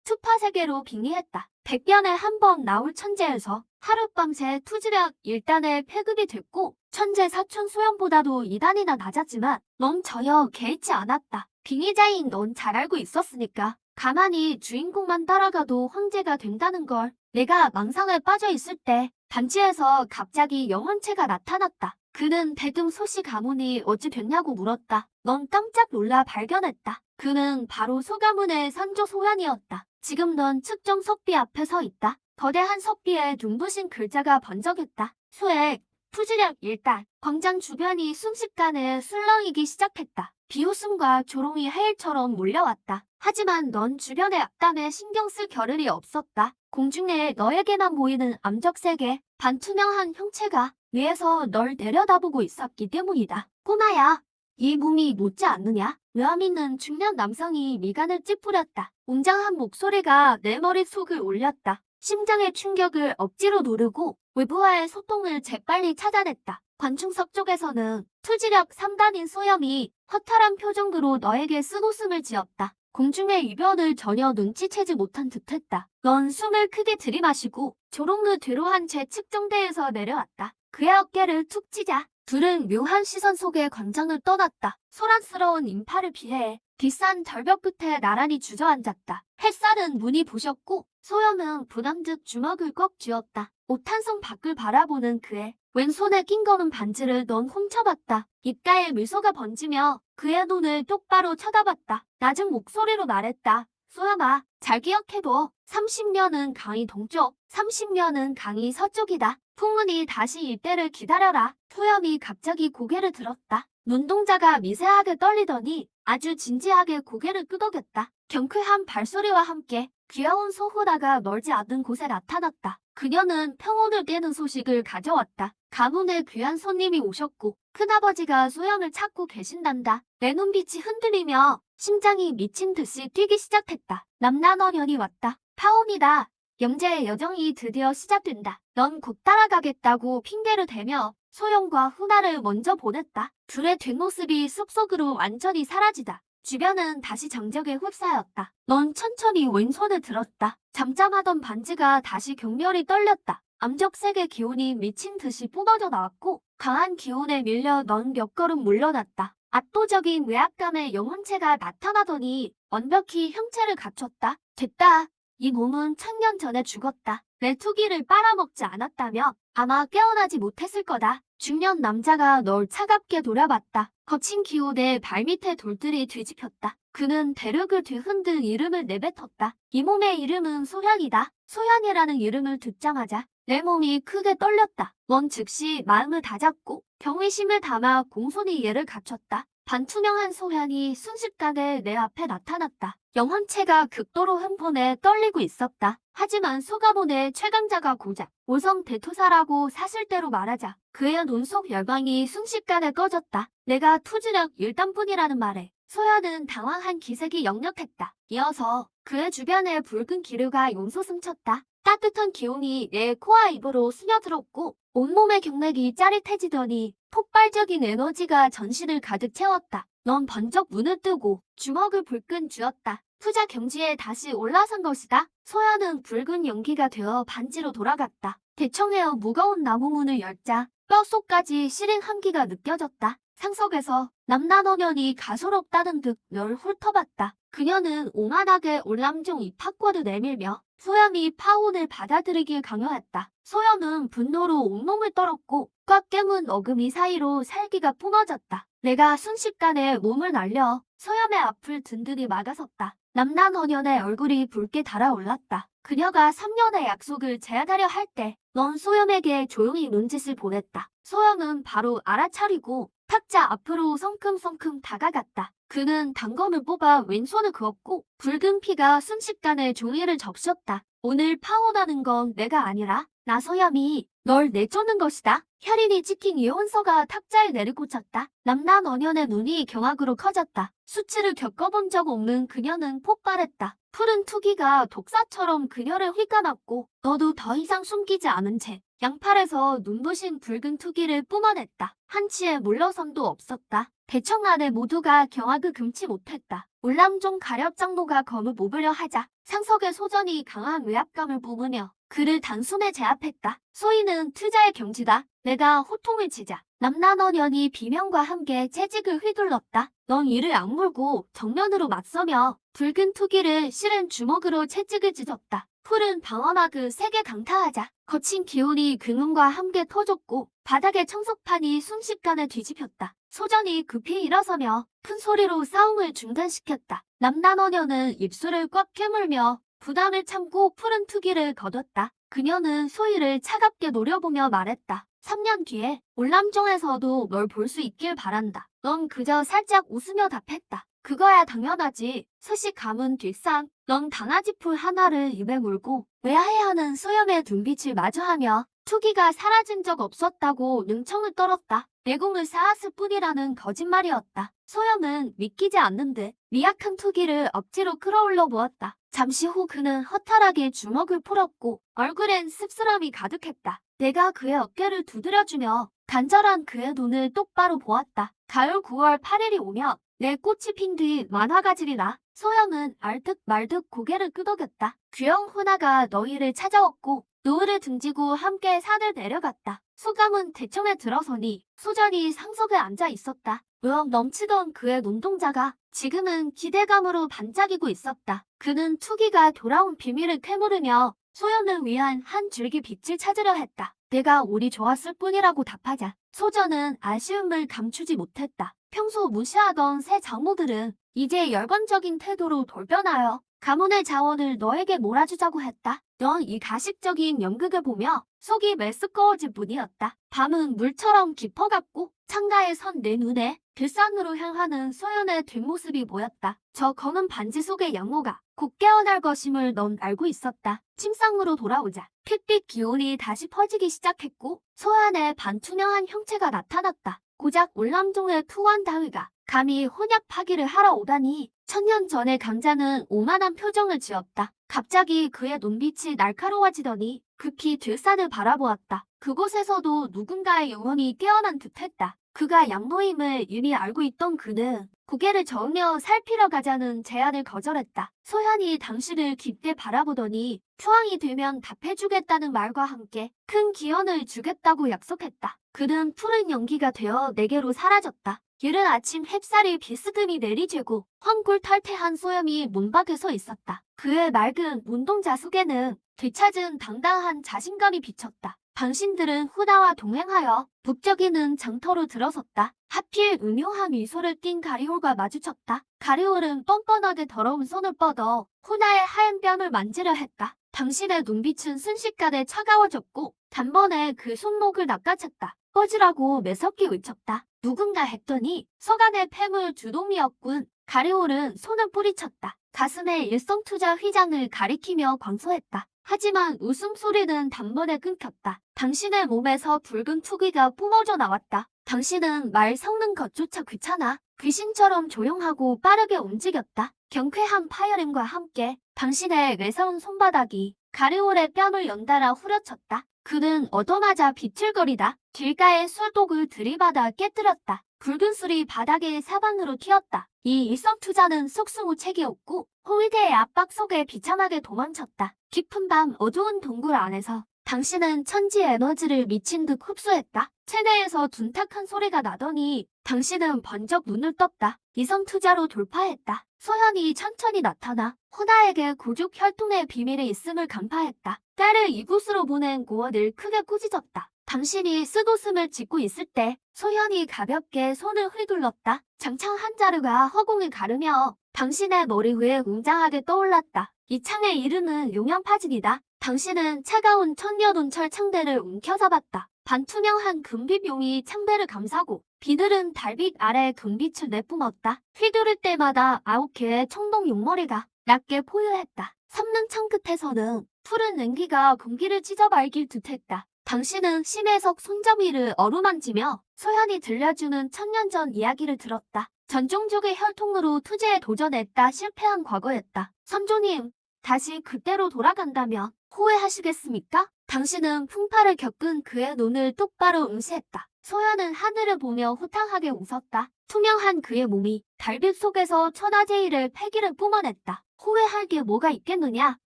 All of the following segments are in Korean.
투파 세계로 빙의했다. 100년에 한 번 나올 천재에서 하룻밤새 투지력 1단에 폐급이 됐고 천재 사촌 소연보다도 2단이나 낮았지만 넌 전혀 개의치 않았다. 빙의자인 넌 잘 알고 있었으니까 가만히 주인공만 따라가도 황제가 된다는 걸. 내가 망상에 빠져 있을 때 단지에서 갑자기 영혼체가 나타났다. 그는 대금 소씨 가문이 어찌 됐냐고 물었다. 넌 깜짝 놀라 발견했다. 그는 바로 소가문의 선조 소현이었다. 지금 넌 측정 석비 앞에 서 있다. 거대한 석비에 눈부신 글자가 번쩍였다. 수액, 투지력 1단. 광장 주변이 순식간에 술렁이기 시작했다. 비웃음과 조롱이 하일처럼 몰려왔다. 하지만 넌 주변의 악담에 신경 쓸 겨를이 없었다. 공중에 너에게만 보이는 암적세계, 반투명한 형체가 위에서 널 내려다보고 있었기 때문이다. 꼬마야, 이 몸이 못지 않느냐? 외암 있는 중년 남성이 미간을 찌푸렸다. 웅장한 목소리가 내 머릿속을 울렸다. 심장의 충격을 억지로 누르고 외부와의 소통을 재빨리 찾아냈다. 관중석 쪽에서는 투지력 3단인 소염이 허탈한 표정으로 너에게 쓴웃음을 지었다. 공중의 이변을 전혀 눈치채지 못한 듯했다. 넌 숨을 크게 들이마시고 조롱을 뒤로 한 채 측정대에서 내려왔다. 그의 어깨를 툭 치자 둘은 묘한 시선 속에 광장을 떠났다. 소란스러운 인파를 피해 비싼 절벽 끝에 나란히 주저앉았다. 햇살은 눈이 부셨고 소염은 부담듯 주먹을 꽉 쥐었다. 옷 한 성 밖을 바라보는 그의 왼손에 낀 검은 반지를 넌 훔쳐봤다. 입가에 미소가 번지며 그의 눈을 똑바로 쳐다봤다. 낮은 목소리로 말했다. 소염아, 잘 기억해둬. 30년은 강이 동쪽, 30년은 강이 서쪽이다. 풍운이 다시 이때를 기다려라. 소염이 갑자기 고개를 들었다. 눈동자가 미세하게 떨리더니 아주 진지하게 고개를 끄덕였다. 경쾌한 발소리와 함께 귀여운 소호다가 멀지 않은 곳에 나타났다. 그녀는 평온을 깨는 소식을 가져왔다. 가문에 귀한 손님이 오셨고 큰아버지가 소염을 찾고 계신단다. 내 눈빛이 흔들리며 심장이 미친 듯이 뛰기 시작했다. 남나너년이 왔다. 파혼이다. 영재의 여정이 드디어 시작된다. 넌 곧 따라가겠다고 핑계를 대며 소영과 훈아를 먼저 보냈다. 둘의 뒷모습이 숲속으로 완전히 사라지다. 주변은 다시 정적에 휩싸였다. 넌 천천히 왼손을 들었다. 잠잠하던 반지가 다시 격렬히 떨렸다. 암적색의 기운이 미친 듯이 뿜어져 나왔고 강한 기운에 밀려 넌 몇 걸음 물러났다. 압도적인 외압감의 영혼체가 나타나더니 완벽히 형체를 갖췄다. 됐다. 이 몸은 1000년 전에 죽었다. 내 투기를 빨아먹지 않았다며 아마 깨어나지 못했을 거다. 중년 남자가 널 차갑게 돌아봤다. 거친 기운에 발밑에 돌들이 뒤집혔다. 그는 대륙을 뒤흔든 이름을 내뱉었다. 이 몸의 이름은 소현이다. 소현이라는 이름을 듣자마자 내 몸이 크게 떨렸다. 넌 즉시 마음을 다잡고 경외심을 담아 공손히 예를 갖췄다. 반투명한 소현이 순식간에 내 앞에 나타났다. 영혼체가 극도로 흥분해 떨리고 있었다. 하지만 소가문의 최강자가 고작 오성 대토사라고 사실대로 말하자 그의 눈 속 열망이 순식간에 꺼졌다. 내가 투지력 1단뿐이라는 말에 소현은 당황한 기색이 역력했다. 이어서 그의 주변에 붉은 기류가 용솟음쳤다. 따뜻한 기운이 내 코와 입으로 스며들었고 온몸의 경맥이 짜릿해지더니 폭발적인 에너지가 전신을 가득 채웠다. 넌 번쩍 눈을 뜨고 주먹을 불끈 쥐었다. 투자 경지에 다시 올라선 것이다. 소현은 붉은 연기가 되어 반지로 돌아갔다. 대청에어 무거운 나무 문을 열자 뼛속까지 시린 한기가 느껴졌다. 상석에서 남나너년이 가소롭다는 듯 널 훑어봤다. 그녀는 오만하게 올람중 입학과를 내밀며 소염이 파혼을 받아들이길 강요했다. 소염은 분노로 온몸을 떨었고 꽉 깨문 어금니 사이로 살기가 뿜어졌다. 내가 순식간에 몸을 날려 소염의 앞을 든든히 막아섰다. 남나너년의 얼굴이 붉게 달아올랐다. 그녀가 3년의 약속을 제한하려 할 때 넌 소염에게 조용히 눈짓을 보냈다. 소염은 바로 알아차리고 탁자 앞으로 성큼성큼 다가갔다. 그는 단검을 뽑아 왼손을 그었고 붉은 피가 순식간에 종이를 적셨다. 오늘 파혼하는 건 내가 아니라 나 소염이 널 내쫓는 것이다. 혈인이 찍힌 예언서가 탁자에 내리꽂혔다. 남나너년의 눈이 경악으로 커졌다. 수치를 겪어본 적 없는 그녀는 폭발했다. 푸른 투기가 독사처럼 그녀를 휘감았고 너도 더 이상 숨기지 않은 채 양팔에서 눈부신 붉은 투기를 뿜어냈다. 한치의 물러섬도 없었다. 대청 안에 모두가 경악을 금치 못했다. 울람종 가렵장로가 검을 뽑으려 하자 상석의 소전이 강한 외압감을 뿜으며 그를 단숨에 제압했다. 소희는 투자의 경지다. 내가 호통을 치자 남난언연이 비명과 함께 채찍을 휘둘렀다. 넌 이를 악물고 정면으로 맞서며 붉은 투기를 실은 주먹으로 채찍을 찢었다. 풀은 방어막을 세게 강타하자 거친 기운이 근음과 함께 터졌고 바닥의 청석판이 순식간에 뒤집혔다. 소전이 급히 일어서며 큰 소리로 싸움을 중단시켰다. 남난언연은 입술을 꽉 깨물며 부담을 참고 푸른 투기를 거뒀다. 그녀는 소희를 차갑게 노려보며 말했다. 3년 뒤에 울람정에서도 널 볼 수 있길 바란다. 넌 그저 살짝 웃으며 답했다. 그거야 당연하지. 스시 감은 뒷상. 넌 강아지 풀 하나를 입에 물고 외하해하는 수염의 눈빛을 마주하며 투기가 사라진 적 없었다고 능청을 떨었다. 내공을 쌓았을 뿐이라는 거짓말이었다. 소염은 믿기지 않는 듯 미약한 투기를 억지로 끌어올려 보았다. 잠시 후 그는 허탈하게 주먹을 풀었고 얼굴엔 씁쓸함이 가득했다. 내가 그의 어깨를 두드려주며 간절한 그의 눈을 똑바로 보았다. 가을 9월 8일이 오면 내 꽃이 핀 뒤 만화가지리라. 소영은 알듯 말듯 고개를 끄덕였다. 귀여운 훈아가 너희를 찾아왔고 노을을 등지고 함께 산을 내려갔다. 소감은 대청에 들어서니 소전이 상석에 앉아 있었다. 의욕 넘치던 그의 눈동자가 지금은 기대감으로 반짝이고 있었다. 그는 투기가 돌아온 비밀을 캐물으며 소연을 위한 한 줄기 빛을 찾으려 했다. 내가 우리 좋았을 뿐이라고 답하자 소전은 아쉬움을 감추지 못했다. 평소 무시하던 새 장모들은 이제 열광적인 태도로 돌변하여 가문의 자원을 너에게 몰아주자고 했다. 넌 이 가식적인 연극을 보며 속이 메스꺼워질 뿐이었다. 밤은 물처럼 깊어갔고 창가에 선 내 눈에 들산으로 향하는 소연의 뒷모습이 보였다. 저 검은 반지 속의 양모가 곧 깨어날 것임을 넌 알고 있었다. 침상으로 돌아오자 핏빛 기운이 다시 퍼지기 시작했고 소연의 반투명한 형체가 나타났다. 고작 울람종의 투원 다위가 감히 혼약 파기를 하러 오다니. 천년 전의 강자는 오만한 표정을 지었다. 갑자기 그의 눈빛이 날카로워지더니 급히 들산을 바라보았다. 그곳에서도 누군가의 영혼이 깨어난 듯했다. 그가 양모임을 이미 알고 있던 그는 고개를 저으며 살피러 가자는 제안을 거절했다. 소현이 당신을 깊게 바라보더니 표황이 되면 답해주겠다는 말과 함께 큰 기원을 주겠다고 약속했다. 그는 푸른 연기가 되어 내게로 사라졌다. 이른 아침 햇살이 비스듬히 내리쬐고 황골탈퇴한 소염이 문 밖에 서 있었다. 그의 맑은 눈동자 속에는 되찾은 당당한 자신감이 비쳤다. 당신들은 후나와 동행하여 북적이는 장터로 들어섰다. 하필 음흉한 미소를 띤 가리올과 마주쳤다. 가리올은 뻔뻔하게 더러운 손을 뻗어 후나의 하얀 뺨을 만지려 했다. 당신의 눈빛은 순식간에 차가워졌고 단번에 그 손목을 낚아챘다. 꺼지라고 매섭게 외쳤다. 누군가 했더니 서간의 폐물 주동이었군. 가리올은 손을 뿌리쳤다. 가슴에 일성투자 휘장을 가리키며 광소했다. 하지만 웃음소리는 단번에 끊겼다. 당신의 몸에서 붉은 투기가 뿜어져 나왔다. 당신은 말 섞는 것조차 귀찮아. 귀신처럼 조용하고 빠르게 움직였다. 경쾌한 파열음과 함께 당신의 매서운 손바닥이 가리올의 뺨을 연달아 후려쳤다. 그는 얻어맞아 비틀거리다 길가의 술독을 들이받아 깨뜨렸다. 붉은 술이 바닥에 사방으로 튀었다. 이 일성투자는 속수무책이었고 호위대의 압박 속에 비참하게 도망쳤다. 깊은 밤 어두운 동굴 안에서 당신은 천지 에너지를 미친 듯 흡수했다. 체내에서 둔탁한 소리가 나더니 당신은 번쩍 눈을 떴다. 이성투자로 돌파했다. 소현이 천천히 나타나 호나에게 고죽 혈통의 비밀이 있음을 간파했다. 딸을 이곳으로 보낸 고원을 크게 꾸짖었다. 당신이 쓴웃음을 짓고 있을 때 소현이 가볍게 손을 휘둘렀다. 장창 한 자루가 허공을 가르며 당신의 머리 위에 웅장하게 떠올랐다. 이 창의 이름은 용양파진이다. 당신은 차가운 천녀돈철 창대를 움켜잡았다. 반투명한 금빛용이 창대를 감싸고 비늘은 달빛 아래 금빛을 내뿜었다. 휘두를 때마다 9개의 청동 용머리가 낮게 포효했다. 삼는 창 끝에서는 푸른 냉기가 공기를 찢어발길 듯했다. 당신은 심해석 손잡이를 어루만지며 소현이 들려주는 천년 전 이야기를 들었다. 전종족의 혈통으로 투제에 도전했다 실패한 과거였다. 선조님, 다시 그때로 돌아간다면 후회하시겠습니까? 당신은 풍파를 겪은 그의 눈을 똑바로 응시했다. 소연은 하늘을 보며 호탕하게 웃었다. 투명한 그의 몸이 달빛 속에서 천하제일의 패기를 뿜어냈다. 후회할 게 뭐가 있겠느냐?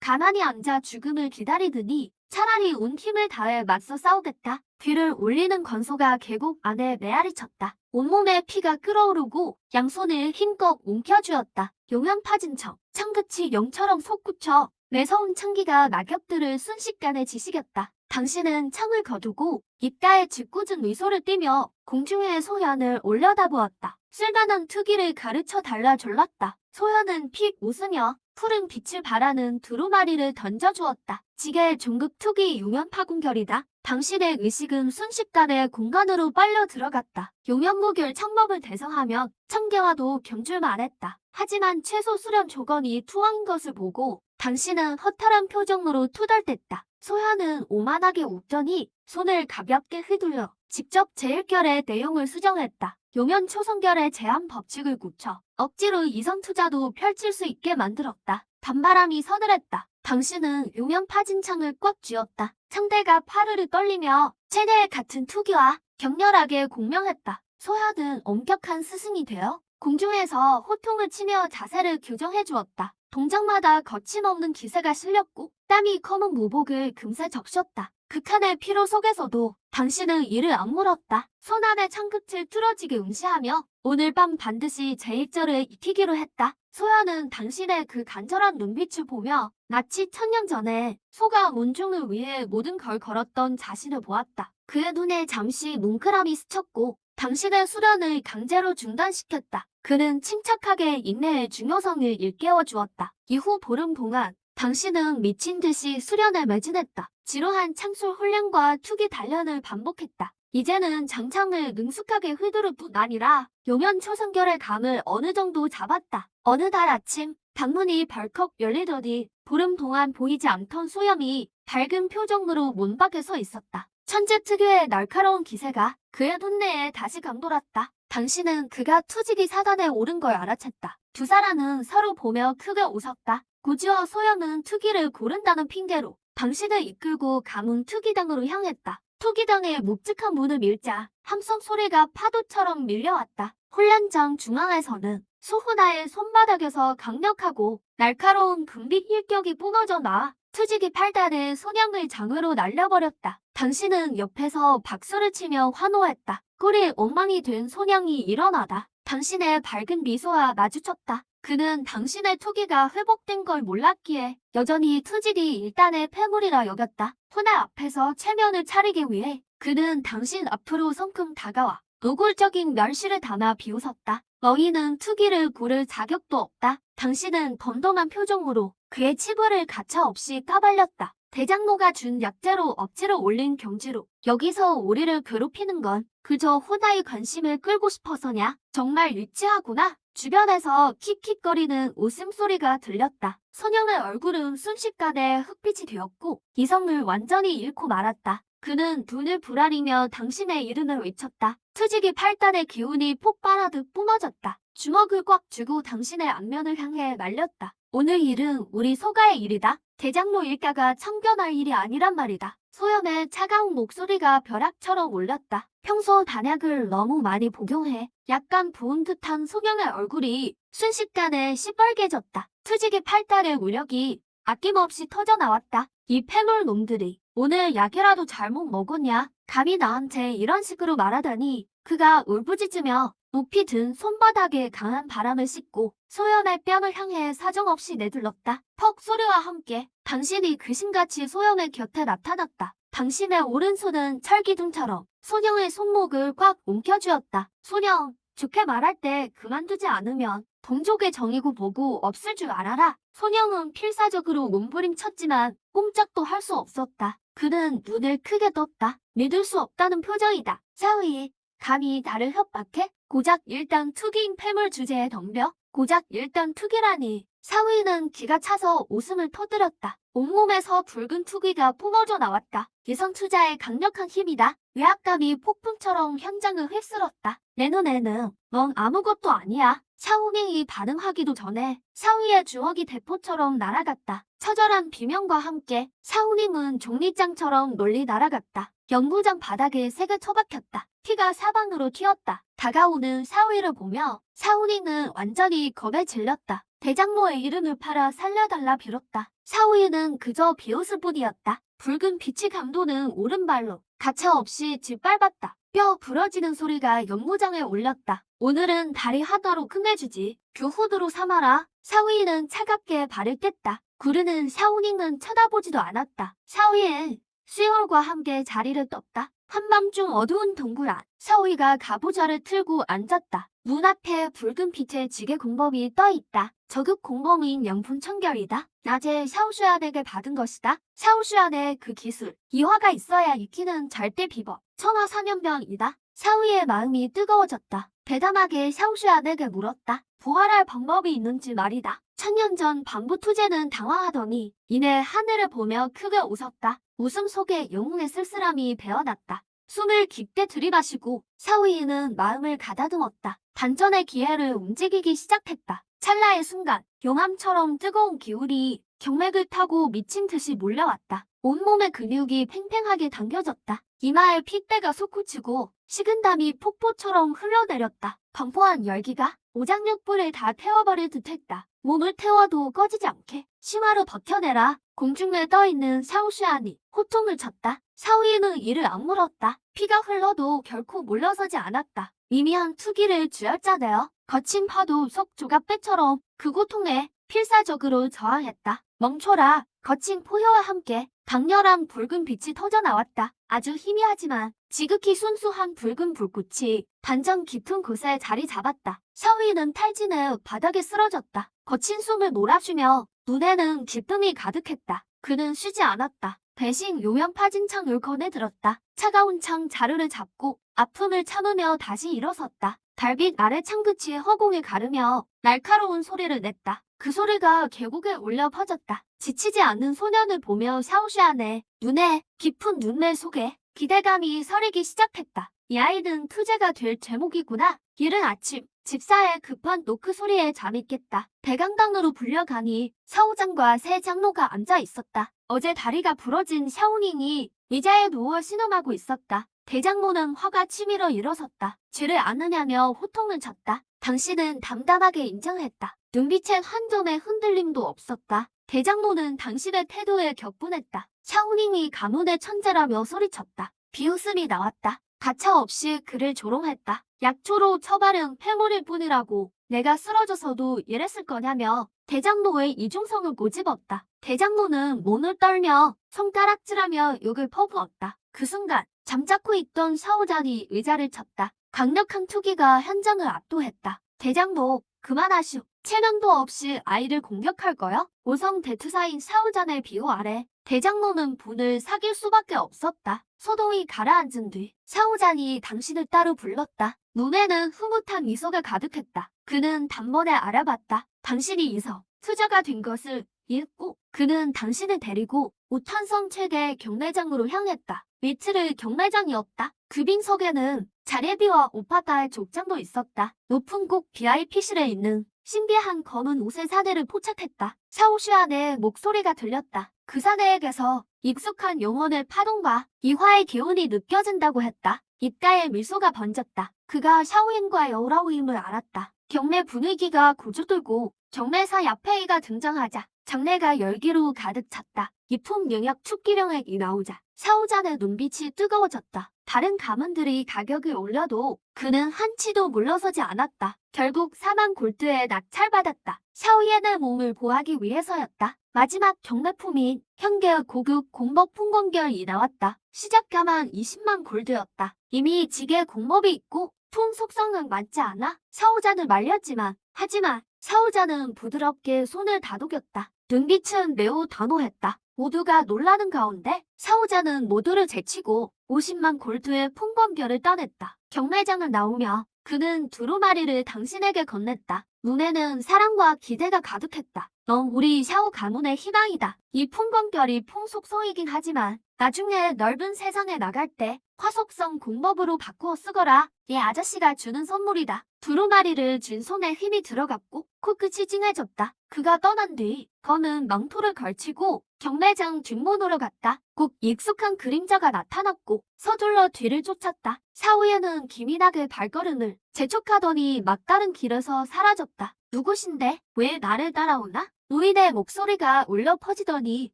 가만히 앉아 죽음을 기다리더니 차라리 온 힘을 다해 맞서 싸우겠다. 귀를 올리는 권소가 계곡 안에 메아리 쳤다. 온몸에 피가 끓어오르고 양손을 힘껏 움켜쥐었다. 용연파진 척, 창끝이 영처럼 솟구쳐 매서운 창기가 낙엽들을 순식간에 지식였다. 당신은 창을 거두고 입가에 짓궂은 미소를 띠며 공중에 소연을 올려다보았다. 쓸만한 투기를 가르쳐 달라 졸랐다. 소연은 픽 웃으며 푸른 빛을 발하는 두루마리를 던져주었다. 지게 종급 투기 용연파궁결이다. 당신의 의식은 순식간에 공간으로 빨려 들어갔다. 용연무결 창법을 대성하면 청개와도 견줄만했다. 하지만 최소 수련 조건이 투항인 것을 보고 당신은 허탈한 표정으로 투덜댔다. 소연은 오만하게 웃더니 손을 가볍게 휘둘러 직접 제1결의 내용을 수정했다. 용연 초성결의 제한 법칙을 굳혀 억지로 이성 투자도 펼칠 수 있게 만들었다. 단바람이 서늘했다. 당신은 용연 파진 창을 꽉 쥐었다. 상대가 파르르 떨리며 체내에 같은 투기와 격렬하게 공명했다. 소연은 엄격한 스승이 되어 공중에서 호통을 치며 자세를 교정해 주었다. 동작마다 거침없는 기세가 실렸고 땀이 검은 무복을 금세 적셨다. 극한의 피로 속에서도 당신은 이를 악물었다. 손 안에 창끝을 뚫어지게 응시하며 오늘 밤 반드시 제1절을 익히기로 했다. 소연은 당신의 그 간절한 눈빛을 보며 마치 1000년 전에 소가 문중을 위해 모든 걸 걸었던 자신을 보았다. 그의 눈에 잠시 뭉클함이 스쳤고 당신의 수련을 강제로 중단시켰다. 그는 침착하게 인내의 중요성을 일깨워 주었다. 이후 보름 동안 당신은 미친 듯이 수련에 매진했다. 지루한 창술 훈련과 투기 단련을 반복했다. 이제는 장창을 능숙하게 휘두를 뿐 아니라 용연 초성결의 감을 어느 정도 잡았다. 어느 날 아침 방문이 벌컥 열리더니 보름 동안 보이지 않던 소염이 밝은 표정으로 문 밖에 서 있었다. 천재 특유의 날카로운 기세가 그의 눈내에 다시 강돌았다. 당신은 그가 투지기 사단에 오른 걸 알아챘다. 두 사람은 서로 보며 크게 웃었다. 고지와 소연은 투기를 고른다는 핑계로 당신을 이끌고 가문 투기당으로 향했다. 투기당의 묵직한 문을 밀자 함성 소리가 파도처럼 밀려왔다. 훈련장 중앙에서는 소훈아의 손바닥에서 강력하고 날카로운 금빛 일격이 뿜어져 나와 투지기 팔단의 손양을 장으로 날려버렸다. 당신은 옆에서 박수를 치며 환호했다. 꼴이 엉망이 된 손양이 일어나다 당신의 밝은 미소와 마주쳤다. 그는 당신의 투기가 회복된 걸 몰랐기에 여전히 투지기 1단의 패물이라 여겼다. 훈아 앞에서 체면을 차리기 위해 그는 당신 앞으로 성큼 다가와 노골적인 멸시를 담아 비웃었다. 너희는 투기를 고를 자격도 없다. 당신은 덤덤한 표정으로 그의 치부를 가차없이 까발렸다. 대장로가 준 약재로 억지로 올린 경지로 여기서 우리를 괴롭히는 건 그저 훈아의 관심을 끌고 싶어서냐? 정말 유치하구나. 주변에서 킥킥거리는 웃음소리가 들렸다. 선영의 얼굴은 순식간에 흑빛이 되었고 이성을 완전히 잃고 말았다. 그는 눈을 부라리며 당신의 이름을 외쳤다. 투지기 팔단의 기운이 폭발하듯 뿜어졌다. 주먹을 꽉 쥐고 당신의 안면을 향해 날렸다. 오늘 일은 우리 소가의 일이다. 대장로 일가가 참견할 일이 아니란 말이다. 소연의 차가운 목소리가 벼락처럼 울렸다. 평소 단약을 너무 많이 복용해 약간 부은 듯한 소경의 얼굴이 순식간에 시뻘개졌다. 투지기 팔달의 우력이 아낌없이 터져나왔다. 이 패물 놈들이 오늘 약이라도 잘못 먹었냐? 감히 나한테 이런 식으로 말하다니. 그가 울부짖으며 높이 든 손바닥에 강한 바람을 씻고 소연의 뺨을 향해 사정없이 내둘렀다. 퍽 소리와 함께 당신이 귀신같이 소연의 곁에 나타났다. 당신의 오른손은 철기둥처럼 소녀의 손목을 꽉 움켜쥐었다. 소녀, 좋게 말할 때 그만두지 않으면 동족의 정이고 뭐고 없을 줄 알아라. 소녀는 필사적으로 몸부림쳤지만 꼼짝도 할 수 없었다. 그는 눈을 크게 떴다. 믿을 수 없다는 표정이다. 사위, 감히 나를 협박해? 고작 일당 투기인 패물 주제에 덤벼? 고작 일당 투기라니. 사위는 기가 차서 웃음을 터뜨렸다. 온몸에서 붉은 투기가 뿜어져 나왔다. 기선 투자의 강력한 힘이다. 위압감이 폭풍처럼 현장을 휩쓸었다. 내 눈에는 넌 아무것도 아니야. 샤오밍이 반응하기도 전에 사위의 주먹이 대포처럼 날아갔다. 처절한 비명과 함께 샤오밍은 종리장처럼 널리 날아갔다. 연구장 바닥에 세게 처박혔다. 피가 사방으로 튀었다. 다가오는 샤오이를 보며 샤오닝은 완전히 겁에 질렸다. 대장모의 이름을 팔아 살려달라 빌었다. 샤오이는 그저 비웃을 뿐이었다. 붉은 빛이 감도는 오른발로 가차없이 짓밟았다. 뼈 부러지는 소리가 연무장에 울렸다. 오늘은 다리 하나로 끝내주지. 교훈으로 삼아라. 샤오이는 차갑게 발을 뗐다. 구르는 샤오닝은 쳐다보지도 않았다. 샤오이는 수영과 함께 자리를 떴다. 한밤중 어두운 동굴 안, 샤오이가 갑오좌를 틀고 앉았다. 문 앞에 붉은 빛의 지게 공범이 떠있다. 저급 공범인 영풍 청결이다. 낮에 샤오슈안에게 받은 것이다. 샤오슈안의 그 기술, 이화가 있어야 익히는 절대 비법, 천하사면병이다. 샤오이의 마음이 뜨거워졌다. 대담하게 샤오슈안에게 물었다. 부활할 방법이 있는지 말이다. 1000년 전 반부 투제는 당황하더니 이내 하늘을 보며 크게 웃었다. 웃음 속에 영웅의 쓸쓸함이 배어났다. 숨을 깊게 들이마시고 샤오이는 마음을 가다듬었다. 단전의 기회를 움직이기 시작했다. 찰나의 순간 용암처럼 뜨거운 기울이 경맥을 타고 미친 듯이 몰려왔다. 온몸의 근육이 팽팽하게 당겨졌다. 이마에 핏대가 솟구치고 식은땀이 폭포처럼 흘러내렸다. 광포한 열기가 오장육부를 다 태워버릴 듯했다. 몸을 태워도 꺼지지 않게 심화로 버텨내라. 공중에 떠있는 샤오슈안이 호통을 쳤다. 샤오이는 이를 악물었다. 피가 흘러도 결코 물러서지 않았다. 미미한 투기를 쥐어짜내어 거친 파도 속 조각배처럼 그 고통에 필사적으로 저항했다. 멈춰라. 거친 포효와 함께 강렬한 붉은 빛이 터져나왔다. 아주 희미하지만 지극히 순수한 붉은 불꽃이 단전 깊은 곳에 자리 잡았다. 샤오이는 탈진해 바닥에 쓰러졌다. 거친 숨을 몰아쉬며 눈에는 기쁨이 가득했다. 그는 쉬지 않았다. 대신 요면 파진 창을 꺼내들었다. 차가운 창 자루를 잡고 아픔을 참으며 다시 일어섰다. 달빛 아래 창끝이 허공을 가르며 날카로운 소리를 냈다. 그 소리가 계곡에 울려 퍼졌다. 지치지 않는 소년을 보며 샤오슈안의 눈에 깊은 눈매 속에 기대감이 서리기 시작했다. 이 아이는 투제가 될 제목이구나. 이른 아침 집사의 급한 노크 소리에 잠이 깼다. 대강당으로 불려가니 샤오장과 세 장로가 앉아 있었다. 어제 다리가 부러진 샤오닝이 의자에 누워 신음하고 있었다. 대장모는 화가 치밀어 일어섰다. 죄를 아느냐며 호통을 쳤다. 당신은 담담하게 인정했다. 눈빛엔 한 점의 흔들림도 없었다. 대장모는 당신의 태도에 격분했다. 샤오닝이 가문의 천재라며 소리쳤다. 비웃음이 나왔다. 가차없이 그를 조롱했다. 약초로 처바른 패물일 뿐이라고 내가 쓰러져서도 이랬을 거냐며 대장모의 이중성을 꼬집었다. 대장모는 몸을 떨며 손가락질하며 욕을 퍼부었다. 그 순간 잠자코 있던 샤오장이 의자를 쳤다. 강력한 투기가 현장을 압도했다. 대장모, 그만하시오. 체면도 없이 아이를 공격할 거야? 오성 대투사인 샤오잔의 비호 아래 대장모는 분을 사귈 수밖에 없었다. 소동이 가라앉은 뒤 샤오잔이 당신을 따로 불렀다. 눈에는 흐뭇한 미소가 가득했다. 그는 단번에 알아봤다. 당신이 이서 투자가 된 것을 읽고 그는 당신을 데리고 오탄성 최대 경매장으로 향했다. 위트를 경매장이었다. 그 빈석에는 자례비와 오파달 족장도 있었다. 높은 곳 VIP실에 있는 신비한 검은 옷의 사내를 포착했다. 샤오슈안의 목소리가 들렸다. 그 사내에게서 익숙한 영혼의 파동과 이화의 기운이 느껴진다고 했다. 입가에 미소가 번졌다. 그가 샤오인과의 어우러임을 알았다. 경매 분위기가 고조되고 경매사 야페이가 등장하자 장내가 열기로 가득 찼다. 이품 영역 축기령액이 나오자 샤오잔의 눈빛이 뜨거워졌다. 다른 가문들이 가격을 올려도 그는 한치도 물러서지 않았다. 결국 4만 골드에 낙찰받았다. 샤오옌의 몸을 보호하기 위해서였다. 마지막 경매품인 현계의 고급 공법 풍건결이 나왔다. 시작가만 20만 골드였다. 이미 지게 공법이 있고 품 속성은 맞지 않아 샤오잔을 말렸지만 하지만 샤오잔은 부드럽게 손을 다독였다. 눈빛은 매우 단호했다. 모두가 놀라는 가운데 샤오잔은 모두를 제치고 50만 골드의 풍건결을 따냈다. 경매장을 나오며 그는 두루마리를 당신에게 건넸다. 눈에는 사랑과 기대가 가득했다. 넌 우리 샤오 가문의 희망이다. 이 풍건결이 풍속성이긴 하지만 나중에 넓은 세상에 나갈 때 화속성 공법으로 바꾸어 쓰거라. 이 아저씨가 주는 선물이다. 두루마리를 쥔 손에 힘이 들어갔고 코끝이 찡해졌다. 그가 떠난 뒤 거는 망토를 걸치고 경매장 뒷문으로 갔다. 곧 익숙한 그림자가 나타났고 서둘러 뒤를 쫓았다. 사후에는 기민하게 발걸음을 재촉하더니 막다른 길에서 사라졌다. 누구신데? 왜 나를 따라오나? 노인의 목소리가 울려 퍼지더니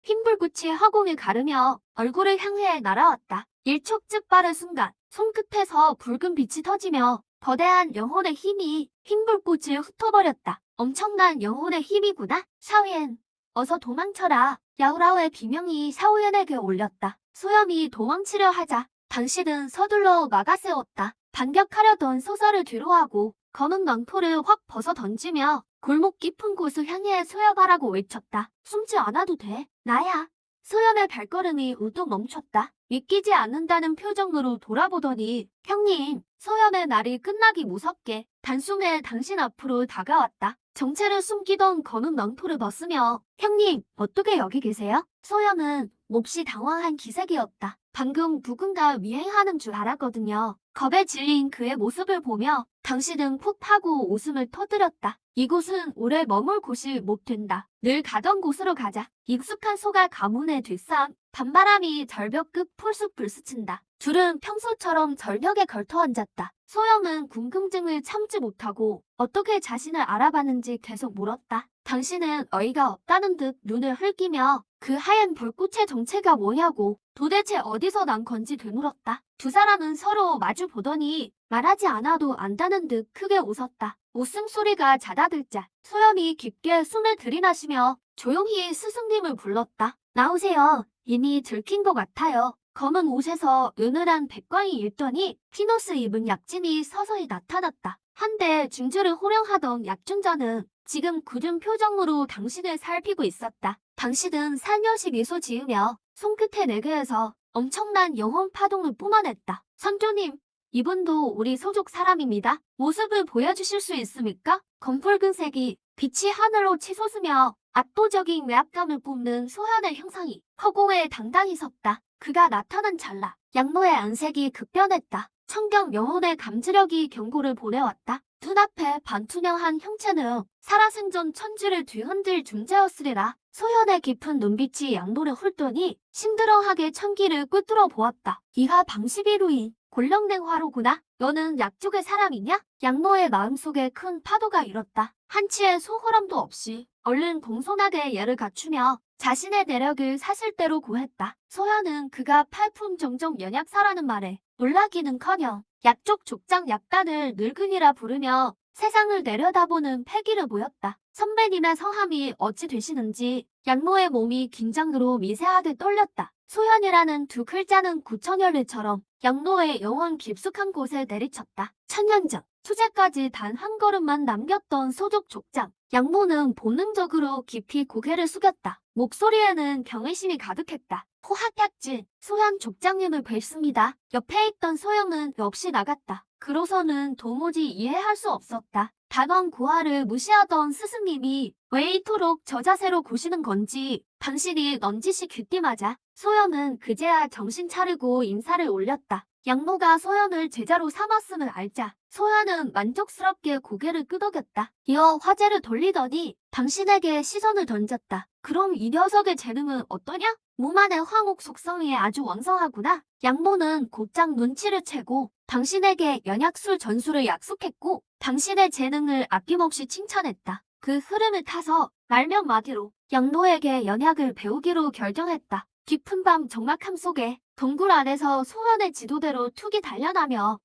흰불꽃이 허공을 가르며 얼굴을 향해 날아왔다. 일촉즉 빠른 순간 손끝에서 붉은 빛이 터지며 거대한 영혼의 힘이 흰불꽃을 흩어버렸다. 엄청난 영혼의 힘이구나. 샤오옌, 어서 도망쳐라. 야오라오의 비명이 샤오옌에게 울렸다. 소염이 도망치려 하자 당신은 서둘러 막아세웠다. 반격하려던 소설을 뒤로하고 검은 망토를 확 벗어 던지며 골목 깊은 곳을 향해 소염하라고 외쳤다. 숨지 않아도 돼. 나야. 소염의 발걸음이 우뚝 멈췄다. 믿기지 않는다는 표정으로 돌아보더니 형님, 소염의 날이 끝나기 무섭게 단숨에 당신 앞으로 다가왔다. 정체를 숨기던 검은 망토를 벗으며 형님, 어떻게 여기 계세요? 소염은 몹시 당황한 기색이었다. 방금 누군가 미행하는 줄 알았거든요. 겁에 질린 그의 모습을 보며 당신은 푹 하고 웃음을 터뜨렸다. 이곳은 오래 머물 곳이 못 된다. 늘 가던 곳으로 가자. 익숙한 소가 가문의 뒷산, 밤바람이 절벽 끝 풀숲을 스친다. 둘은 평소처럼 절벽에 걸터 앉았다. 소영은 궁금증을 참지 못하고 어떻게 자신을 알아봤는지 계속 물었다. 당신은 어이가 없다는 듯 눈을 흘기며 그 하얀 불꽃의 정체가 뭐냐고 도대체 어디서 난 건지 되물었다. 두 사람은 서로 마주 보더니 말하지 않아도 안다는 듯 크게 웃었다. 웃음소리가 잦아들자 소염이 깊게 숨을 들이마시며 조용히 스승님을 불렀다. 나오세요. 이미 들킨 것 같아요. 검은 옷에서 은은한 백광이 일더니 흰옷을 입은 약진이 서서히 나타났다. 한때 중주를 호령하던 약중자는 지금 굳은 표정으로 당신을 살피고 있었다. 당신은 살며시 미소 지으며 손끝의 내게에서 엄청난 영혼 파동을 뿜어냈다. 선조님, 이분도 우리 소족 사람입니다. 모습을 보여주실 수 있습니까? 검붉은색이 빛이 하늘로 치솟으며 압도적인 외압감을 뿜는 소현의 형상이 허공에 당당히 섰다. 그가 나타난 찰나 양모의 안색이 급변했다. 청경 영혼의 감지력이 경고를 보내왔다. 눈앞에 반투명한 형체는 살아생전 천지를 뒤흔들 존재였으리라. 소현의 깊은 눈빛이 양모를 훑더니 심드렁하게 천기를 꿰뚫어 보았다. 이하 방시비루인 골령냉 화로구나. 너는 약족의 사람이냐? 양모의 마음속에 큰 파도가 일었다. 한치의 소홀함도 없이 얼른 공손하게 예를 갖추며 자신의 내력을 사실대로 고했다. 소현은 그가 팔품정정 연약사라는 말에 놀라기는커녕 약족 족장 약단을 늙은이라 부르며 세상을 내려다보는 패기를 보였다. 선배님의 성함이 어찌 되시는지 양모의 몸이 긴장으로 미세하게 떨렸다. 소현이라는 두 글자는 구천열리처럼 양모의 영혼 깊숙한 곳에 내리쳤다. 천년 전 수제까지 단 한 걸음만 남겼던 소족 족장. 양모는 본능적으로 깊이 고개를 숙였다. 목소리에는 경외심이 가득했다. 호학약진, 소현 족장님을 뵙습니다. 옆에 있던 소영은 역시 나갔다. 그로서는 도무지 이해할 수 없었다. 단원 고하를 무시하던 스승님이 왜 이토록 저 자세로 고시는 건지 당신이 넌지시 귀띔하자 소영은 그제야 정신 차리고 인사를 올렸다. 양모가 소현을 제자로 삼았음을 알자 소현은 만족스럽게 고개를 끄덕였다. 이어 화제를 돌리더니 당신에게 시선을 던졌다. 그럼 이 녀석의 재능은 어떠냐? 몸 안의 황옥 속성이 아주 왕성하구나. 양모는 곧장 눈치를 채고 당신에게 연약술 전수를 약속했고 당신의 재능을 아낌없이 칭찬했다. 그 흐름을 타서 말면 마디로 양모에게 연약을 배우기로 결정했다. 깊은 밤 적막함 속에 동굴 안에서 소현의 지도대로 툭이 단련하며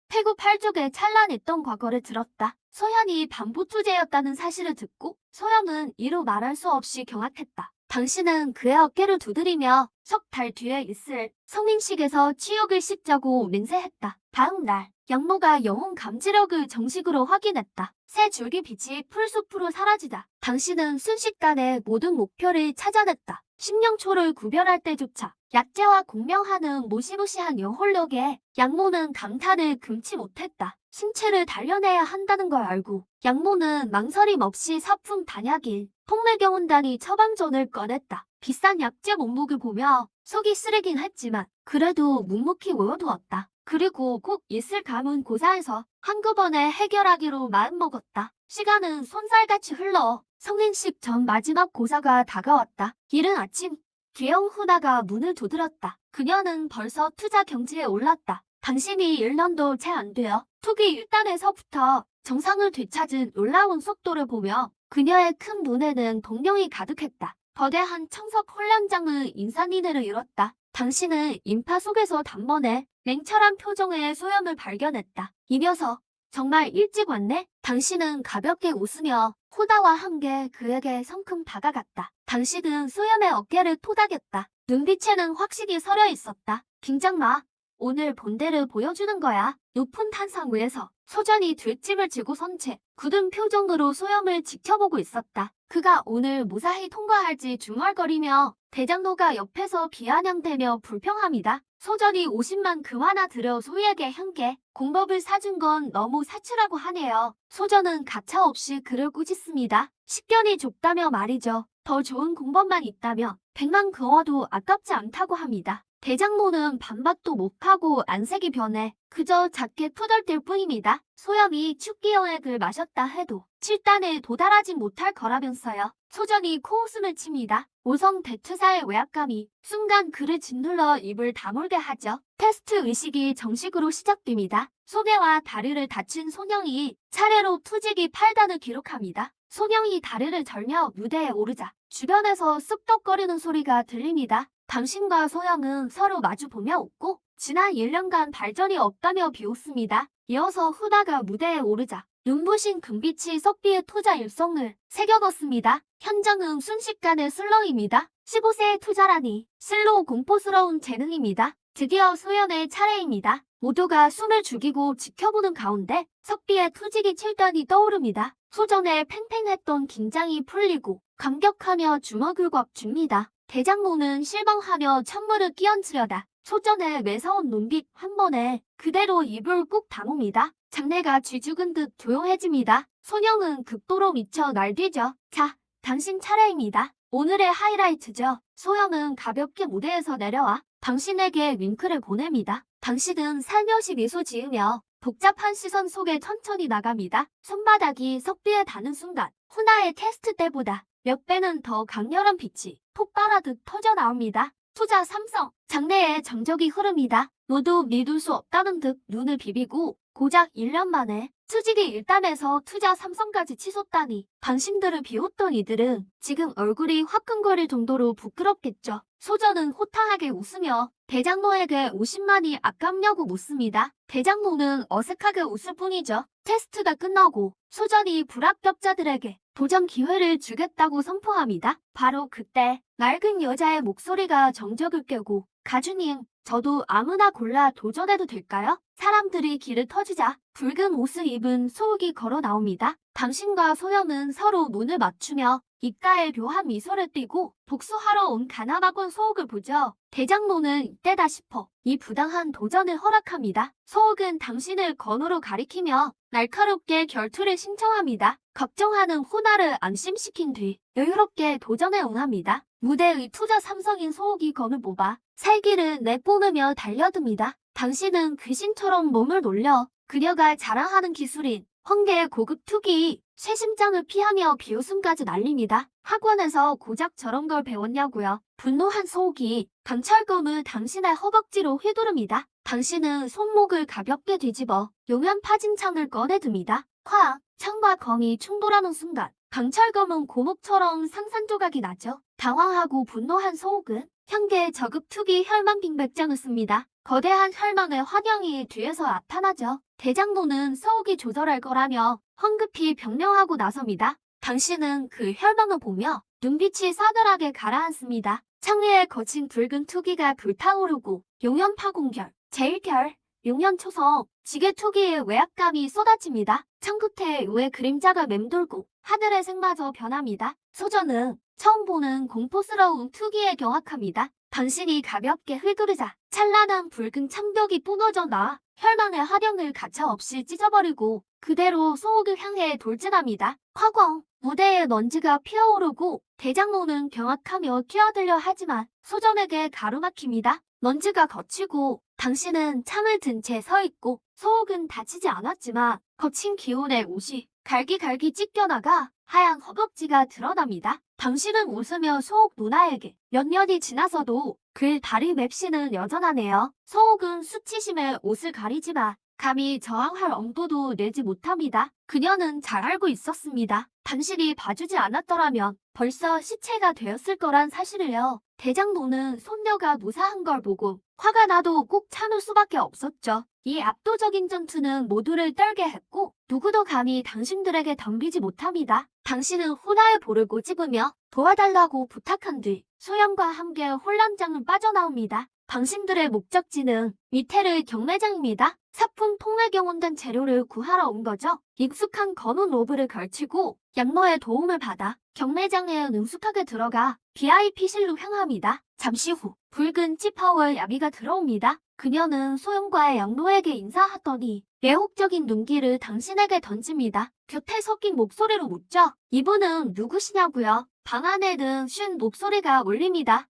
태구 팔족에 찬란했던 과거를 들었다. 소현이 반보투제였다는 사실을 듣고 소현은 이루 말할 수 없이 경악했다. 당신은 그의 어깨를 두드리며 석 달 뒤에 있을 성민식에서 치욕을 씻자고 맹세했다. 다음 날 양모가 영혼 감지력을 정식으로 확인했다. 새 줄기 빛이 풀숲으로 사라지다. 당신은 순식간에 모든 목표를 찾아냈다. 심령초를 구별할 때조차 약재와 공명하는 무시무시한 영혼력에 양모는 감탄을 금치 못했다. 신체를 단련해야 한다는 걸 알고 양모는 망설임 없이 사품 단약인 통매경운단이 처방전을 꺼냈다. 비싼 약재 몸목을 보며 속이 쓰리긴 했지만 그래도 묵묵히 모여두었다. 그리고 꼭 있을 감은 고사해서 한꺼번에 해결하기로 마음먹었다. 시간은 손살같이 흘러 성인식 전 마지막 고사가 다가왔다. 이른 아침, 귀여운 후다가 문을 두드렸다. 그녀는 벌써 투자 경지에 올랐다. 당신이 1년도 채 안 되어 투기 1단에서부터 정상을 되찾은 놀라운 속도를 보며 그녀의 큰 눈에는 동경이 가득했다. 거대한 청석 훈련장의 인산인해를 잃었다. 당신은 인파 속에서 단번에 냉철한 표정의 소염을 발견했다. 이 녀석, 정말 일찍 왔네? 당신은 가볍게 웃으며 후다와 함께 그에게 성큼 다가갔다. 당신은 소염의 어깨를 토닥였다. 눈빛에는 확신이 서려 있었다. 긴장 마. 오늘 본대를 보여주는 거야. 높은 탄상 위에서 소전이 뒷짐을 지고 선 채 굳은 표정으로 소염을 지켜보고 있었다. 그가 오늘 무사히 통과할지 중얼거리며 대장로가 옆에서 비아냥대며 불평합니다. 소전이 50만 금하나 들여 소희에게 향게 공법을 사준 건 너무 사치라고 하네요. 소전은 가차없이 그를 꾸짖습니다. 식견이 좁다며 말이죠. 더 좋은 공법만 있다며 100만 금어도 아깝지 않다고 합니다. 대장모는 반박도 못하고 안색이 변해 그저 작게 투덜댈 뿐입니다. 소염이 축기여액을 마셨다 해도 7단에 도달하지 못할 거라면서요. 소전이 코웃음을 칩니다. 오성 대투사의 외압감이 순간 그를 짓눌러 입을 다물게 하죠. 테스트 의식이 정식으로 시작됩니다. 소개와 다리를 다친 손영이 차례로 투지기 8단을 기록합니다. 손영이 다리를 절며 무대에 오르자 주변에서 쑥덕거리는 소리가 들립니다. 당신과 소영은 서로 마주보며 웃고 지난 1년간 발전이 없다며 비웃습니다. 이어서 후다가 무대에 오르자 눈부신 금빛이 석비의 투자 일성을 새겨넣습니다. 현장은 순식간에 슬렁입니다. 15세의 투자라니 슬로우 공포스러운 재능입니다. 드디어 소연의 차례입니다. 모두가 숨을 죽이고 지켜보는 가운데 석비의 투지기 7단이 떠오릅니다. 소전에 팽팽했던 긴장이 풀리고 감격하며 주먹을 꽉 줍니다. 대장모는 실망하며 찬물을 끼얹으려다 소전의 매서운 눈빛 한 번에 그대로 입을 꾹 다뭅니다. 장내가 쥐죽은 듯 조용해집니다. 소녀는 극도로 미쳐 날뛰죠. 자, 당신 차례입니다. 오늘의 하이라이트죠. 소영은 가볍게 무대에서 내려와 당신에게 윙크를 보냅니다. 당신은 살며시 미소 지으며 복잡한 시선 속에 천천히 나갑니다. 손바닥이 석비에 닿는 순간 후나의 테스트 때보다 몇 배는 더 강렬한 빛이 폭발하듯 터져 나옵니다. 투자 삼성, 장내에 정적이 흐릅니다. 모두 믿을 수 없다는 듯 눈을 비비고 고작 1년 만에 투지기 1단에서 투자 삼성까지 치솟다니 당신들을 비웃던 이들은 지금 얼굴이 화끈거릴 정도로 부끄럽겠죠. 소전은 호탕하게 웃으며 대장로에게 50만이 아깝냐고 묻습니다. 대장로는 어색하게 웃을 뿐이죠. 테스트가 끝나고 소전이 불합격자들에게 도전 기회를 주겠다고 선포합니다. 바로 그때 낡은 여자의 목소리가 정적을 깨고 가주님, 저도 아무나 골라 도전해도 될까요? 사람들이 길을 터지자 붉은 옷을 입은 소욱이 걸어 나옵니다. 당신과 소영은 서로 눈을 맞추며 입가에 묘한 미소를 띠고 복수하러 온 가나마군 소욱을 보죠. 대장로는 이때다 싶어 이 부당한 도전을 허락합니다. 소욱은 당신을 건우로 가리키며 날카롭게 결투를 신청합니다. 걱정하는 후나를 안심시킨 뒤 여유롭게 도전에 응합니다. 무대의 투자 삼성인 소욱이 건을 뽑아 살기를 내뿜으며 달려듭니다. 당신은 귀신처럼 몸을 놀려 그녀가 자랑하는 기술인 황계의 고급 투기 쇠심장을 피하며 비웃음까지 날립니다. 학원에서 고작 저런 걸 배웠냐고요. 분노한 소욱이 강철검을 당신의 허벅지로 휘두릅니다. 당신은 손목을 가볍게 뒤집어 용연 파진창을 꺼내듭니다. 콱! 창과 검이 충돌하는 순간 강철검은 고목처럼 상산조각이 나죠. 당황하고 분노한 소욱은 현계의 저급 투기 혈망 빙백장을 씁니다. 거대한 혈망의 환영이 뒤에서 나타나죠. 대장로는 소욱이 조절할 거라며 황급히 병령하고 나섭니다. 당신은 그 혈망을 보며 눈빛이 싸늘하게 가라앉습니다. 창위에 거친 붉은 투기가 불타오르고 용연파공결, 제일결, 용연초성, 지게투기의 외압감이 쏟아집니다. 창 끝에 왜 그림자가 맴돌고 하늘의 색마저 변합니다. 소전은 처음 보는 공포스러운 투기에 경악합니다. 당신이 가볍게 휘두르자 찬란한 붉은 창벽이 부서져 나와 혈망의 화령을 가차없이 찢어버리고 그대로 소옥을 향해 돌진합니다. 화광! 무대에 먼지가 피어오르고 대장로는 경악하며 끼어들려 하지만 소점에게 가로막힙니다. 먼지가 걷히고 당신은 창을 든 채 서 있고 소옥은 다치지 않았지만 거친 기운에 옷이 갈기갈기 찢겨나가 하얀 허벅지가 드러납니다. 당신은 웃으며 소옥 누나에게 몇 년이 지나서도 그 다리 맵시는 여전하네요. 소옥은 수치심에 옷을 가리지만 감히 저항할 엄두도 내지 못합니다. 그녀는 잘 알고 있었습니다. 당신이 봐주지 않았더라면 벌써 시체가 되었을 거란 사실을요. 대장노는 손녀가 무사한 걸 보고 화가 나도 꼭 참을 수밖에 없었죠. 이 압도적인 전투는 모두를 떨게 했고 누구도 감히 당신들에게 덤비지 못합니다. 당신은 호나의 볼을 꼬집으며 도와달라고 부탁한 뒤 소염과 함께 혼란장은 빠져나옵니다. 당신들의 목적지는 위테르 경매장입니다. 사품 통매경운된 재료를 구하러 온 거죠. 익숙한 검은 로브를 걸치고 양모의 도움을 받아 경매장에 능숙하게 들어가 VIP실로 향합니다. 잠시 후 붉은 찌파워의 야비가 들어옵니다. 그녀는 소영과의 양로에게 인사하더니 매혹적인 눈길을 당신에게 던집니다. 곁에 섞인 목소리로 묻죠. 이분은 누구시냐고요? 방 안에는 쉰 목소리가 울립니다.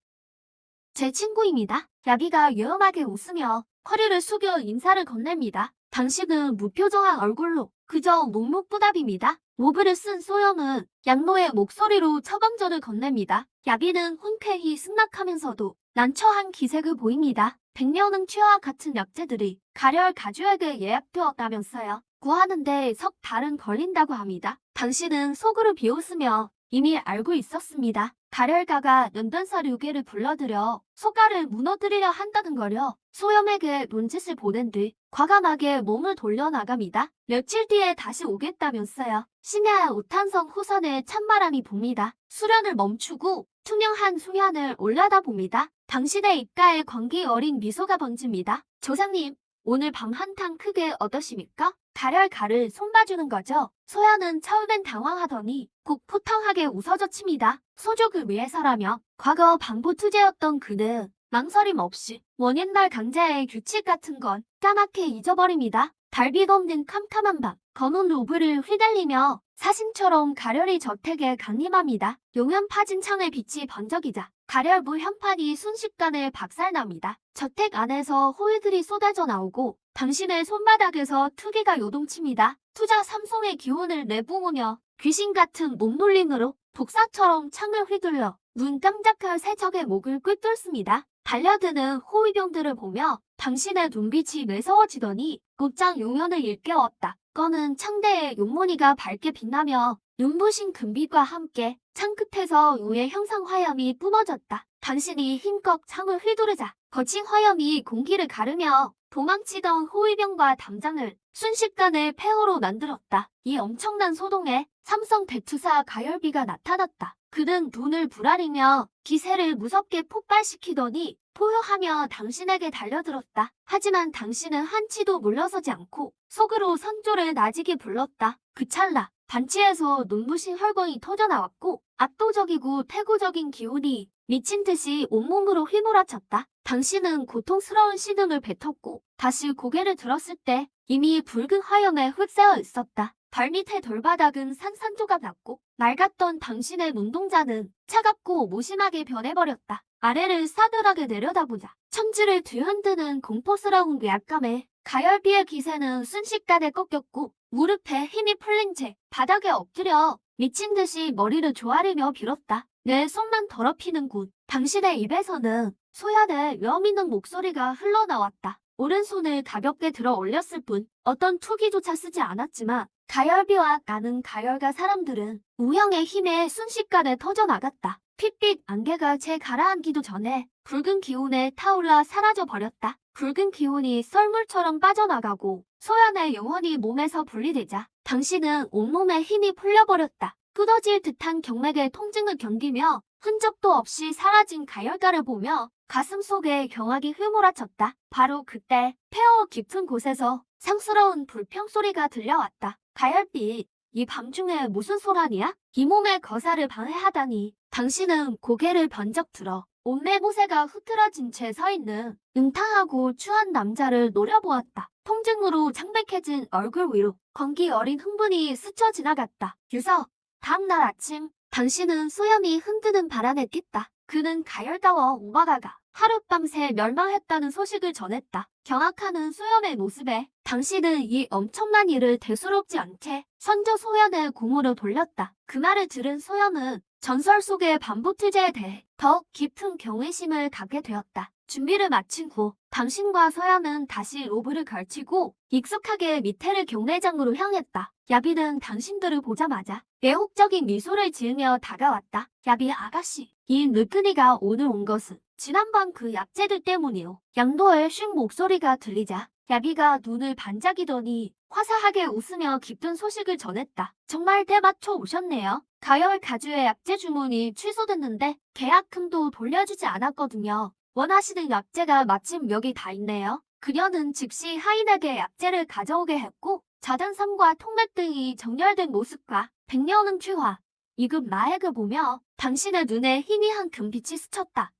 제 친구입니다. 야비가 위험하게 웃으며 허리를 숙여 인사를 건넵니다. 당신은 무표정한 얼굴로 그저 묵묵부답입니다. 모브를 쓴 소영은 양로의 목소리로 처방전을 건넵니다. 야비는 흔쾌히 승낙하면서도 난처한 기색을 보입니다. 백년응 취와 같은 약재들이 가렬 가주에게 예약되었다면서요. 구하는데 석 달은 걸린다고 합니다. 당신은 속으로 비웃으며 이미 알고 있었습니다. 가렬가가 연단사 류계를 불러들여 소가를 무너뜨리려 한다는 거려. 소염에게 논짓을 보낸 뒤 과감하게 몸을 돌려나갑니다. 며칠 뒤에 다시 오겠다면서요. 심야 오탄성 호선에 찬바람이 붑니다. 수련을 멈추고 투명한 수면을 올려다봅니다. 당신의 입가에 광기 어린 미소가 번집니다. 조상님, 오늘 밤 한탕 크게 어떠십니까? 가렬가를 손봐주는 거죠. 소연은 처음엔 당황하더니 곧 포통하게 웃어젖힙니다. 소족을 위해서라며 과거 방부 투제였던 그는 망설임 없이 원옛날 강자의 규칙 같은 건 까맣게 잊어버립니다. 달빛 없는 캄캄한 밤, 검은 로브를 휘날리며 사신처럼 가렬이 저택에 강림합니다. 용연 파진 창의 빛이 번쩍이자 가렬부 현판이 순식간에 박살납니다. 저택 안에서 호위들이 쏟아져 나오고 당신의 손바닥에서 투기가 요동칩니다. 투자 삼성의 기운을 내뿜으며 귀신 같은 몸놀림으로 독사처럼 창을 휘둘러 눈 깜짝할 세척의 목을 꿰뚫습니다. 달려드는 호위병들을 보며 당신의 눈빛이 매서워지더니 곧장 용연을 일깨웠다. 꺼는 창대의 용모니가 밝게 빛나며 눈부신 금빛과 함께 창끝에서 우의 형상 화염이 뿜어졌다. 당신이 힘껏 창을 휘두르자 거친 화염이 공기를 가르며 도망치던 호위병과 담장을 순식간에 폐허로 만들었다. 이 엄청난 소동에 삼성 대투사 가열비가 나타났다. 그는 눈을 부라리며 기세를 무섭게 폭발시키더니 포효하며 당신에게 달려들었다. 하지만 당신은 한치도 물러서지 않고 속으로 선조를 나지게 불렀다. 그 찰나 반치에서 눈부신 혈광이 터져나왔고 압도적이고 태고적인 기운이 미친 듯이 온몸으로 휘몰아쳤다. 당신은 고통스러운 신음을 뱉었고 다시 고개를 들었을 때 이미 붉은 화염에 흡세어 있었다. 발밑의 돌바닥은 산산조각 났고 낡았던 당신의 눈동자는 차갑고 무심하게 변해버렸다. 아래를 싸늘하게 내려다보자 천지를 뒤흔드는 공포스러운 위압감에 가열비의 기세는 순식간에 꺾였고 무릎에 힘이 풀린 채 바닥에 엎드려 미친 듯이 머리를 조아리며 빌었다. 내 손만 더럽히는군. 당신의 입에서는 소연의 염 있는 목소리가 흘러나왔다. 오른손을 가볍게 들어 올렸을 뿐 어떤 투기조차 쓰지 않았지만 가열비와 나는 가열가 사람들은 우형의 힘에 순식간에 터져나갔다. 핏빛 안개가 채 가라앉기도 전에 붉은 기운에 타올라 사라져버렸다. 붉은 기운이 썰물처럼 빠져나가고 소연의 영혼이 몸에서 분리되자 당신은 온몸에 힘이 풀려버렸다. 끊어질 듯한 경맥의 통증을 견디며 흔적도 없이 사라진 가열가를 보며 가슴 속에 경악이 휘몰아쳤다. 바로 그때 폐허 깊은 곳에서 상스러운 불평 소리가 들려왔다. 가열빛, 이 밤중에 무슨 소란이야? 이 몸의 거사를 방해하다니. 당신은 고개를 번쩍 들어 옷매무새가 흐트러진 채 서 있는 응탕하고 추한 남자를 노려보았다. 통증으로 창백해진 얼굴 위로 건기 어린 흥분이 스쳐 지나갔다. 유서, 다음날 아침, 당신은 소염이 흔드는 바람에 깼다. 그는 가열다워 오바가가 하룻밤새 멸망했다는 소식을 전했다. 경악하는 소염의 모습에 당신은 이 엄청난 일을 대수롭지 않게 선조 소연의 공으로 돌렸다. 그 말을 들은 소염은 전설 속의 반부투제에 대해 더욱 깊은 경외심을 갖게 되었다. 준비를 마친 후 당신과 소연은 다시 로브를 걸치고 익숙하게 미테르 경례장으로 향했다. 야비는 당신들을 보자마자 매혹적인 미소를 지으며 다가왔다. 야비 아가씨, 이 늙은이가 오늘 온 것은 지난번 그 약재들 때문이오. 양도의 쉰 목소리가 들리자 야비가 눈을 반짝이더니 화사하게 웃으며 기쁜 소식을 전했다. 정말 때맞춰 오셨네요. 가열 가주의 약재 주문이 취소됐는데 계약금도 돌려주지 않았거든요. 원하시는 약재가 마침 여기 다 있네요. 그녀는 즉시 하인에게 약재를 가져오게 했고 잦은 삶과 통맥 등이 정렬된 모습과 백년은 취화, 이급 나액을 보며 당신의 눈에 희미한 금빛이 스쳤다.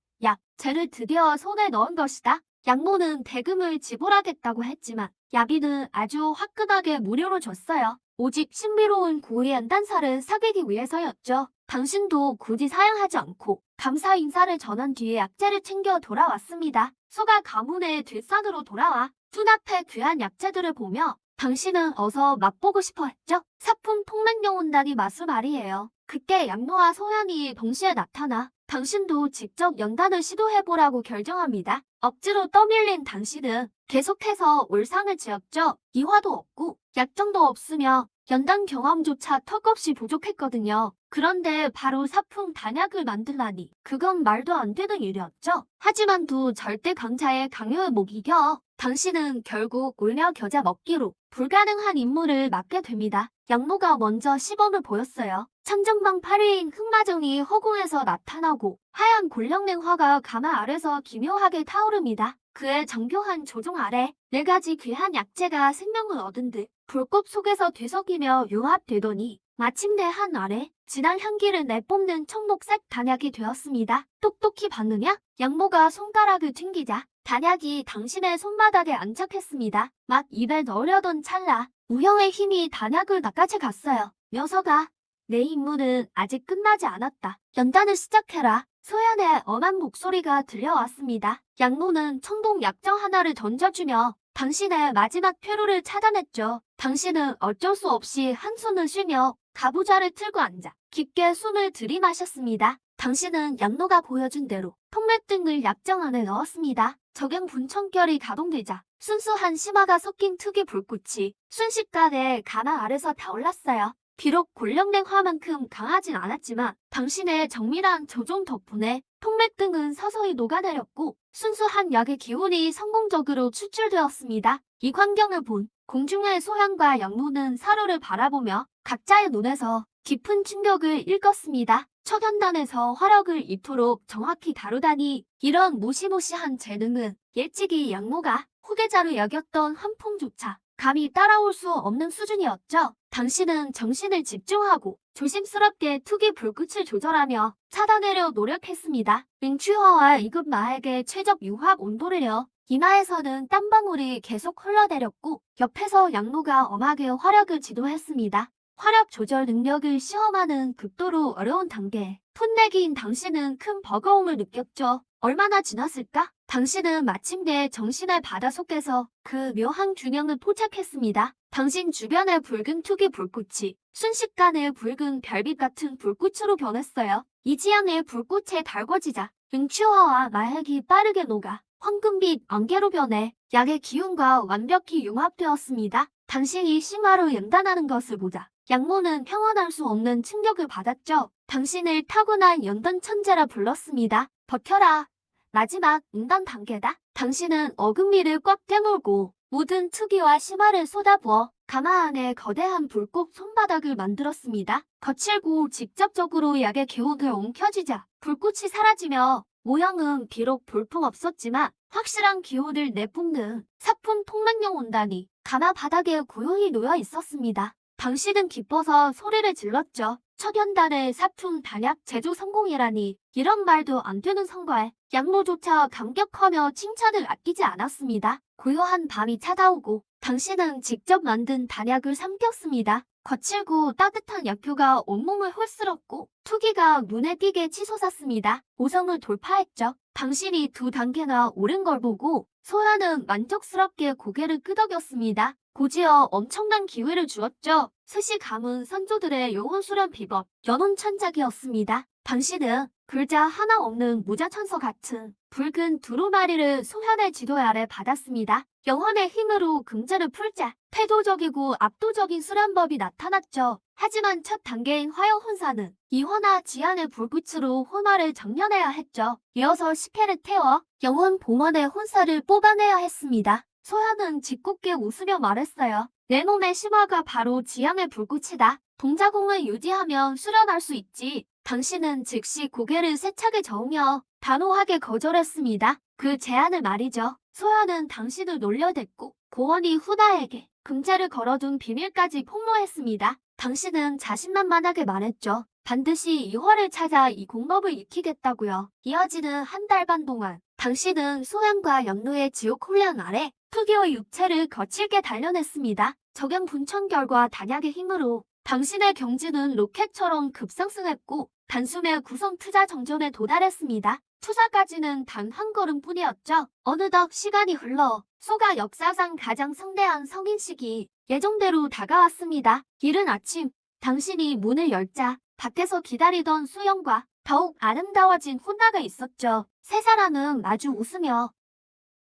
쟤를 드디어 손에 넣은 것이다. 양모는 대금을 지불하겠다고 했지만 야비는 아주 화끈하게 무료로 줬어요. 오직 신비로운 고위 연단사를 사귀기 위해서였죠. 당신도 굳이 사양하지 않고 감사 인사를 전한 뒤에 약재를 챙겨 돌아왔습니다. 소가 가문의 뒷산으로 돌아와 눈앞에 귀한 약재들을 보며 당신은 어서 맛보고 싶어 했죠. 사품 통맹영혼단이 맛을 말이에요. 그때 양모와 소연이 동시에 나타나 당신도 직접 연단을 시도해보라고 결정합니다. 억지로 떠밀린 당신은 계속해서 올상을 지었죠. 이화도 없고 약정도 없으며 연단 경험조차 턱없이 부족했거든요. 그런데 바로 사품 단약을 만들라니 그건 말도 안 되는 일이었죠. 하지만 두 절대 강자의 강요에 못 이겨 당신은 결국 울며 겨자 먹기로 불가능한 임무를 맡게 됩니다. 양모가 먼저 시범을 보였어요. 창정방 8위인 흑마정이 허공에서 나타나고 하얀 골령냉화가 가마 아래서 기묘하게 타오릅니다. 그의 정교한 조종 아래 4가지 귀한 약재가 생명을 얻은 듯 불꽃 속에서 되섞이며 융합되더니 마침내 한 알에 진한 향기를 내뿜는 청록색 단약이 되었습니다. 똑똑히 봤느냐? 양모가 손가락을 튕기자 단약이 당신의 손바닥에 안착했습니다. 막 입에 넣으려던 찰나 우형의 힘이 단약을 낚아채 갔어요. 녀석아, 내 임무는 아직 끝나지 않았다. 연단을 시작해라. 소연의 엄한 목소리가 들려왔습니다. 양모는 청동 약정 하나를 던져주며 당신의 마지막 퇴로를 차단했죠. 당신은 어쩔 수 없이 한숨을 쉬며 가부좌를 틀고 앉아 깊게 숨을 들이마셨습니다. 당신은 양모가 보여준 대로 통맥 등을 약정 안에 넣었습니다. 적용 분청결이 가동되자 순수한 심화가 섞인 특이 불꽃이 순식간에 가마 아래서 타올랐어요. 비록 골령냉화만큼 강하진 않았지만 당신의 정밀한 조종 덕분에 통맥 등은 서서히 녹아내렸고 순수한 약의 기운이 성공적으로 추출되었습니다. 이 광경을 본 공중의 소현과 양모는 서로를 바라보며 각자의 눈에서 깊은 충격을 일컫습니다. 첫 연단에서 화력을 이토록 정확히 다루다니 이런 무시무시한 재능은 일찍이 양모가 후계자로 여겼던 환풍조차 감히 따라올 수 없는 수준이었죠. 당신은 정신을 집중하고 조심스럽게 투기 불꽃을 조절하며 차단하려 노력했습니다. 맹추화와 이급 마에게 최적 융합 온도를요. 이마에서는 땀방울이 계속 흘러내렸고 옆에서 양모가 엄하게 화력을 지도했습니다. 화력 조절 능력을 시험하는 극도로 어려운 단계. 풋내기인 당신은 큰 버거움을 느꼈죠. 얼마나 지났을까? 당신은 마침내 정신의 바다 속에서 그 묘한 균형을 포착했습니다. 당신 주변의 붉은 투기 불꽃이 순식간에 붉은 별빛 같은 불꽃으로 변했어요. 이지양의 불꽃에 달궈지자 맹추화와 마약이 빠르게 녹아 황금빛 안개로 변해 약의 기운과 완벽히 융합되었습니다. 당신이 심화로 연단하는 것을 보자 양모는 평온할 수 없는 충격을 받았죠. 당신을 타고난 연단 천재라 불렀습니다. 버텨라. 마지막 응단 단계다. 당신은 어금니를 꽉 깨물고 모든 투기와 심화를 쏟아부어 가마 안에 거대한 불꽃 손바닥을 만들었습니다. 거칠고 직접적으로 약의 기운을 옮겨주자 불꽃이 사라지며 모형은 비록 볼품없었지만 확실한 기운을 내뿜는 사품 통맹령 온단이 가마 바닥에 고요히 놓여 있었습니다. 당신은 기뻐서 소리를 질렀죠. 첫 연단의 사품 단약 제조 성공이라니 이런 말도 안 되는 성과에 양모조차 감격하며 칭찬을 아끼지 않았습니다. 고요한 밤이 찾아오고 당신은 직접 만든 단약을 삼켰습니다. 거칠고 따뜻한 약효가 온몸을 홀스럽고 투기가 눈에 띄게 치솟았습니다. 오성을 돌파했죠. 당신이 2단계나 오른 걸 보고 소연은 만족스럽게 고개를 끄덕였습니다. 고지어 엄청난 기회를 주었죠. 스시 감은 선조들의 영혼 수련 비법, 연혼천작이었습니다. 당신은 글자 하나 없는 무자천서 같은 붉은 두루마리를 소현의 지도 아래 받았습니다. 영혼의 힘으로 금제를 풀자 태도적이고 압도적인 수련법이 나타났죠. 하지만 첫 단계인 화영혼사는 이화나 지안의 불빛으로 혼화를 정련해야 했죠. 이어서 식혜를 태워 영혼 봉헌의 혼사를 뽑아내야 했습니다. 소현은 짓궂게 웃으며 말했어요. 내 몸의 심화가 바로 지향의 불꽃이다. 동자공을 유지하면 수련할 수 있지. 당신은 즉시 고개를 세차게 저으며 단호하게 거절했습니다. 그 제안을 말이죠. 소연은 당신을 놀려댔고 고원이 후다에게 금제를 걸어둔 비밀까지 폭로했습니다. 당신은 자신만만하게 말했죠. 반드시 이화를 찾아 이 공법을 익히겠다고요. 이어지는 한 달 반 동안 당신은 소연과 연루의 지옥 훈련 아래 투기의 육체를 거칠게 단련했습니다. 적용 분천 결과 단약의 힘으로 당신의 경지는 로켓처럼 급상승했고 단숨에 구성 투자 정점에 도달했습니다. 투자까지는 단 한 걸음뿐이었죠. 어느덧 시간이 흘러 소가 역사상 가장 성대한 성인식이 예정대로 다가왔습니다. 이른 아침 당신이 문을 열자 밖에서 기다리던 수영과 더욱 아름다워진 혼나가 있었죠. 세 사람은 마주 웃으며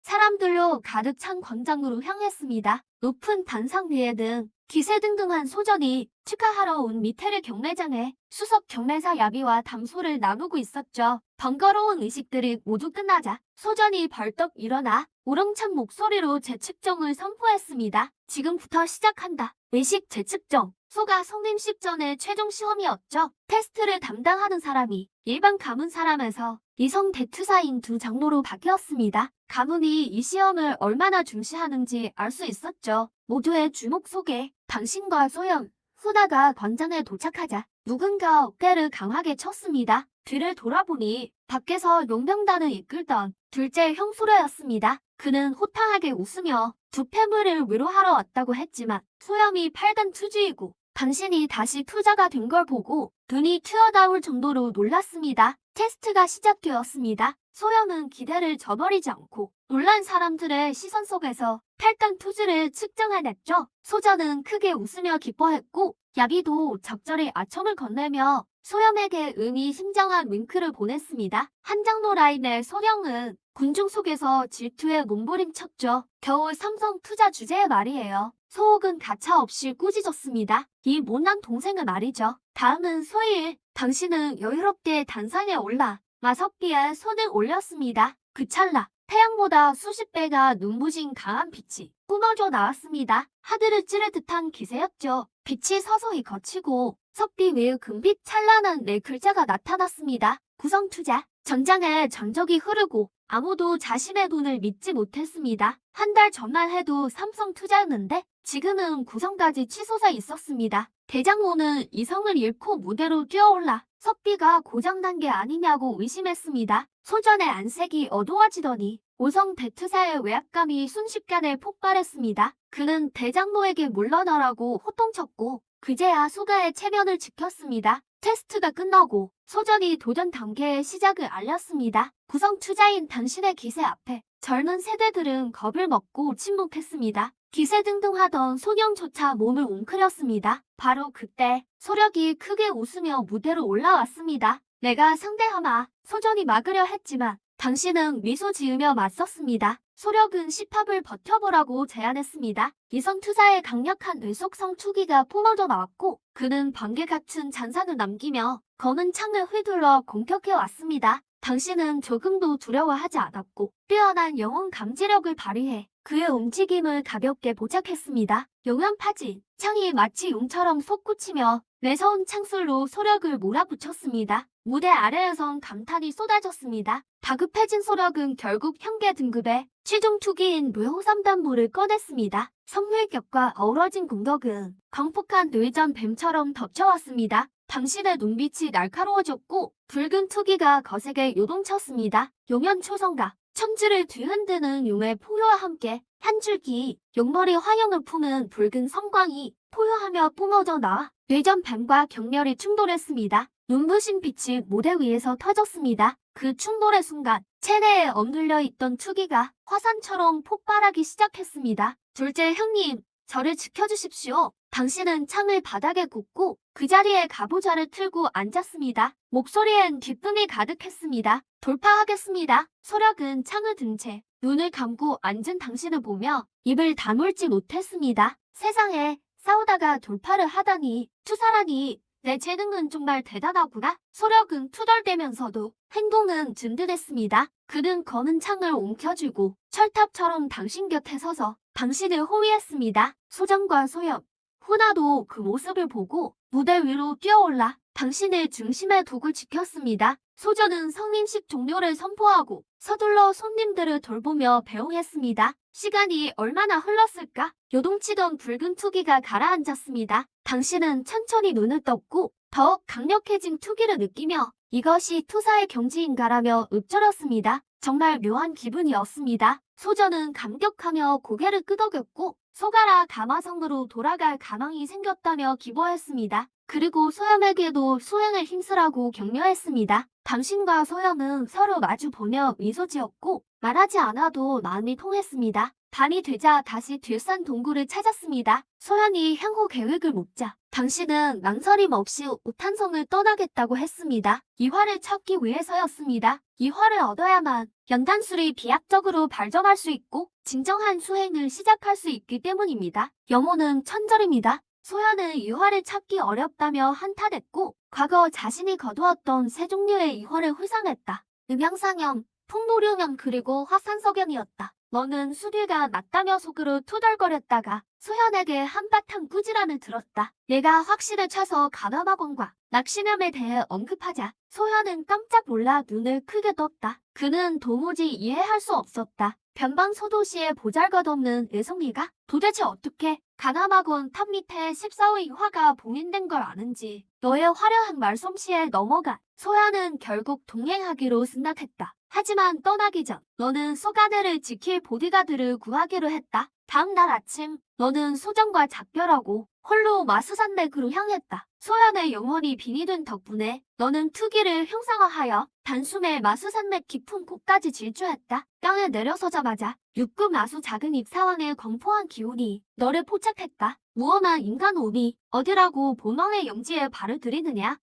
사람들로 가득 찬 광장으로 향했습니다. 높은 단상 위에는 기세등등한 소전이 축하하러 온 미테르 경매장에 수석 경매사 야비와 담소를 나누고 있었죠. 번거로운 의식들이 모두 끝나자 소전이 벌떡 일어나 우렁찬 목소리로 재측정을 선포했습니다. 지금부터 시작한다. 의식 재측정. 소가 성림식 전의 최종 시험이었죠. 테스트를 담당하는 사람이 일반 가문 사람에서 이성 대투사인 두 장로로 바뀌었습니다. 가문이 이 시험을 얼마나 중시하는지 알 수 있었죠. 모두의 주목 속에 당신과 소연, 후다가 광장에 도착하자 누군가 어깨를 강하게 쳤습니다. 뒤를 돌아보니 밖에서 용병단을 이끌던 둘째 형수라였습니다. 그는 호탕하게 웃으며 두 패물을 위로하러 왔다고 했지만 소염이 팔단 투주이고 당신이 다시 투자가 된 걸 보고 눈이 튀어나올 정도로 놀랐습니다. 테스트가 시작되었습니다. 소염은 기대를 저버리지 않고 놀란 사람들의 시선 속에서 8단 투지를 측정해냈죠. 소전은 크게 웃으며 기뻐했고 야비도 적절히 아첨을 건네며 소염에게 의미심장한 윙크를 보냈습니다. 한 장로 라인의 소령은 군중 속에서 질투에 몸부림쳤죠. 겨우 삼성 투자 주제의 말이에요. 소옥은 가차없이 꾸짖었습니다. 이 못난 동생을 말이죠. 다음은 소일. 당신은 여유롭게 단상에 올라 마석기에 손을 올렸습니다. 그 찰나 태양보다 수십 배가 눈부신 강한 빛이 뿜어져 나왔습니다. 하늘을 찌를 듯한 기세였죠. 빛이 서서히 거치고 석비 위의 금빛 찬란한 네 글자가 나타났습니다. 구성투자. 전장에 전적이 흐르고 아무도 자신의 돈을 믿지 못했습니다. 한 달 전만 해도 삼성 투자였는데 지금은 구성까지 치솟아 있었습니다. 대장모는 이성을 잃고 무대로 뛰어올라 석비가 고장난 게 아니냐고 의심했습니다. 소전의 안색이 어두워지더니 오성 대투사의 외압감이 순식간에 폭발했습니다. 그는 대장모에게 물러나라고 호통쳤고 그제야 소가의 체면을 지켰습니다. 테스트가 끝나고 소전이 도전 단계의 시작을 알렸습니다. 구성 투자인 당신의 기세 앞에 젊은 세대들은 겁을 먹고 침묵했습니다. 기세등등하던 소경조차 몸을 웅크렸습니다. 바로 그때 소력이 크게 웃으며 무대로 올라왔습니다. 내가 상대하마. 소전이 막으려 했지만 당신은 미소 지으며 맞섰습니다. 소력은 시합을 버텨보라고 제안했습니다. 이성 투사의 강력한 뇌속성 투기가 뿜어져 나왔고 그는 번개 같은 잔상을 남기며 검은 창을 휘둘러 공격해왔습니다. 당신은 조금도 두려워하지 않았고 뛰어난 영혼 감지력을 발휘해 그의 움직임을 가볍게 포착했습니다. 용연파진, 창이 마치 용처럼 솟구치며 매서운 창술로 소력을 몰아붙였습니다. 무대 아래에선 감탄이 쏟아졌습니다. 다급해진 소력은 결국 현계 등급의 최종 투기인 뇌호삼단부를 꺼냈습니다. 성물격과 어우러진 공격은 광폭한 뇌전 뱀처럼 덮쳐왔습니다. 당신의 눈빛이 날카로워졌고 붉은 투기가 거세게 요동쳤습니다. 용연 초성가, 천지를 뒤흔드는 용의 포효와 함께 한 줄기 용머리 화형을 품은 붉은 성광이 포효하며 뿜어져 나와 뇌전뱀과 격렬히 충돌했습니다. 눈부신 빛이 모래 위에서 터졌습니다. 그 충돌의 순간 체내에 억눌려 있던 투기가 화산처럼 폭발하기 시작했습니다. 둘째 형님, 저를 지켜주십시오. 당신은 창을 바닥에 꽂고 그 자리에 갑오자를 틀고 앉았습니다. 목소리엔 기쁨이 가득했습니다. 돌파하겠습니다. 소략은 창을 든 채 눈을 감고 앉은 당신을 보며 입을 다물지 못했습니다. 세상에, 싸우다가 돌파를 하다니, 투사라니, 내 재능은 정말 대단하구나. 소력은 투덜대면서도 행동은 든든했습니다. 그는 검은 창을 움켜쥐고 철탑처럼 당신 곁에 서서 당신을 호위했습니다. 소정과 소엽, 후나도 그 모습을 보고 무대 위로 뛰어올라 당신을 중심에 두고 지켰습니다. 소저는 성인식 종료를 선포하고 서둘러 손님들을 돌보며 배웅했습니다. 시간이 얼마나 흘렀을까? 요동치던 붉은 투기가 가라앉았습니다. 당신은 천천히 눈을 떴고 더욱 강력해진 투기를 느끼며 이것이 투사의 경지인가라며 읊조렸습니다. 정말 묘한 기분이었습니다. 소저는 감격하며 고개를 끄덕였고 소가라 가마성으로 돌아갈 가망이 생겼다며 기뻐했습니다. 그리고 소염에게도 수행을 힘쓰라고 격려했습니다. 당신과 소염은 서로 마주보며 미소 지었고 말하지 않아도 마음이 통했습니다. 밤이 되자 다시 들산 동굴을 찾았습니다. 소연이 향후 계획을 묻자 당신은 망설임 없이 우탄성을 떠나겠다고 했습니다. 이화를 찾기 위해서였습니다. 이화를 얻어야만 연단술이 비약적으로 발전할 수 있고 진정한 수행을 시작할 수 있기 때문입니다. 영혼은 천절입니다. 소연은 이화를 찾기 어렵다며 한탄했고 과거 자신이 거두었던 세 종류의 이화를 회상했다. 음양상염, 풍노룡염 그리고 화산석염이었다. 너는 수리가 낫다며 속으로 투덜거렸다가 소현에게 한바탕 꾸지람을 들었다. 내가 확신을 차서 간암학원과 낚시염에 대해 언급하자 소현은 깜짝 놀라 눈을 크게 떴다. 그는 도무지 이해할 수 없었다. 변방 소도시의 보잘것없는 애송이가 도대체 어떻게 간암학원 탑 밑에 14호의 화가 봉인된 걸 아는지 너의 화려한 말솜씨에 넘어가 소현은 결국 동행하기로 승낙했다. 하지만 떠나기 전 너는 소가네를 지킬 보디가드를 구하기로 했다. 다음 날 아침 너는 소정과 작별하고 홀로 마수산맥으로 향했다. 소연의 영혼이 빈이 된 덕분에 너는 투기를 형상화하여 단숨에 마수산맥 깊은 곳까지 질주했다. 땅에 내려서자마자 6급 마수 작은 입사왕의 공포한 기운이 너를 포착했다. 무엄한 인간 오니 어디라고 본왕의 영지에 발을 들이느냐.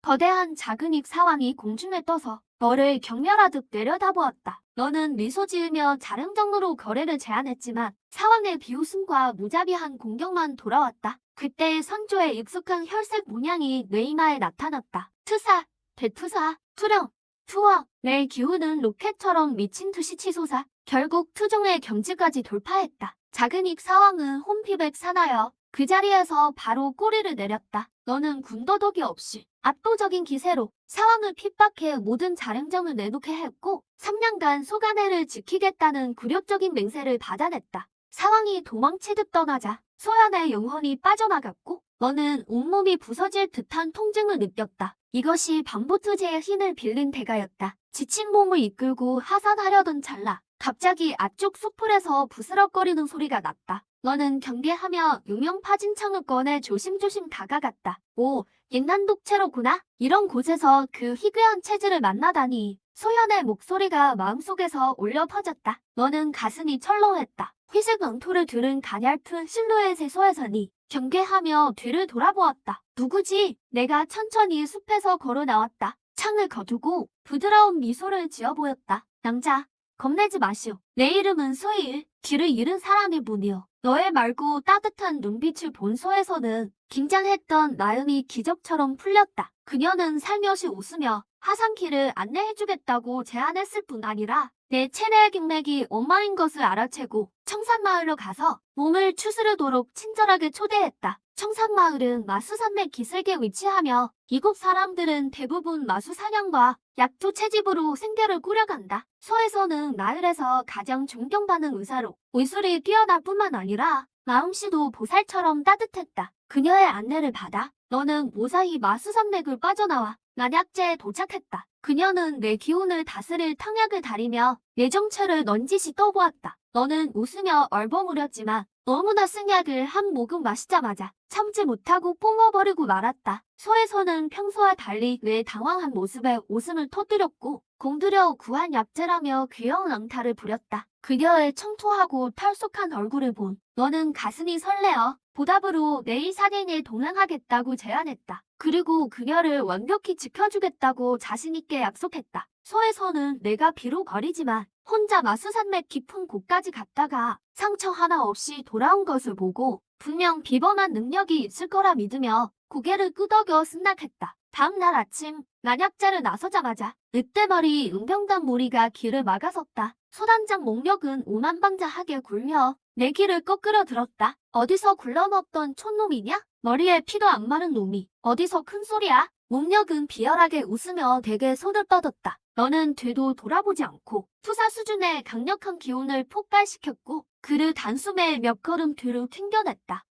거대한 작은 입사왕이 공중에 떠서 너를 경멸하듯 내려다보았다. 너는 미소 지으며 자릉정으로 거래를 제안했지만 사왕의 비웃음과 무자비한 공격만 돌아왔다. 그때 선조의 익숙한 혈색 문양이 뇌 이마에 나타났다. 투사, 대투사, 투령, 투어, 내 기운은 로켓처럼 미친 듯이 치솟아 결국 투종의 경지까지 돌파했다. 작은 입 사왕은 혼피백 사나여 그 자리에서 바로 꼬리를 내렸다. 너는 군더더기 없이 압도적인 기세로 사왕을 핍박해 모든 자릉정을 내놓게 했고 3년간 소가네를 지키겠다는 굴욕적인 맹세를 받아냈다. 사왕이 도망치듯 떠나자 소연의 영혼이 빠져나갔고 너는 온몸이 부서질 듯한 통증을 느꼈다. 이것이 방보투제의 힘을 빌린 대가였다. 지친 몸을 이끌고 하산하려던 찰나 갑자기 앞쪽 수풀에서 부스럭거리는 소리가 났다. 너는 경계하며 유명 파진창을 꺼내 조심조심 다가갔다. 오, 옛날 독채로구나. 이런 곳에서 그 희귀한 체질을 만나다니. 소현의 목소리가 마음속에서 울려 퍼졌다. 너는 가슴이 철렁했다. 회색 엉토를 두른 가냘픈 실루엣의 소에서니 경계하며 뒤를 돌아보았다. 누구지? 내가 천천히 숲에서 걸어 나왔다. 창을 거두고 부드러운 미소를 지어 보였다. 남자, 겁내지 마시오. 내 이름은 소일, 길을 잃은 사람일 뿐이오. 너의 맑고 따뜻한 눈빛을 본 소에서는 긴장했던 나음이 기적처럼 풀렸다. 그녀는 살며시 웃으며 하산길을 안내해주겠다고 제안했을 뿐 아니라 내 체내의 경맥이 엉망인 것을 알아채고 청산마을로 가서 몸을 추스르도록 친절하게 초대했다. 청산마을은 마수산맥 기슭에 위치하며 이곳 사람들은 대부분 마수사냥과 약초 채집으로 생계를 꾸려간다. 소에서는 마을에서 가장 존경받는 의사로 의술이 뛰어날 뿐만 아니라 마음씨도 보살처럼 따뜻했다. 그녀의 안내를 받아 너는 무사히 마수산맥을 빠져나와 난약제에 도착했다. 그녀는 내 기운을 다스릴 탕약을 다리며 내 정체를 넌지시 떠보았다. 너는 웃으며 얼버무렸지만 너무나 쓴 약을 한 모금 마시자마자 참지 못하고 뿜어버리고 말았다. 소에서는 평소와 달리 뇌 당황한 모습에 웃음을 터뜨렸고 공들여 구한 약재라며 귀여운 앙탈을 부렸다. 그녀의 청초하고 탈속한 얼굴을 본 너는 가슴이 설레어 보답으로 내일 사내에 동행하겠다고 제안했다. 그리고 그녀를 완벽히 지켜주겠다고 자신있게 약속했다. 소에서는 내가 비록 어리지만 혼자 마수산맥 깊은 곳까지 갔다가 상처 하나 없이 돌아온 것을 보고 분명 비범한 능력이 있을 거라 믿으며 고개를 끄덕여 승낙했다. 다음 날 아침 난약자를 나서자마자 늑대머리 은병단 무리가 길을 막아섰다. 소단장 목력은 오만방자하게 굴며 내 길을 꺾으려 들었다. 어디서 굴러먹던 촌놈이냐? 머리에 피도 안 마른 놈이 어디서 큰 소리야? 목력은 비열하게 웃으며 대게 손을 뻗었다. 너는 뒤도 돌아보지 않고 투사 수준의 강력한 기운을 폭발시켰고 그를 단숨에 몇 걸음 뒤로 튕겨냈다.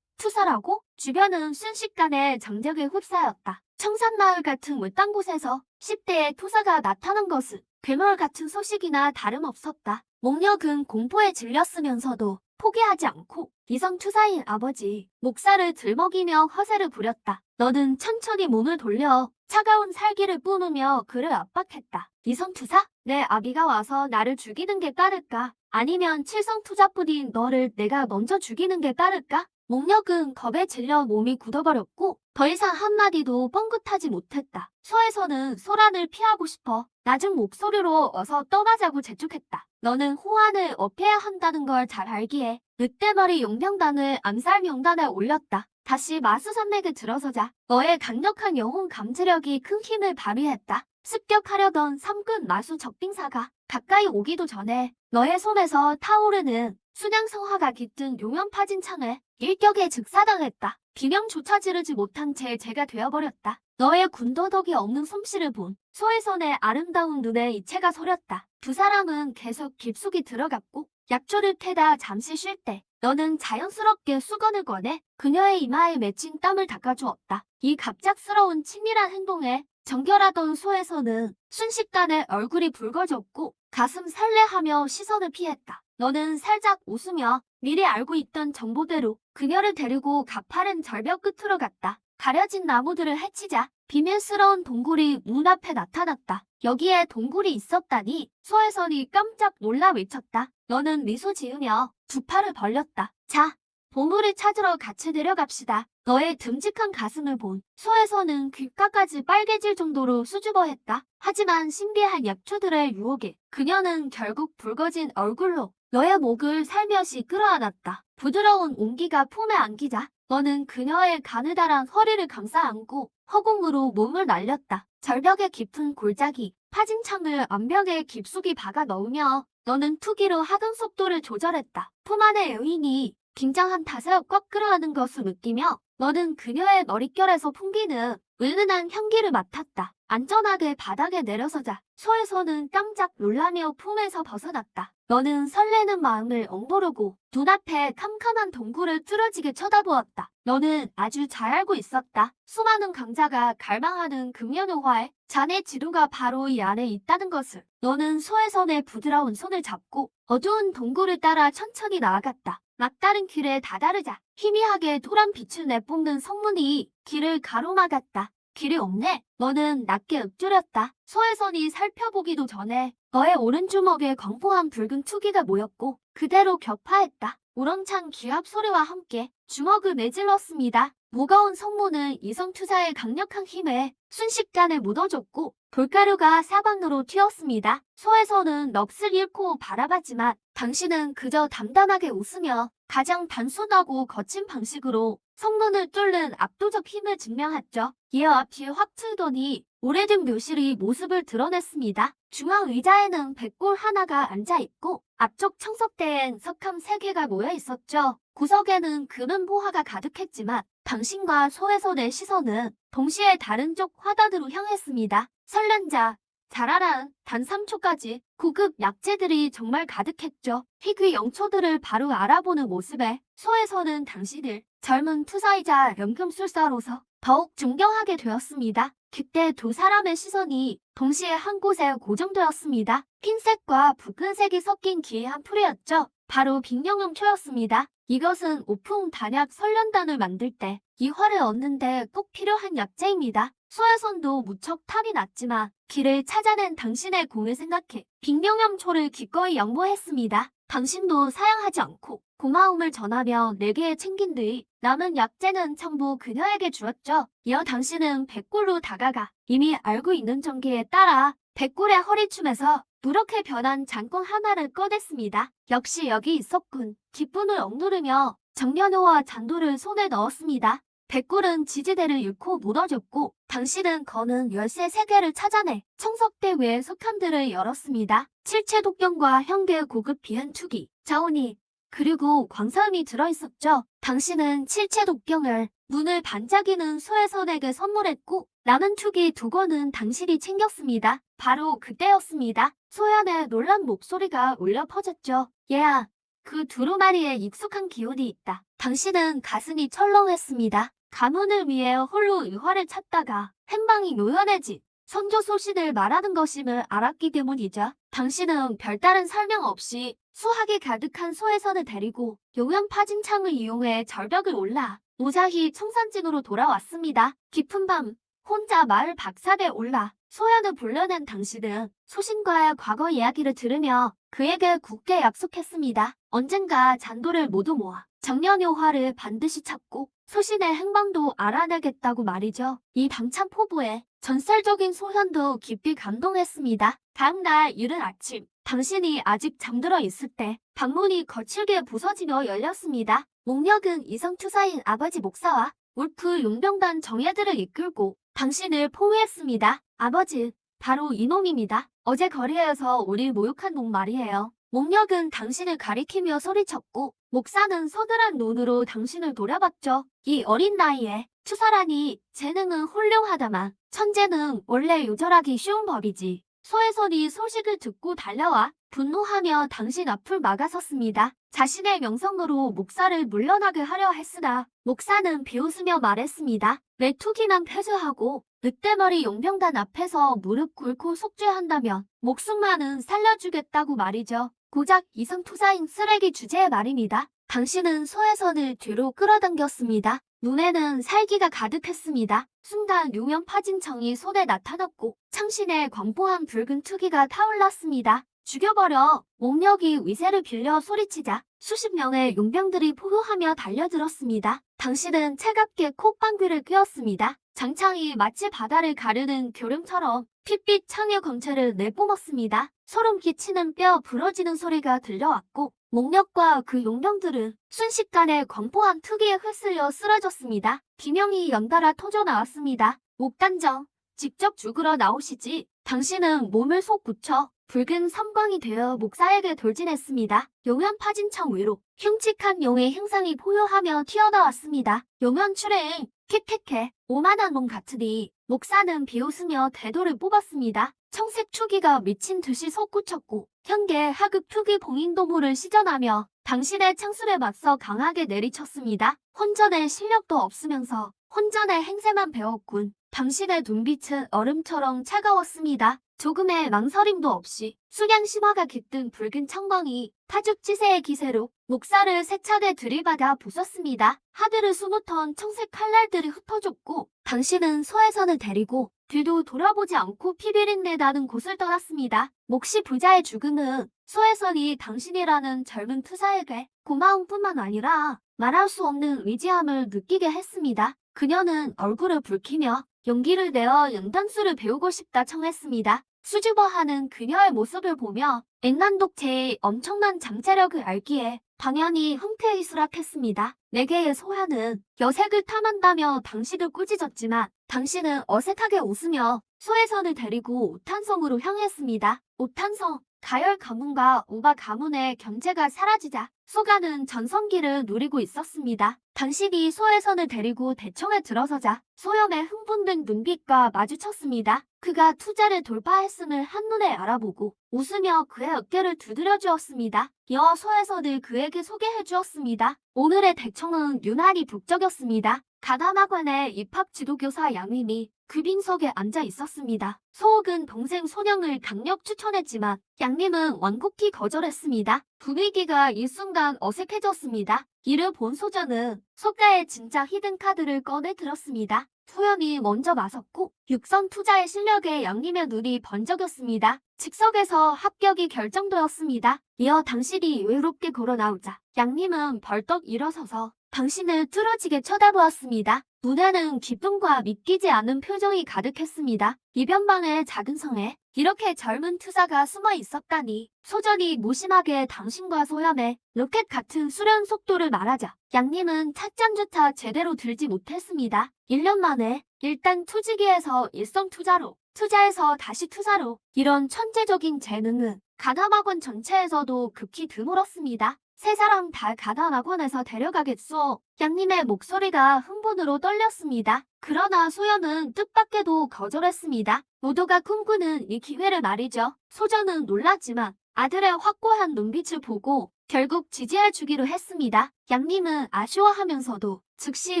투사라고? 주변은 순식간에 정적에 휩싸였다. 청산마을 같은 외딴 곳에서 10대의 투사가 나타난 것은 괴물 같은 소식이나 다름없었다. 목력은 공포에 질렸으면서도 포기하지 않고 이성 투사인 아버지 목살을 들먹이며 허세를 부렸다. 너는 천천히 몸을 돌려 차가운 살기를 뿜으며 그를 압박했다. 이성 투사? 내 아비가 와서 나를 죽이는 게 빠를까? 아니면 칠성 투자뿐인 너를 내가 먼저 죽이는 게 빠를까? 목력은 겁에 질려 몸이 굳어버렸고 더 이상 한마디도 뻥긋하지 못했다. 소에서는 소란을 피하고 싶어 낮은 목소리로 어서 떠나자고 재촉했다. 너는 호환을 업해야 한다는 걸 잘 알기에 늑대머리 용병단을 암살 명단에 올렸다. 다시 마수산맥에 들어서자 너의 강력한 영혼 감지력이 큰 힘을 발휘했다. 습격하려던 3급 마수 적빙사가 가까이 오기도 전에 너의 손에서 타오르는 순양성화가 깃든 용연파진 창을 일격에 즉사당했다. 비명조차 지르지 못한 채 제가 되어버렸다. 너의 군더더기 없는 솜씨를 본 소혜선의 아름다운 눈에 이체가 서렸다. 두 사람은 계속 깊숙이 들어갔고 약초를 캐다 잠시 쉴 때 너는 자연스럽게 수건을 꺼내 그녀의 이마에 맺힌 땀을 닦아주었다. 이 갑작스러운 친밀한 행동에 정결하던 소에서는 순식간에 얼굴이 붉어졌고 가슴 설레하며 시선을 피했다. 너는 살짝 웃으며 미리 알고 있던 정보대로 그녀를 데리고 가파른 절벽 끝으로 갔다. 가려진 나무들을 헤치자 비밀스러운 동굴이 눈앞에 나타났다. 여기에 동굴이 있었다니 소혜선이 깜짝 놀라 외쳤다. 너는 미소 지으며 두 팔을 벌렸다. 자, 보물을 찾으러 같이 내려갑시다. 너의 듬직한 가슴을 본 소혜선은 귓가까지 빨개질 정도로 수줍어했다. 하지만 신비한 약초들의 유혹에 그녀는 결국 붉어진 얼굴로 너의 목을 살며시 끌어안았다. 부드러운 온기가 품에 안기자 너는 그녀의 가느다란 허리를 감싸 안고 허공으로 몸을 날렸다. 절벽의 깊은 골짜기, 파진창을 암벽에 깊숙이 박아 넣으며 너는 투기로 하등 속도를 조절했다. 품 안의 여인이 긴장한 탓을 꽉 끌어안은 것을 느끼며 너는 그녀의 머릿결에서 풍기는 은은한 향기를 맡았다. 안전하게 바닥에 내려서자 소에서는 깜짝 놀라며 품에서 벗어났다. 너는 설레는 마음을 엉도르고 눈앞에 캄캄한 동굴을 뚫어지게 쳐다보았다. 너는 아주 잘 알고 있었다. 수많은 강자가 갈망하는 금연호화에 자네 지도가 바로 이 안에 있다는 것을. 너는 소혜선의 부드러운 손을 잡고 어두운 동굴을 따라 천천히 나아갔다. 막다른 길에 다다르자 희미하게 노란 빛을 내뿜는 성문이 길을 가로막았다. 길이 없네. 너는 낮게 읊조렸다. 소혜선이 살펴보기도 전에 너의 오른주먹에 광포한 붉은 투기가 모였고 그대로 격파했다. 우렁찬 기합 소리와 함께 주먹을 내질렀습니다. 무거운 성문은 이성투사의 강력한 힘에 순식간에 무너졌고 돌가루가 사방으로 튀었습니다. 소혜선은 넋을 잃고 바라봤지만 당신은 그저 담담하게 웃으며 가장 단순하고 거친 방식으로 성문을 뚫는 압도적 힘을 증명했죠. 이에 앞이 확 트더니 오래된 묘실이 모습을 드러냈습니다. 중앙 의자에는 백골 하나가 앉아있고 앞쪽 청석대엔 석함 3개가 모여 있었죠. 구석에는 금은 보화가 가득했지만 당신과 소혜선의 시선은 동시에 다른 쪽 화단으로 향했습니다. 설렌 자, 자라란 단 3초까지 고급 약재들이 정말 가득했죠. 희귀 영초들을 바로 알아보는 모습에 소혜선은 당신을 젊은 투사이자 연금술사로서 더욱 존경하게 되었습니다. 그때 두 사람의 시선이 동시에 한 곳에 고정되었습니다. 흰색과 붉은색이 섞인 기이한 풀이었죠. 바로 빅령염초였습니다. 이것은 오풍 단약 설련단을 만들 때 이화를 얻는데 꼭 필요한 약재입니다. 소혜선도 무척 탈이 났지만 길을 찾아낸 당신의 공을 생각해 빅령염초를 기꺼이 양보했습니다. 당신도 사양하지 않고 고마움을 전하며 내게 챙긴 뒤 남은 약재는 전부 그녀에게 주었죠. 이어 당신은 백골로 다가가 이미 알고 있는 전기에 따라 백골의 허리춤에서 누렇게 변한 장꽁 하나를 꺼냈습니다. 역시 여기 있었군. 기분을 억누르며 정연호와 잔도를 손에 넣었습니다. 백골은 지지대를 잃고 무너졌고 당신은 거는 열쇠 3개를 찾아내 청석대 외의 석판들을 열었습니다. 칠체 독경과 현계 고급 비행 투기, 자원이 그리고 광산이 들어있었죠. 당신은 칠체 독경을 눈을 반짝이는 소혜선에게 선물했고 남은 투기 2권은 당신이 챙겼습니다. 바로 그때였습니다. 소연의 놀란 목소리가 울려 퍼졌죠. 얘야, 그 두루마리에 익숙한 기운이 있다. 당신은 가슴이 철렁했습니다. 가문을 위해 홀로 의화를 찾다가 행방이 묘연해진 선조 소신을 말하는 것임을 알았기 때문이죠. 당신은 별다른 설명 없이 수학이 가득한 소혜선을 데리고 용연 파진창을 이용해 절벽을 올라 무사히 청산진으로 돌아왔습니다. 깊은 밤 혼자 마을 박사대에 올라 소연을 불러낸 당신은 소신과의 과거 이야기를 들으며 그에게 굳게 약속했습니다. 언젠가 잔도를 모두 모아 정년효화를 반드시 찾고 소신의 행방도 알아내겠다고 말이죠. 이 당찬 포부에 전설적인 소현도 깊이 감동했습니다. 다음날 이른 아침 당신이 아직 잠들어 있을 때 방문이 거칠게 부서지며 열렸습니다. 목력은 이성투사인 아버지 목사와 울프 용병단 정예들을 이끌고 당신을 포위했습니다. 아버지, 바로 이놈입니다. 어제 거리에서 우리 모욕한 놈 말이에요. 목력은 당신을 가리키며 소리쳤고 목사는 서늘한 눈으로 당신을 돌아봤죠. 이 어린 나이에 투사라니 재능은 훌륭하다만 천재는 원래 요절하기 쉬운 법이지. 소혜선이 소식을 듣고 달려와 분노하며 당신 앞을 막아섰습니다. 자신의 명성으로 목사를 물러나게 하려 했으나 목사는 비웃으며 말했습니다. 왜 투기만 폐쇄하고 늑대머리 용병단 앞에서 무릎 꿇고 속죄한다면 목숨만은 살려주겠다고 말이죠. 고작 이성투사인 쓰레기 주제의 말입니다. 당신은 소혜선을 뒤로 끌어당겼습니다. 눈에는 살기가 가득했습니다. 순간 용연 파진청이 손에 나타났고 창신에 광포한 붉은 투기가 타올랐습니다. 죽여버려. 목력이 위세를 빌려 소리치자 수십 명의 용병들이 포효하며 달려들었습니다. 당신은 차갑게 콧방귀를 뀌었습니다. 장창이 마치 바다를 가르는 교름처럼 핏빛 창의 광채를 내뿜었습니다. 소름 끼치는 뼈 부러지는 소리가 들려왔고 목력과 그 용병들은 순식간에 광포한 투기에 휩쓸려 쓰러졌습니다. 비명이 연달아 터져나왔습니다. 옥단정, 직접 죽으러 나오시지. 당신은 몸을 속 붙여 붉은 섬광이 되어 목사에게 돌진했습니다. 용연 파진청 위로 흉측한 용의 행상이 포효하며 튀어나왔습니다. 용연 출행, 킥킥해. 오만한 놈 같으니 목사는 비웃으며 대도를 뽑았습니다. 청색 투기가 미친 듯이 솟구쳤고 현계 하급 투기 봉인도물을 시전하며 당신의 창술에 맞서 강하게 내리쳤습니다. 혼전의 실력도 없으면서 혼전의 행세만 배웠군. 당신의 눈빛은 얼음처럼 차가웠습니다. 조금의 망설임도 없이 수량 심화가 깃든 붉은 청광이 타죽지세의 기세로 목사를 세차게 들이받아 부쉈습니다. 하늘을 수놓던 청색 칼날들이 흩어졌고 당신은 소혜선을 데리고 뒤도 돌아보지 않고 피비린내 나는 곳을 떠났습니다. 몫이 부자의 죽음은 소혜선이 당신이라는 젊은 투사에게 고마움뿐만 아니라 말할 수 없는 의지함을 느끼게 했습니다. 그녀는 얼굴을 붉히며 용기를 내어 연단수를 배우고 싶다 청했습니다. 수줍어하는 그녀의 모습을 보며 액난독체의 엄청난 잠재력을 알기에 당연히 흥퇴이수락했습니다. 내게의 소현은 여색을 탐한다며 당신을 꾸짖었지만 당신은 어색하게 웃으며 소혜선을 데리고 오탄성으로 향했습니다. 오탄성, 가열 가문과 우바 가문의 견제가 사라지자 소가는 전성기를 누리고 있었습니다. 당신이 소혜선을 데리고 대청에 들어서자 소염의 흥분된 눈빛과 마주쳤습니다. 그가 투자를 돌파했음을 한눈에 알아보고 웃으며 그의 어깨를 두드려 주었습니다. 이어 소혜선을 그에게 소개해 주었습니다. 오늘의 대청은 유난히 북적였습니다. 가담학원의 입학 지도교사 양림이 그 빈석에 앉아 있었습니다. 소옥은 동생 손영을 강력 추천했지만 양님은 완곡히 거절했습니다. 분위기가 일순간 어색해졌습니다. 이를 본 소전은 소가의 진짜 히든카드를 꺼내 들었습니다. 소연이 먼저 나섰고 육성 투자의 실력에 양님의 눈이 번쩍였습니다. 즉석에서 합격이 결정되었습니다. 이어 당신이 외롭게 걸어 나오자 양님은 벌떡 일어서서 당신을 뚫어지게 쳐다보았습니다. 눈에는 기쁨과 믿기지 않은 표정이 가득했습니다. 이변방의 작은 성에 이렇게 젊은 투자가 숨어 있었다니. 소전이 무심하게 당신과 소연의 로켓 같은 수련 속도를 말하자 양님은 찻잔조차 제대로 들지 못했습니다. 1년 만에 일단 투지기에서 일성 투자로, 투자에서 다시 투자로, 이런 천재적인 재능은 가담학원 전체에서도 극히 드물었습니다. 세 사람 다 가담학원에서 데려가겠소. 양님의 목소리가 흥분으로 떨렸습니다. 그러나 소연은 뜻밖에도 거절했습니다. 모두가 꿈꾸는 이 기회를 말이죠. 소전은 놀랐지만 아들의 확고한 눈빛을 보고 결국 지지해주기로 했습니다. 양님은 아쉬워하면서도 즉시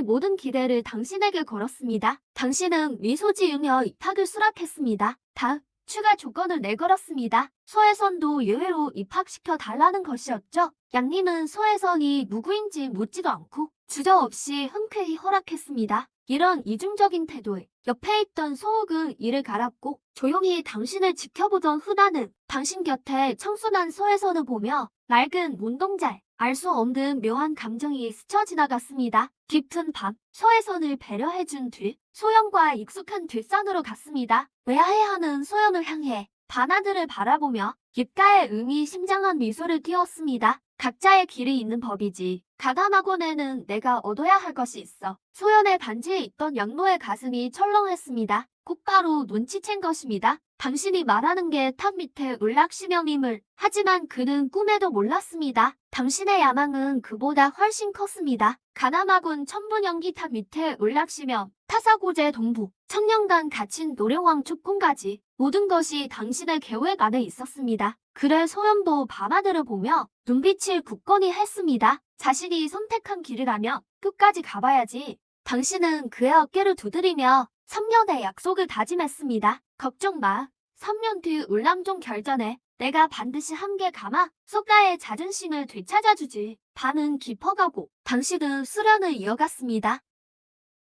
모든 기대를 당신에게 걸었습니다. 당신은 미소 지으며 입학을 수락했습니다. 다음 추가 조건을 내걸었습니다. 소혜선도 예외로 입학시켜 달라는 것이었죠. 양님은 소혜선이 누구인지 묻지도 않고 주저없이 흔쾌히 허락했습니다. 이런 이중적인 태도에 옆에 있던 소옥은 이를 갈았고 조용히 당신을 지켜보던 후나는 당신 곁에 청순한 소혜선을 보며 맑은 눈동자에 알 수 없는 묘한 감정이 스쳐 지나갔습니다. 깊은 밤, 소혜선을 배려해준 뒤 소연과 익숙한 뒷산으로 갔습니다. 외아해하는 소연을 향해 반하늘을 바라보며 입가에 의미심장한 미소를 띄웠습니다. 각자의 길이 있는 법이지. 가담학원에는 내가 얻어야 할 것이 있어. 소연의 반지에 있던 양로의 가슴이 철렁했습니다. 곧바로 눈치챈 것입니다. 당신이 말하는 게 탑 밑에 울락시명임을. 하지만 그는 꿈에도 몰랐습니다. 당신의 야망은 그보다 훨씬 컸습니다. 가담학원 천분연기 탑 밑에 울락시명, 타사고제 동부, 청년간 갇힌 노령왕 축궁까지 모든 것이 당신의 계획 안에 있었습니다. 그래 소연도 밤하늘을 보며 눈빛을 굳건히 했습니다. 자신이 선택한 길이라면 끝까지 가봐야지. 당신은 그의 어깨를 두드리며 3년의 약속을 다짐했습니다. 걱정 마. 3년 뒤 울람종 결전에 내가 반드시 함께 감아 소가의 자존심을 되찾아주지. 밤은 깊어가고 당신은 수련을 이어갔습니다.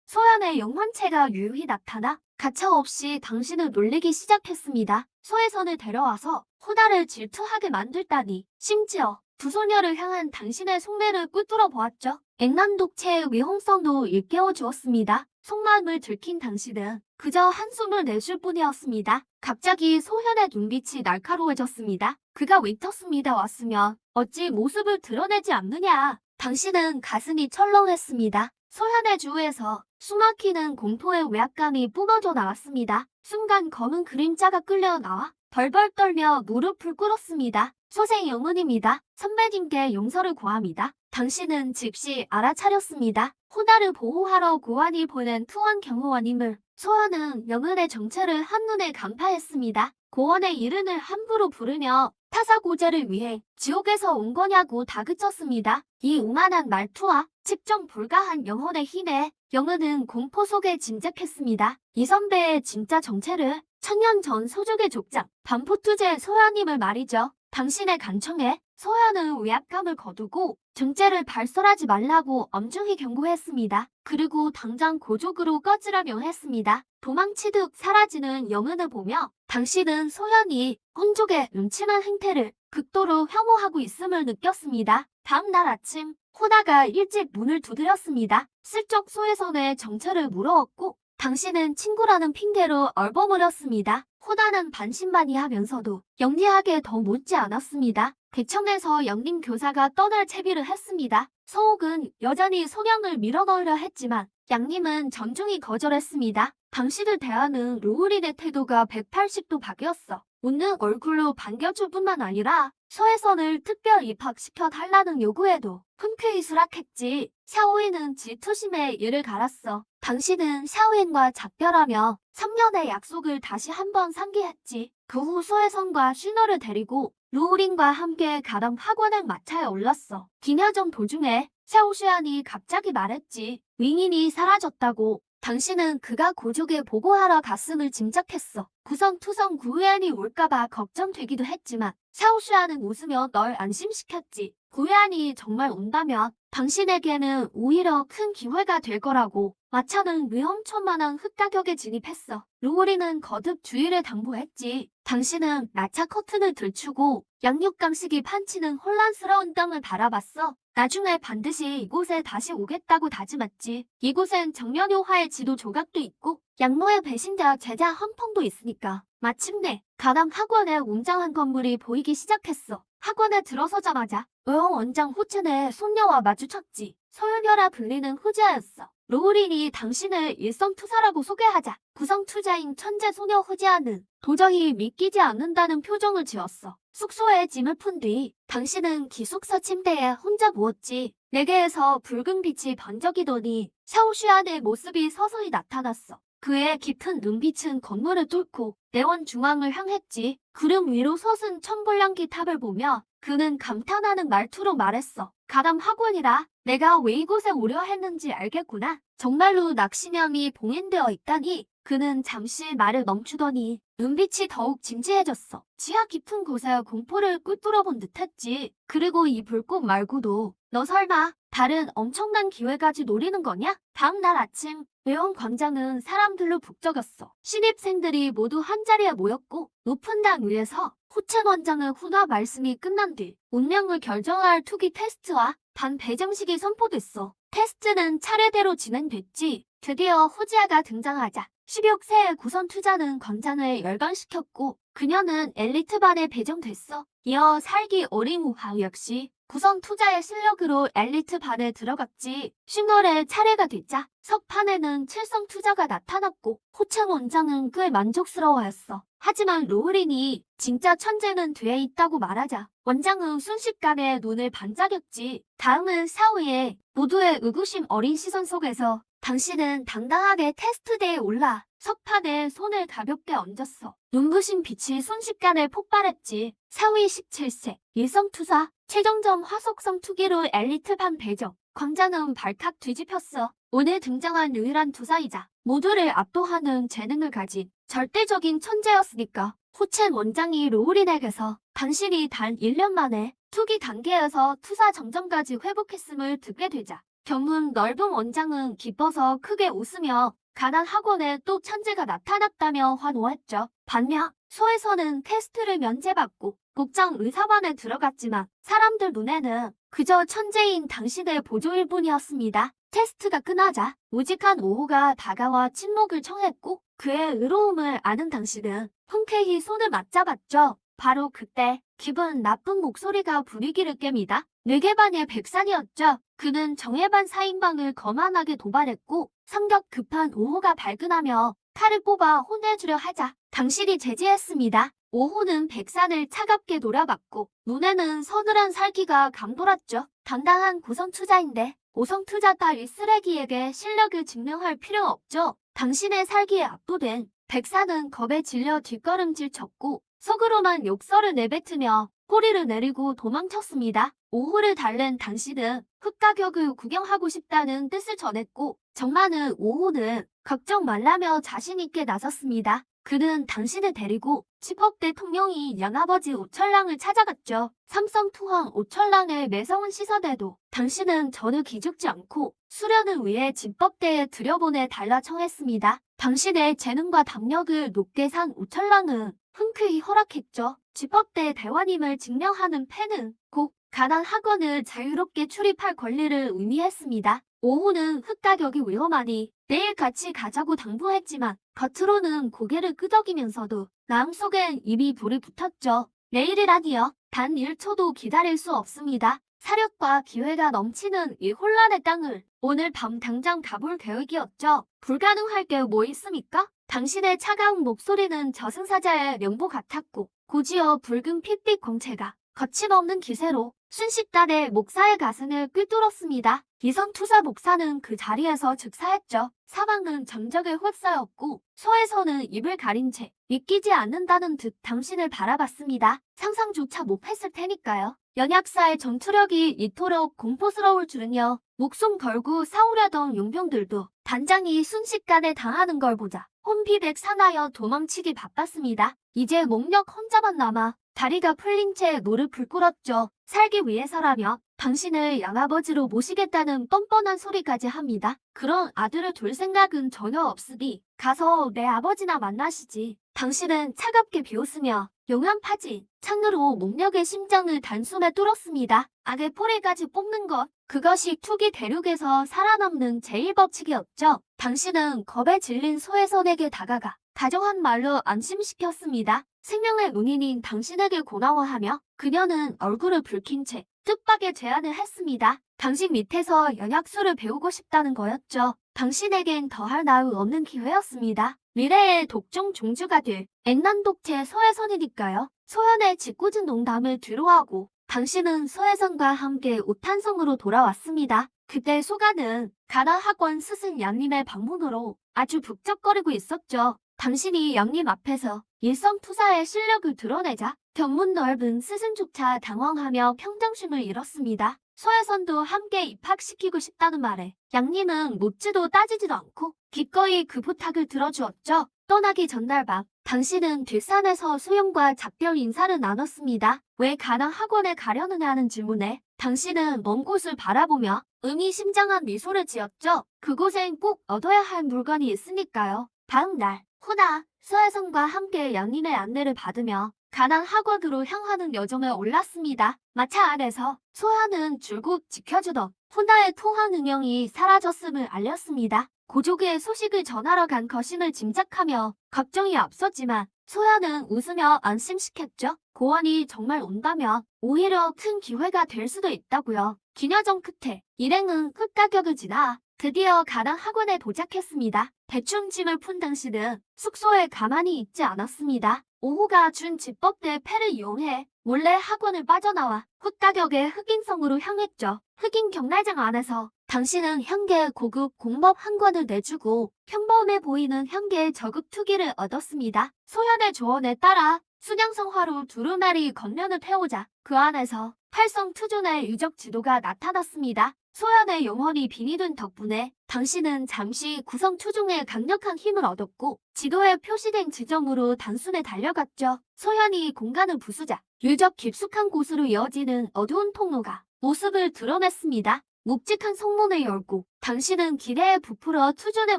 소연의 영혼체가 유유히 나타나 가차없이 당신을 놀리기 시작했습니다. 소혜선을 데려와서 호다를 질투하게 만들다니. 심지어 두 소녀를 향한 당신의 속내를 꿰뚫어 보았죠. 액난독체의 위험성도 일깨워 주었습니다. 속마음을 들킨 당신은 그저 한숨을 내쉴 뿐이었습니다. 갑자기 소현의 눈빛이 날카로워졌습니다. 그가 윈터스미다 왔으면 어찌 모습을 드러내지 않느냐. 당신은 가슴이 철렁했습니다. 소현의 주위에서 숨막히는 공포의 외압감이 뿜어져 나왔습니다. 순간 검은 그림자가 끌려 나와 벌벌 떨며 무릎을 꿇었습니다. 소생 영은입니다. 선배님께 용서를 구합니다. 당신은 즉시 알아차렸습니다. 호나를 보호하러 고환이 보낸 투원 경호원임을. 소현은 영은의 정체를 한눈에 간파했습니다. 고원의 이름을 함부로 부르며 타사고제를 위해 지옥에서 온 거냐고 다그쳤습니다. 이 오만한 말투와 측정 불가한 영혼의 힘에 영은은 공포 속에 짐작했습니다. 이 선배의 진짜 정체를 천년 전 소족의 족장 반포투제 소현임을 말이죠. 당신의 간청에 소현은 위압감을 거두고 정체를 발설하지 말라고 엄중히 경고했습니다. 그리고 당장 고족으로 꺼지라며 했습니다. 도망치듯 사라지는 영은을 보며 당신은 소현이 혼족의 음침한 행태를 극도로 혐오하고 있음을 느꼈습니다. 다음 날 아침 호나가 일찍 문을 두드렸습니다. 슬쩍 소혜선의 정체를 물어왔고 당신은 친구라는 핑계로 얼버무렸습니다. 호나는 반신반의하면서도 영리하게 더 못지 않았습니다. 대청에서 영림 교사가 떠날 채비를 했습니다. 서옥은 여전히 소령을 밀어넣으려 했지만 양님은 정중히 거절했습니다. 당신을 대하는 로우린의 태도가 180도 바뀌었어. 웃는 얼굴로 반겨줄 뿐만 아니라 소혜선을 특별 입학시켜 달라는 요구에도 흔쾌히 수락했지. 샤오인은 질투심에 이를 갈았어. 당신은 샤오인과 작별하며 3년의 약속을 다시 한번 상기했지. 그 후 소혜선과 슈너를 데리고 루우린과 함께 가던 학원의 마차에 올랐어. 기녀정 도중에 샤오슈안이 갑자기 말했지. 윙인이 사라졌다고. 당신은 그가 고족에 보고하러 갔음을 짐작했어. 구성투성 구회안이 올까봐 걱정되기도 했지만 샤오슈아는 웃으며 널 안심시켰지. 구회안이 정말 온다면 당신에게는 오히려 큰 기회가 될 거라고. 마차는 위험천만한 흙가격에 진입했어. 루오리는 거듭 주의를 당부했지. 당신은 마차 커튼을 들추고 양육강식이 판치는 혼란스러운 땅을 바라봤어. 나중에 반드시 이곳에 다시 오겠다고 다짐했지. 이곳엔 정면효화의 지도 조각도 있고 양모의 배신자 제자 헌펑도 있으니까. 마침내 가담 학원의 웅장한 건물이 보이기 시작했어. 학원에 들어서자마자 의용 원장 호첸의 손녀와 마주쳤지. 소유녀라 불리는 후지아였어. 로우린이 당신을 일성투사라고 소개하자 구성투자인 천재소녀 후지아는 도저히 믿기지 않는다는 표정을 지었어. 숙소에 짐을 푼 뒤 당신은 기숙사 침대에 혼자 누웠지. 내게에서 붉은 빛이 번쩍이더니 샤오슈안의 모습이 서서히 나타났어. 그의 깊은 눈빛은 건물을 뚫고 내원 중앙을 향했지. 구름 위로 솟은 천볼량기 탑을 보며 그는 감탄하는 말투로 말했어. 가담 학원이라 내가 왜 이곳에 오려 했는지 알겠구나. 정말로 낚시명이 봉인되어 있다니. 그는 잠시 말을 멈추더니 눈빛이 더욱 진지해졌어. 지하 깊은 곳에 공포를 꿰뚫어본 듯했지. 그리고 이 불꽃 말고도 너 설마 다른 엄청난 기회까지 노리는 거냐? 다음 날 아침 외원 광장은 사람들로 북적였어. 신입생들이 모두 한자리에 모였고 높은 당 위에서 호첸 원장의 훈화 말씀이 끝난 뒤 운명을 결정할 투기 테스트와 반 배정식이 선포됐어. 테스트는 차례대로 진행됐지. 드디어 후지아가 등장하자 16세의 구선 투자는 광장을 열광시켰고 그녀는 엘리트반에 배정됐어. 이어 살기 어린 우하우 역시 구성 투자의 실력으로 엘리트 반에 들어갔지. 10월에 차례가 되자 석판에는 칠성 투자가 나타났고 호첸 원장은 꽤 만족스러워했어. 하지만 로우린이 진짜 천재는 뒤에 있다고 말하자 원장은 순식간에 눈을 반짝였지. 다음은 사후에 모두의 의구심 어린 시선 속에서 당신은 당당하게 테스트대에 올라 석판에 손을 가볍게 얹었어. 눈부신 빛이 순식간에 폭발했지. 사위 17세, 일성투사, 최정점 화속성 투기로 엘리트반 배정. 광장은 발칵 뒤집혔어. 오늘 등장한 유일한 투사이자 모두를 압도하는 재능을 가진 절대적인 천재였으니까. 호첸 원장이 로우린에게서 당신이 단 1년 만에 투기 단계에서 투사 정점까지 회복했음을 듣게 되자 견문 넓은 원장은 기뻐서 크게 웃으며 가난 학원에 또 천재가 나타났다며 환호했죠. 반면 소에서는 테스트를 면제받고 국장 의사반에 들어갔지만 사람들 눈에는 그저 천재인 당신의 보조일 뿐이었습니다. 테스트가 끝나자 우직한 오호가 다가와 침묵을 청했고 그의 의로움을 아는 당신은 흔쾌히 손을 맞잡았죠. 바로 그때 기분 나쁜 목소리가 분위기를 깹니다. 뇌계반의 백산이었죠. 그는 정예반 사인방을 거만하게 도발했고 성격 급한 오호가 발근하며 칼을 뽑아 혼내주려 하자 당신이 제지했습니다. 오호는 백산을 차갑게 노려봤고 눈에는 서늘한 살기가 감돌았죠. 당당한 구성투자인데 오성투자 따위 쓰레기에게 실력을 증명할 필요 없죠. 당신의 살기에 압도된 백산은 겁에 질려 뒷걸음질 쳤고 속으로만 욕설을 내뱉으며 꼬리를 내리고 도망쳤습니다. 오호를 달랜 당신은 흙가격을 구경하고 싶다는 뜻을 전했고 정많은 오호는 걱정 말라며 자신있게 나섰습니다. 그는 당신을 데리고 집법 대통령이 양아버지 오철랑을 찾아갔죠. 삼성투항 오철랑의 매서운 시선에도 당신은 전혀 기죽지 않고 수련을 위해 집법대에 들여보내 달라 청했습니다. 당신의 재능과 담력을 높게 산 오철랑은 흔쾌히 허락했죠. 집법대 대원임을 증명하는 펜은 곧 가난 학원을 자유롭게 출입할 권리를 의미했습니다. 오호는 흙가격이 위험하니 내일 같이 가자고 당부했지만 겉으로는 고개를 끄덕이면서도 마음속엔 이미 불이 붙었죠. 내일이라니요. 단 1초도 기다릴 수 없습니다. 사력과 기회가 넘치는 이 혼란의 땅을 오늘 밤 당장 가볼 계획이었죠. 불가능할 게 뭐 있습니까? 당신의 차가운 목소리는 저승사자의 명보 같았고 고지어 붉은 핏빛 광채가 거침없는 기세로 순식간에 목사의 가슴을 꿰뚫었습니다. 이성투사 목사는 그 자리에서 즉사했죠. 사방은 정적에 휩싸였고 소에서는 입을 가린 채 믿기지 않는다는 듯 당신을 바라봤습니다. 상상조차 못했을 테니까요. 연약사의 전투력이 이토록 공포스러울 줄은요. 목숨 걸고 싸우려던 용병들도 단장이 순식간에 당하는 걸 보자 혼비백산하여 도망치기 바빴습니다. 이제 목력 혼자만 남아 다리가 풀린 채 노릇을 꿇었죠. 살기 위해서라면 당신을 양아버지로 모시겠다는 뻔뻔한 소리까지 합니다. 그런 아들을 둘 생각은 전혀 없으니 가서 내 아버지나 만나시지. 당신은 차갑게 비웃으며 용한 파지 창으로 목력의 심장을 단숨에 뚫었습니다. 악의 포리까지 뽑는 것, 그것이 투기 대륙에서 살아남는 제1법칙이었죠. 당신은 겁에 질린 소혜선에게 다가가 다정한 말로 안심시켰습니다. 생명의 은인인 당신에게 고마워하며 그녀는 얼굴을 붉힌 채 뜻밖의 제안을 했습니다. 당신 밑에서 연약수를 배우고 싶다는 거였죠. 당신에겐 더할 나위 없는 기회였습니다. 미래의 독종 종주가 될 액난독재 소혜선이니까요. 소연의 짓궂은 농담을 뒤로하고 당신은 소혜선과 함께 오탄성으로 돌아왔습니다. 그때 소가는 가나 학원 스승 양님의 방문으로 아주 북적거리고 있었죠. 당신이 양님 앞에서 일성투사의 실력을 드러내자 견문 넓은 스승조차 당황하며 평정심을 잃었습니다. 소혜선도 함께 입학시키고 싶다는 말에 양님은 묻지도 따지지도 않고 기꺼이 그 부탁을 들어주었죠. 떠나기 전날 밤 당신은 뒷산에서 소영과 작별 인사를 나눴습니다. 왜 가나 학원에 가려느냐는 질문에 당신은 먼 곳을 바라보며 의미심장한 미소를 지었죠. 그곳엔 꼭 얻어야 할 물건이 있으니까요. 다음 날 후나 소혜선과 함께 양님의 안내를 받으며 가난 학원으로 향하는 여정에 올랐습니다. 마차 안에서 소야는 줄곧 지켜주던 후나의 통한 응형이 사라졌음을 알렸습니다. 고조기의 소식을 전하러 간 거신을 짐작하며 걱정이 앞섰지만 소야는 웃으며 안심시켰죠. 고원이 정말 온다면 오히려 큰 기회가 될 수도 있다고요. 기냐정 끝에 일행은 흙가격을 지나 드디어 가난 학원에 도착했습니다. 대충 짐을 푼 당신은 숙소에 가만히 있지 않았습니다. 오호가 준 지법대 패를 이용해 몰래 학원을 빠져나와 흙가격의 흑인성으로 향했죠. 흑인 경날장 안에서 당신은 향계의 고급 공법 한 권을 내주고 평범해 보이는 향계의 저급 투기를 얻었습니다. 소현의 조언에 따라 순양성화로 두루마리 겉면을 태우자 그 안에서 팔성투존의 유적 지도가 나타났습니다. 소현의 영혼이 빙이 된 덕분에 당신은 잠시 구성투종의 강력한 힘을 얻었고 지도에 표시된 지점으로 단숨에 달려갔죠. 소현이 공간을 부수자 유적 깊숙한 곳으로 이어지는 어두운 통로가 모습을 드러냈습니다. 묵직한 성문을 열고 당신은 기대에 부풀어 투존의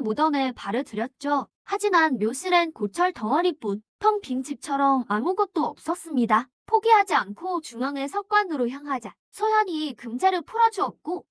무덤에 발을 들였죠. 하지만 묘실엔 고철 덩어리뿐 텅 빈 집처럼 아무것도 없었습니다. 포기하지 않고 중앙의 석관으로 향하자 소현이 금제를 풀어주었고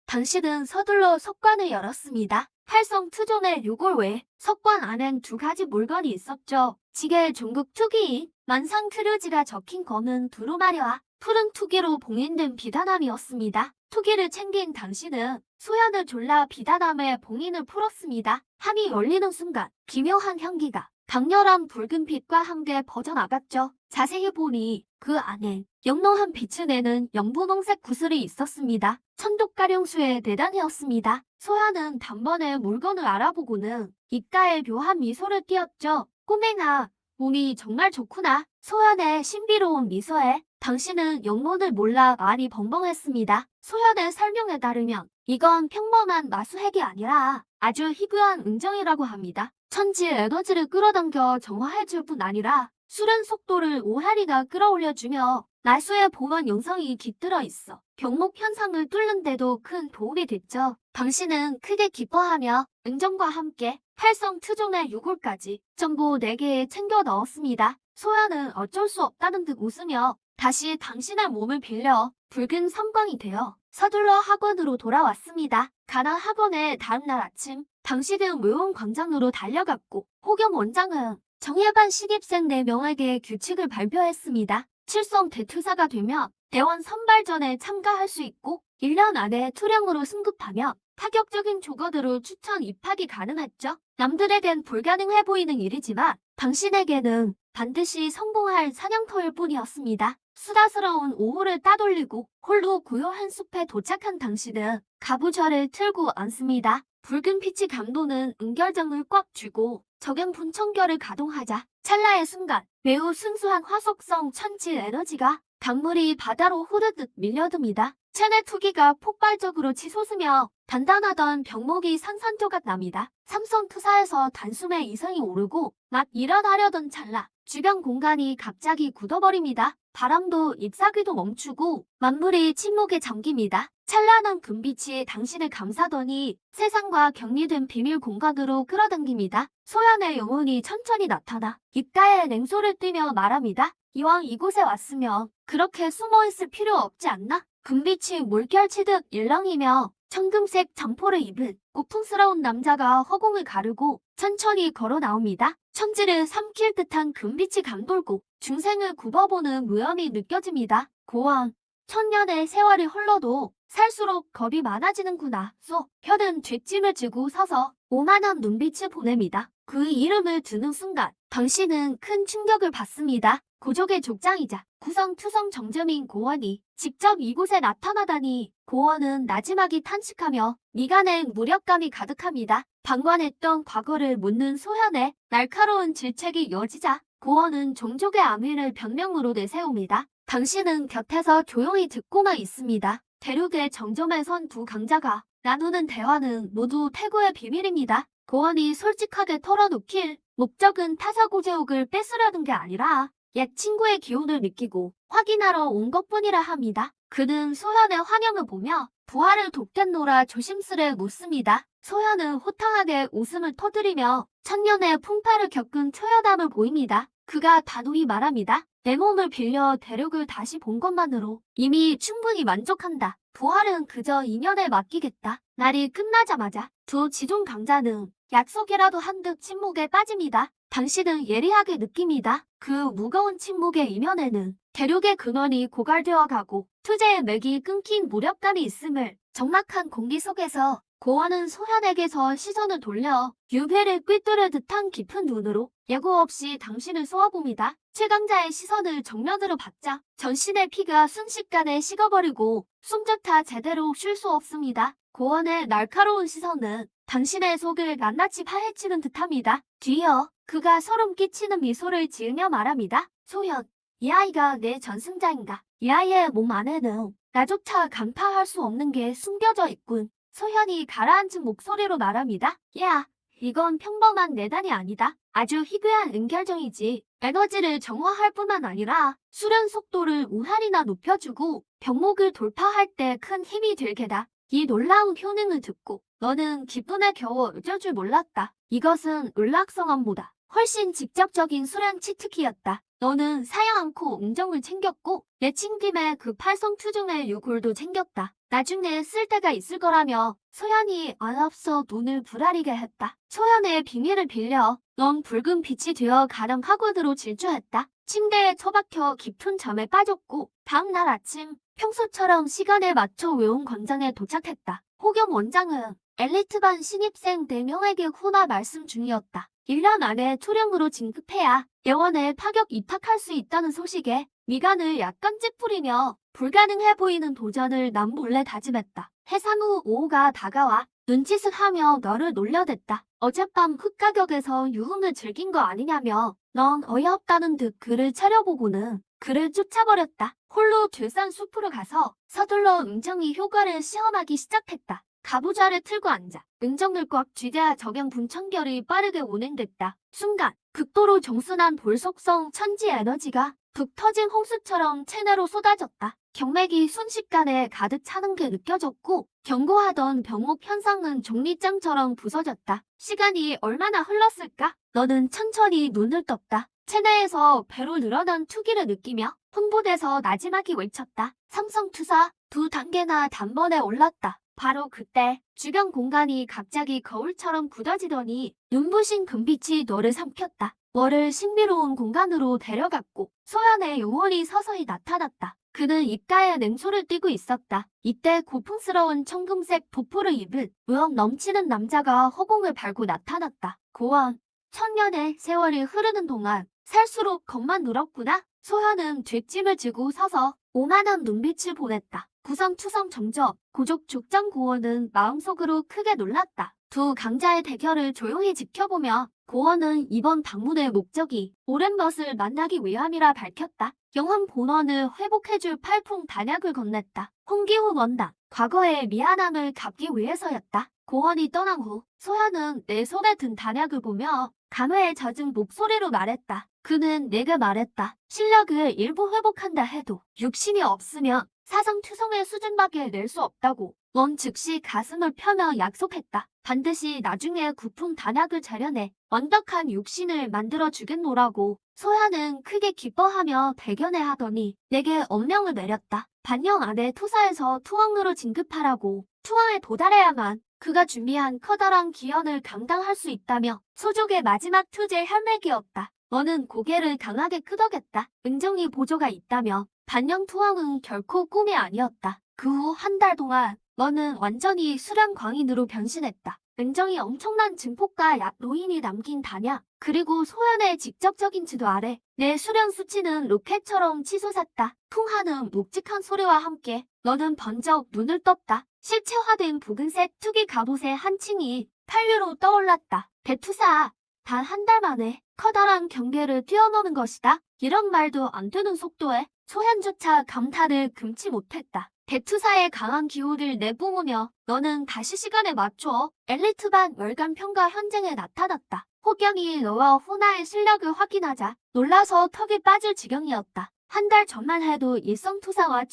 당신은 서둘러 석관을 열었습니다. 팔성투존의 요골 외에 석관 안엔 두 가지 물건이 있었죠. 지게 중국 투기인 만상 크루지가 적힌 검은 두루마리와 푸른 투기로 봉인된 비단함이었습니다. 투기를 챙긴 당신은 소현을 졸라 비단함에 봉인을 풀었습니다. 함이 열리는 순간 기묘한 향기가 강렬한 붉은 빛과 함께 퍼져나갔죠. 자세히 보니 그 안엔 영롱한 빛을 내는 연분홍색 구슬이 있었습니다. 천독가령수의 대단이었습니다. 소현은 단번에 물건을 알아보고는 입가에 묘한 미소를 띄었죠. 꼬맹아, 몸이 정말 좋구나. 소현의 신비로운 미소에 당신은 영문을 몰라 많이 벙벙했습니다. 소현의 설명에 따르면 이건 평범한 마수핵이 아니라 아주 희귀한 은정이라고 합니다. 천지의 에너지를 끌어당겨 정화해줄 뿐 아니라 수련 속도를 5하리가 끌어올려주며 나수의 보건 영성이 깃들어 있어 병목 현상을 뚫는 데도 큰 도움이 됐죠. 당신은 크게 기뻐하며 은정과 함께 팔성투종의 유골까지 전부 4개에 챙겨 넣었습니다. 소연은 어쩔 수 없다는 듯 웃으며 다시 당신의 몸을 빌려 붉은 섬광이 되어 서둘러 학원으로 돌아왔습니다. 가나 학원의 다음날 아침 당신은 외원 광장으로 달려갔고 호겸 원장은 정예반 신입생 4명에게 규칙을 발표했습니다. 칠성 대투사가 되면 대원 선발전에 참가할 수 있고 1년 안에 투령으로 승급하면 파격적인 조거드로 추천 입학이 가능했죠. 남들에겐 불가능해 보이는 일이지만 당신에게는 반드시 성공할 사냥터일 뿐이었습니다. 수다스러운 오후를 따돌리고 홀로 고요한 숲에 도착한 당신은 가부좌를 틀고 앉습니다. 붉은 빛이 감도는 은결정을 꽉 쥐고 적용 분청결을 가동하자 찰나의 순간 매우 순수한 화속성 천지 에너지가 강물이 바다로 흐르듯 밀려듭니다. 체내 투기가 폭발적으로 치솟으며 단단하던 병목이 산산조각 납니다. 삼성투사에서 단숨에 이성이 오르고 막 일어나려던 찰나 주변 공간이 갑자기 굳어버립니다. 바람도 잎사귀도 멈추고 만물이 침묵에 잠깁니다. 찬란한 금빛이 당신을 감싸더니 세상과 격리된 비밀 공간으로 끌어당깁니다. 소연의 영혼이 천천히 나타나 입가에 냉소를 띠며 말합니다. 이왕 이곳에 왔으면 그렇게 숨어있을 필요 없지 않나? 금빛이 물결치듯 일렁이며 청금색 점포를 입은 고풍스러운 남자가 허공을 가르고 천천히 걸어 나옵니다. 천지를 삼킬 듯한 금빛이 감돌고 중생을 굽어보는 무염이 느껴집니다. 고원, 천년의 세월이 흘러도 살수록 겁이 많아지는구나. 쏙 혀는 뒷짐을 쥐고 서서 오만한 눈빛을 보냅니다. 그 이름을 듣는 순간 당신은 큰 충격을 받습니다. 고족의 족장이자 구성투성 정점인 고원이 직접 이곳에 나타나다니 고원은 나지막이 탄식하며 미간엔 무력감이 가득합니다. 방관했던 과거를 묻는 소현의 날카로운 질책이 이어지자 고원은 종족의 암위를 변명으로 내세웁니다. 당신은 곁에서 조용히 듣고만 있습니다. 대륙의 정점에 선 두 강자가 나누는 대화는 모두 태고의 비밀입니다. 고원이 솔직하게 털어놓길 목적은 타사고제옥을 뺏으려는 게 아니라 옛 친구의 기운을 느끼고 확인하러 온 것뿐이라 합니다. 그는 소현의 환영을 보며 부하를 돕겠노라 조심스레 묻습니다. 소현은 호탕하게 웃음을 터뜨리며 천년의 풍파를 겪은 초여담을 보입니다. 그가 단호히 말합니다. 내 몸을 빌려 대륙을 다시 본 것만으로 이미 충분히 만족한다. 부활은 그저 인연에 맡기겠다. 날이 끝나자마자 두 지존 강자는 약속이라도 한 듯 침묵에 빠집니다. 당신은 예리하게 느낍니다. 그 무거운 침묵의 이면에는 대륙의 근원이 고갈되어 가고 투제의 맥이 끊긴 무력감이 있음을 적막한 공기 속에서 고원은 소현에게서 시선을 돌려 유배를 꿰뚫을 듯한 깊은 눈으로 예고 없이 당신을 쏘아봅니다. 최강자의 시선을 정면으로 받자 전신의 피가 순식간에 식어버리고 숨조차 제대로 쉴 수 없습니다. 고원의 날카로운 시선은 당신의 속을 낱낱이 파헤치는 듯합니다. 뒤이어 그가 소름 끼치는 미소를 지으며 말합니다. 소현, 이 아이가 내 전승자인가? 이 아이의 몸 안에는 나조차 간파할 수 없는 게 숨겨져 있군. 소현이 가라앉은 목소리로 말합니다. 야, 이건 평범한 내단이 아니다. 아주 희귀한 은결정이지. 에너지를 정화할 뿐만 아니라 수련 속도를 우할이나 높여주고 병목을 돌파할 때 큰 힘이 될 게다. 이 놀라운 효능을 듣고 너는 기쁨에 겨워 잊을 줄 몰랐다. 이것은 을락성함보다 훨씬 직접적인 수련 치트키였다. 너는 사양 않고 음정을 챙겼고 내친김에 그 팔성투중의 유골도 챙겼다. 나중에 쓸 때가 있을 거라며 소현이 안앞서 눈을 부라리게 했다. 소현의 비밀을 빌려 넌 붉은 빛이 되어 가령 학원으로 질주했다. 침대에 처박혀 깊은 잠에 빠졌고 다음날 아침 평소처럼 시간에 맞춰 외운 권장에 도착했다. 혹영 원장은 엘리트반 신입생 4명에게 후나 말씀 중이었다. 1년 안에 초령으로 진급해야 예원에 파격 입학할 수 있다는 소식에 미간을 약간 찌푸리며 불가능해 보이는 도전을 남몰래 다짐했다. 해상 후 오후가 다가와 눈짓을 하며 너를 놀려댔다. 어젯밤 흙가격에서 유흥을 즐긴 거 아니냐며 넌 어이없다는 듯 그를 차려보고는 그를 쫓아버렸다. 홀로 들산 숲으로 가서 서둘러 음정이 효과를 시험하기 시작했다. 가부좌를 틀고 앉아 은정을 꽉 쥐자 적용 분청결이 빠르게 운행됐다. 순간 극도로 정순한 볼속성 천지 에너지가 북 터진 홍수처럼 체내로 쏟아졌다. 경맥이 순식간에 가득 차는 게 느껴졌고 경고하던 병목 현상은 종리장처럼 부서졌다. 시간이 얼마나 흘렀을까? 너는 천천히 눈을 떴다. 체내에서 배로 늘어난 투기를 느끼며 흥분해서 나지막이 외쳤다. 삼성투사 2단계나 단번에 올랐다. 바로 그때 주변 공간이 갑자기 거울처럼 굳어지더니 눈부신 금빛이 너를 삼켰다. 너를 신비로운 공간으로 데려갔고 소연의 영혼이 서서히 나타났다. 그는 입가에 냉소를 띠고 있었다. 이때 고풍스러운 청금색 도포를 입은 무역 넘치는 남자가 허공을 밟고 나타났다. 고원, 천년의 세월이 흐르는 동안 살수록 겁만 늘었구나. 소현은 뒷짐을 지고 서서 오만한 눈빛을 보냈다. 구성투성 정적, 고족 족장 고원은 마음속으로 크게 놀랐다. 두 강자의 대결을 조용히 지켜보며 고원은 이번 방문의 목적이 오렌벗을 만나기 위함이라 밝혔다. 영혼 본원을 회복해줄 팔풍 단약을 건넸다. 홍기훈 원단, 과거의 미안함을 갚기 위해서였다. 고원이 떠난 후 소현은 내 손에 든 단약을 보며 감회에 젖은 목소리로 말했다. 그는 내게 말했다. 실력을 일부 회복한다 해도 육신이 없으면 사성투성의 수준밖에 낼 수 없다고. 넌 즉시 가슴을 펴며 약속했다. 반드시 나중에 구품 단약을 차려내 완벽한 육신을 만들어 주겠노라고. 소야는 크게 기뻐하며 대견해 하더니 내게 엄명을 내렸다. 반년 안에 투사에서 투왕으로 진급하라고. 투왕에 도달해야만 그가 준비한 커다란 기원을 감당할 수 있다며 소족의 마지막 투제 혈맥이었다. 너는 고개를 강하게 끄덕였다. 은정이 보조가 있다며 반영 투왕은 결코 꿈이 아니었다. 그 후 한 달 동안 너는 완전히 수련 광인으로 변신했다. 은정이 엄청난 증폭과 약 노인이 남긴 단약, 그리고 소연의 직접적인 지도 아래 내 수련 수치는 로켓처럼 치솟았다. 통하는 묵직한 소리와 함께 너는 번쩍 눈을 떴다. 실체화된 붉은색 투기 갑옷의 한 층이 탄류로 떠올랐다. 대투사, 단 한 달 만에 커다란 경계를 뛰어넘은 것이다. 이런 말도 안 되는 속도에 소현조차 감탄을 금치 못했다. 대투사의 강한 기호를 내뿜으며 너는 다시 시간에 맞춰 엘리트반 월간 평가 현장에 나타났다. 호경이 너와 호나의 실력을 확인하자 놀라서 턱이 빠질 지경이었다. 한 달 전만 해도 일성투사와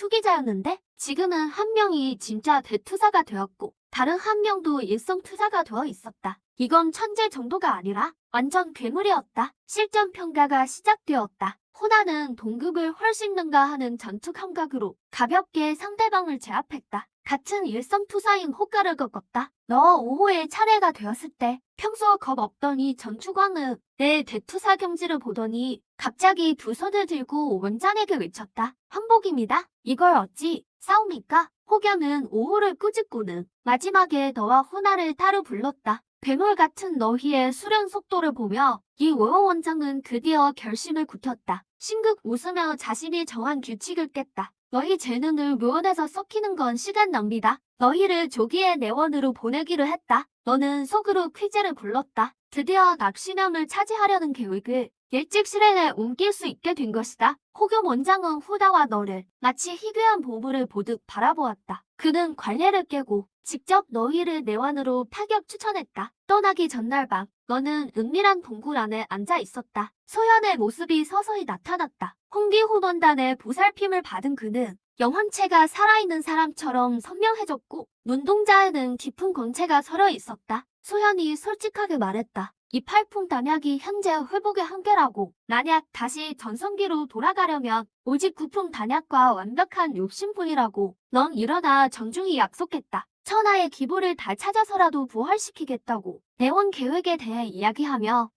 칠성투기자였는데 지금은 한 명이 진짜 대투사가 되었고 다른 한 명도 일성투사가 되어 있었다. 이건 천재 정도가 아니라 완전 괴물이었다. 실전 평가가 시작되었다. 호나는 동급을 훨씬 능가하는 전투 감각으로 가볍게 상대방을 제압했다. 같은 일성투사인 호가를 겪었다. 너 5호의 차례가 되었을 때 평소 겁 없더니 전투광은 내 대투사 경지를 보더니 갑자기 두 손을 들고 원장에게 외쳤다. 항복입니다. 이걸 어찌 싸웁니까? 호겸은 5호를 꾸짖고는 마지막에 너와 호나를 따로 불렀다. 괴물 같은 너희의 수련 속도를 보며 이 5호 원장은 드디어 결심을 굳혔다. 신극 웃으며 자신이 정한 규칙을 깼다. 너희 재능을 묘원에서 썩히는 건 시간 낭비다. 너희를 조기에 내원으로 보내기로 했다. 너는 속으로 퀴즈를 불렀다. 드디어 납치명을 차지하려는 계획을 일찍 실행에 옮길 수 있게 된 것이다. 호겸 원장은 후다와 너를 마치 희귀한 보물을 보듯 바라보았다. 그는 관례를 깨고 직접 너희를 내원으로 파격 추천했다. 떠나기 전날 밤 너는 은밀한 동굴 안에 앉아 있었다. 소연의 모습이 서서히 나타났다. 홍기훈 원단의 보살핌을 받은 그는 영혼체가 살아있는 사람처럼 선명해졌고 눈동자에는 깊은 광채가 서려 있었다. 소연이 솔직하게 말했다. 이 팔풍 단약이 현재 회복의 한계라고. 만약 다시 전성기로 돌아가려면 오직 구품 단약과 완벽한 욕심뿐이라고. 넌 일어나 정중히 약속했다. 천하의 기보를 다 찾아서라도 부활시키겠다고. 내원 계획에 대해 이야기하며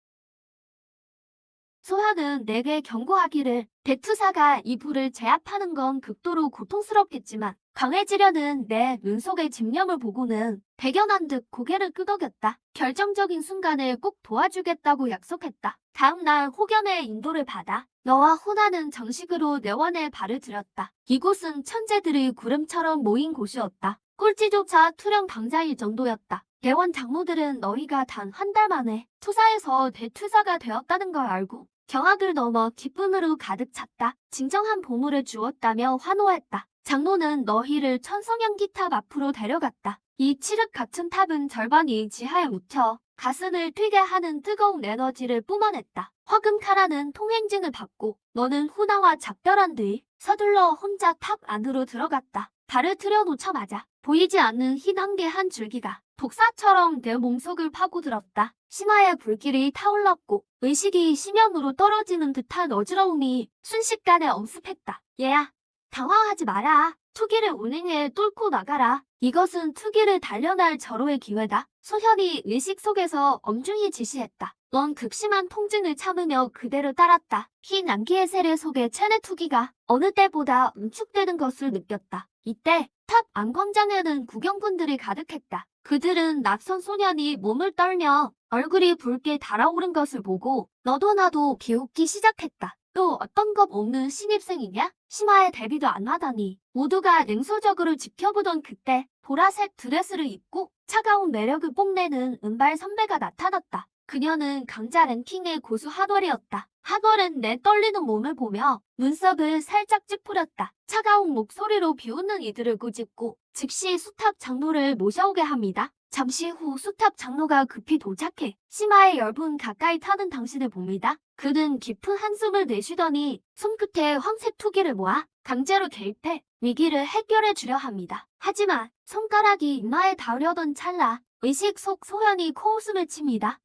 소현은 내게 경고하기를 대투사가 이 불을 제압하는 건 극도로 고통스럽겠지만 강해지려는 내 눈 속의 집념을 보고는 대견한 듯 고개를 끄덕였다. 결정적인 순간에 꼭 도와주겠다고 약속했다. 다음 날 호겸의 인도를 받아 너와 호나는 정식으로 내원에 발을 들였다. 이곳은 천재들의 구름처럼 모인 곳이었다. 꼴찌조차 투령 방자일 정도였다. 내원 장모들은 너희가 단 한 달 만에 투사에서 대투사가 되었다는 걸 알고 경악을 넘어 기쁨으로 가득 찼다. 진정한 보물을 주었다며 환호했다. 장로는 너희를 천성연기탑 앞으로 데려갔다. 이 칠흑 같은 탑은 절반이 지하에 묻혀 가슴을 뛰게 하는 뜨거운 에너지를 뿜어냈다. 화금카라는 통행증을 받고 너는 후나와 작별한 뒤 서둘러 혼자 탑 안으로 들어갔다. 발을 들여놓자마자 보이지 않는 흰 한개 한 줄기가 독사처럼 내 몸속을 파고들었다. 심화의 불길이 타올랐고 의식이 심연으로 떨어지는 듯한 어지러움이 순식간에 엄습했다. 얘야, 당황하지 마라. 투기를 운행해 뚫고 나가라. 이것은 투기를 단련할 절호의 기회다. 소현이 의식 속에서 엄중히 지시했다. 넌 극심한 통증을 참으며 그대로 따랐다. 흰 안개의 세례 속에 체내 투기가 어느 때보다 응축되는 것을 느꼈다. 이때 탑 안광장에는 구경꾼들이 가득했다. 그들은 낯선 소년이 몸을 떨며 얼굴이 붉게 달아오른 것을 보고 너도 나도 비웃기 시작했다. 또 어떤 겁 없는 신입생이냐? 심화에 데뷔도 안 하다니. 모두가 냉소적으로 지켜보던 그때 보라색 드레스를 입고 차가운 매력을 뽐내는 은발 선배가 나타났다. 그녀는 강자 랭킹의 고수 하걸이었다. 하걸은 내 떨리는 몸을 보며 눈썹을 살짝 찌푸렸다. 차가운 목소리로 비웃는 이들을 꾸짖고 즉시 수탑 장로를 모셔오게 합니다. 잠시 후 수탑 장로가 급히 도착해 심하의 10분 가까이 타는 당신을 봅니다. 그는 깊은 한숨을 내쉬더니 손끝에 황색 투기를 모아 강제로 개입해 위기를 해결해 주려 합니다. 하지만 손가락이 이마에 닿으려던 찰나 의식 속 소현이 코웃음을 칩니다.